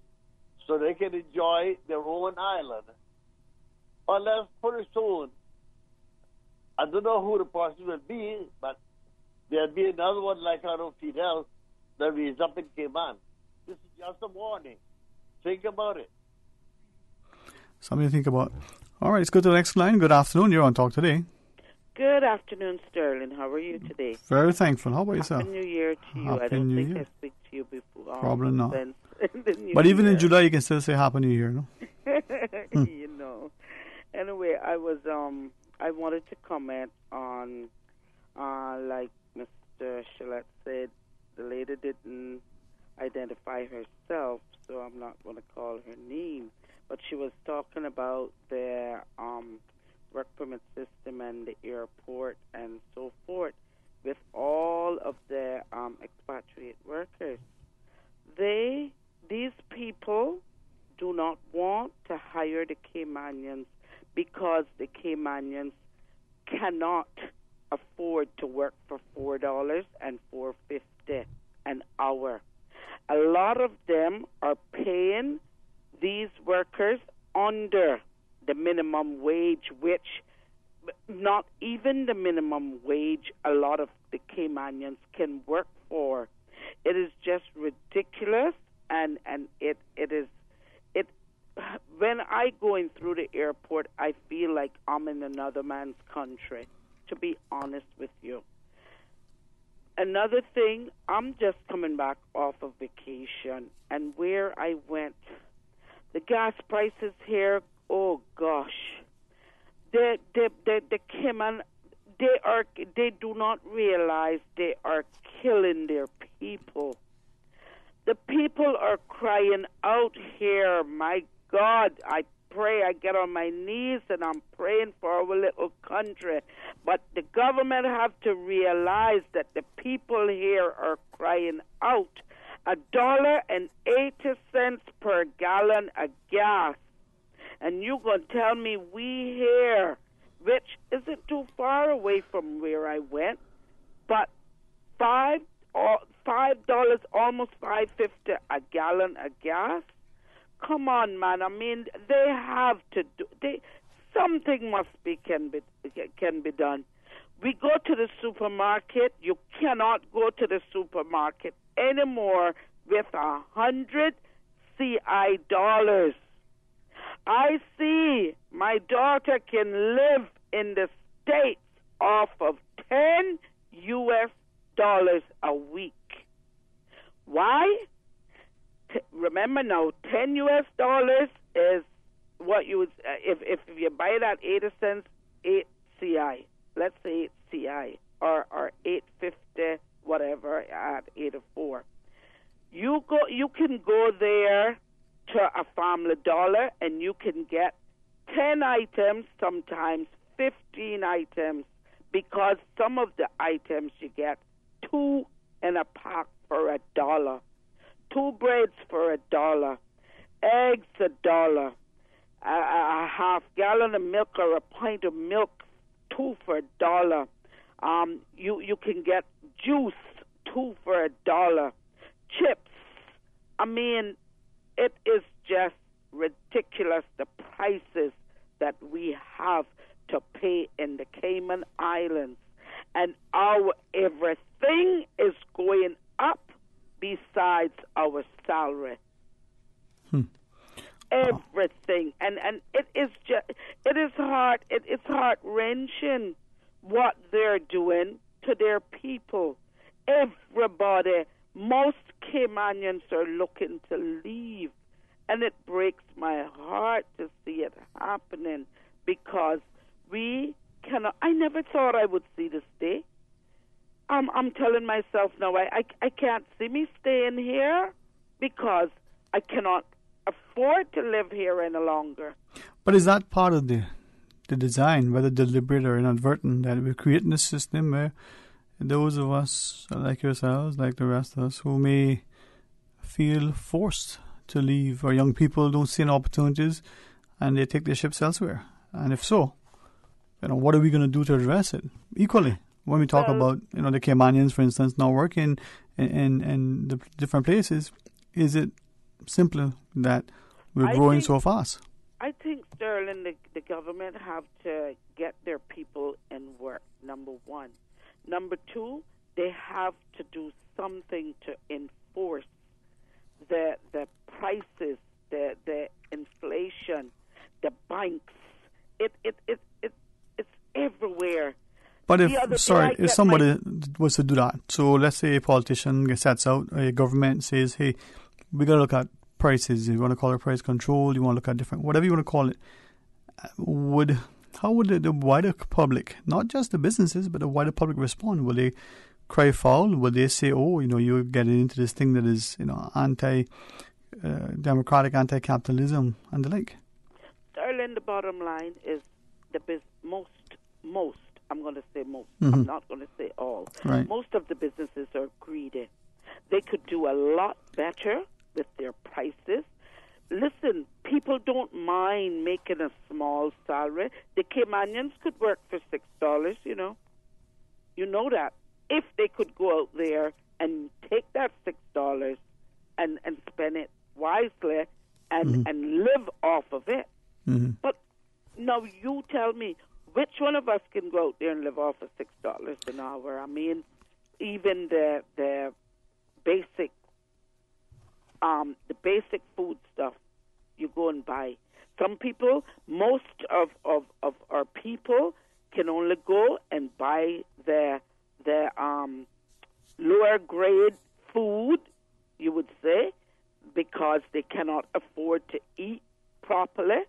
so they can enjoy their own island. Unless pretty soon, I don't know who the person will be, but there'll be another one like I know Fidel that is up in Cayman. This is just a warning. Think about it. Something to think about. All right, let's go to the next line. Good afternoon. You're on Talk Today. Good afternoon, Sterling. How are you today? Very thankful. How about yourself? Happy New Year to you. Happy I don't New think Year. I speak to you before. Probably not. But even in July, you can still say Happy New Year, no? You know. Anyway, I wanted to comment on, like Mr. Shillette said, the lady didn't identify herself, so I'm not going to call her name. But she was talking about the work permit system and the airport and so forth with all of the expatriate workers. These people do not want to hire the Caymanians because the Caymanians cannot afford to work for $4 and $4.50 an hour. A lot of them are paying these workers under the minimum wage, which not even the minimum wage a lot of the Caymanians can work for. It is just ridiculous, and it when I going through the airport, I feel like I'm in another man's country, to be honest with you. Another thing, I'm just coming back off of vacation, and where I went, the gas prices here, oh gosh. the Cayman, they do not realize they are killing their people. The people are crying out here. My God, I pray, I get on my knees and I'm praying for our little country. But the government have to realize that the people here are crying out. $1.80 per gallon of gas. And you gonna tell me we here, which isn't too far away from where I went, but $5, almost $5.50 a gallon of gas? Come on, man. I mean, they have to do. Something must be can be done. We go to the supermarket. You cannot go to the supermarket anymore with 100 CI dollars. I see my daughter can live in the States off of $10 a week. Why? Remember now, $10 is what you would, if you buy that 80 cents, 8 CI. Let's say 8 CI or 8.50, whatever, at 84. You can go there to a Family Dollar and you can get 10 items, sometimes 15 items, because some of the items you get 2 in a pack for $1. 2 breads for $1, eggs $1, a half gallon of milk or a pint of milk 2 for $1. You can get juice 2 for $1. Chips. I mean, it is just ridiculous the prices that we have to pay in the Cayman Islands, and our everything is going up. Besides our salary, everything, and it is heart-wrenching what they're doing to their people. Everybody, most Caymanians are looking to leave, and it breaks my heart to see it happening because we cannot. I never thought I would see this day. I'm telling myself now I can't see me staying here because I cannot afford to live here any longer. But is that part of the design, whether deliberate or inadvertent, that we're creating a system where those of us like yourselves, like the rest of us, who may feel forced to leave, or young people don't see any opportunities and they take their ships elsewhere? And if so, what are we going to do to address it equally? When we talk about, the Caymanians, for instance, now working in the different places, is it simply that we're growing so fast? I think, Sterling, the government have to get their people in work, number one. Number two, they have to do something to enforce the prices, the inflation, the banks. It's everywhere. But if somebody was to do that, so let's say a politician sets out, a government says, hey, we got to look at prices. You want to call it price control, you want to look at different, whatever you want to call it. How would the wider public, not just the businesses, but the wider public respond? Will they cry foul? Will they say, oh, you're getting into this thing that is, anti-democratic, anti-capitalism and the like? Darling, the bottom line is most, I'm going to say most. Mm-hmm. I'm not going to say all. Right. Most of the businesses are greedy. They could do a lot better with their prices. Listen, people don't mind making a small salary. The Caymanians could work for $6, You know that. If they could go out there and take that $6 and spend it wisely and live off of it. Mm-hmm. But now you tell me, which one of us can go out there and live off of $6 an hour? I mean, even the basic food stuff you go and buy. Some people, most of our people can only go and buy the lower grade food, you would say, because they cannot afford to eat properly.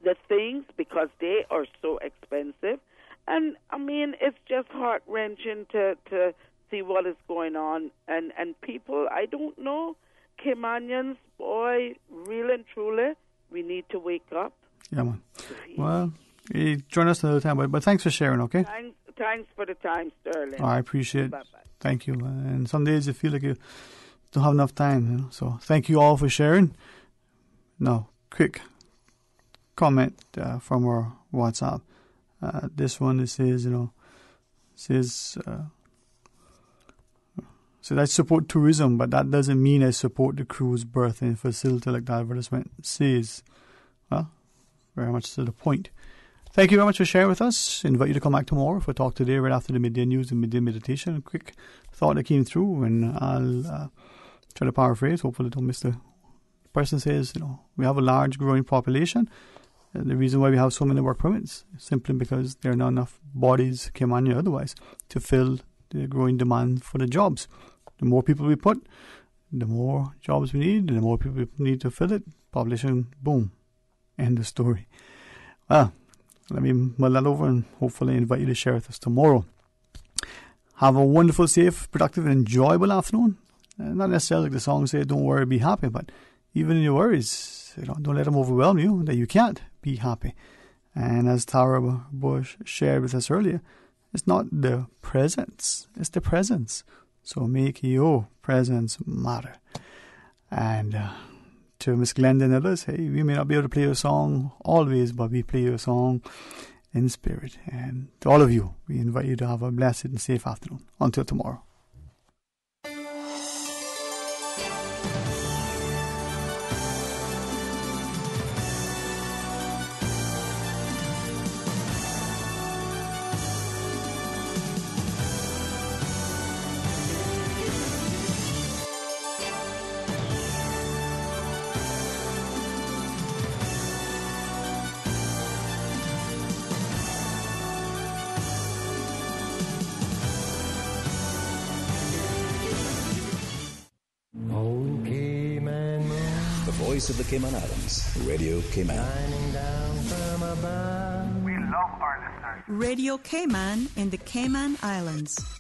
the things because they are so expensive. And, I mean, it's just heart-wrenching to see what is going on. And people, I don't know, Caymanians, boy, real and truly, we need to wake up. Yeah, man. Well, you join us another time, but thanks for sharing, okay? Thanks for the time, Sterling. I appreciate it. Bye-bye. Thank you. And some days you feel like you don't have enough time, So thank you all for sharing. Now, quick comment from our WhatsApp. This one, it says, said I support tourism, but that doesn't mean I support the cruise berthing facility like the advertisement says. Well, very much to the point. Thank you very much for sharing with us. Invite you to come back tomorrow for Talk Today right after the midday news and midday meditation. A quick thought that came through, and I'll try to paraphrase. Hopefully I don't miss the person says, we have a large growing population. The reason why we have so many work permits is simply because there are not enough bodies, Caymania otherwise, to fill the growing demand for the jobs. The more people we put, the more jobs we need, and the more people we need to fill it. Population, boom. End of story. Well, let me mull that over and hopefully invite you to share with us tomorrow. Have a wonderful, safe, productive, and enjoyable afternoon. Not necessarily like the song says, don't worry, be happy, but even in your worries, don't let them overwhelm you, that you can't be happy. And as Tara Bush shared with us earlier, it's not the presence, it's the presence. So make your presence matter. And to Miss Glenda and others, hey, we may not be able to play your song always, but we play your song in spirit. And to all of you, we invite you to have a blessed and safe afternoon. Until tomorrow. Of the Cayman Islands, Radio Cayman. We love our listeners. Radio Cayman in the Cayman Islands.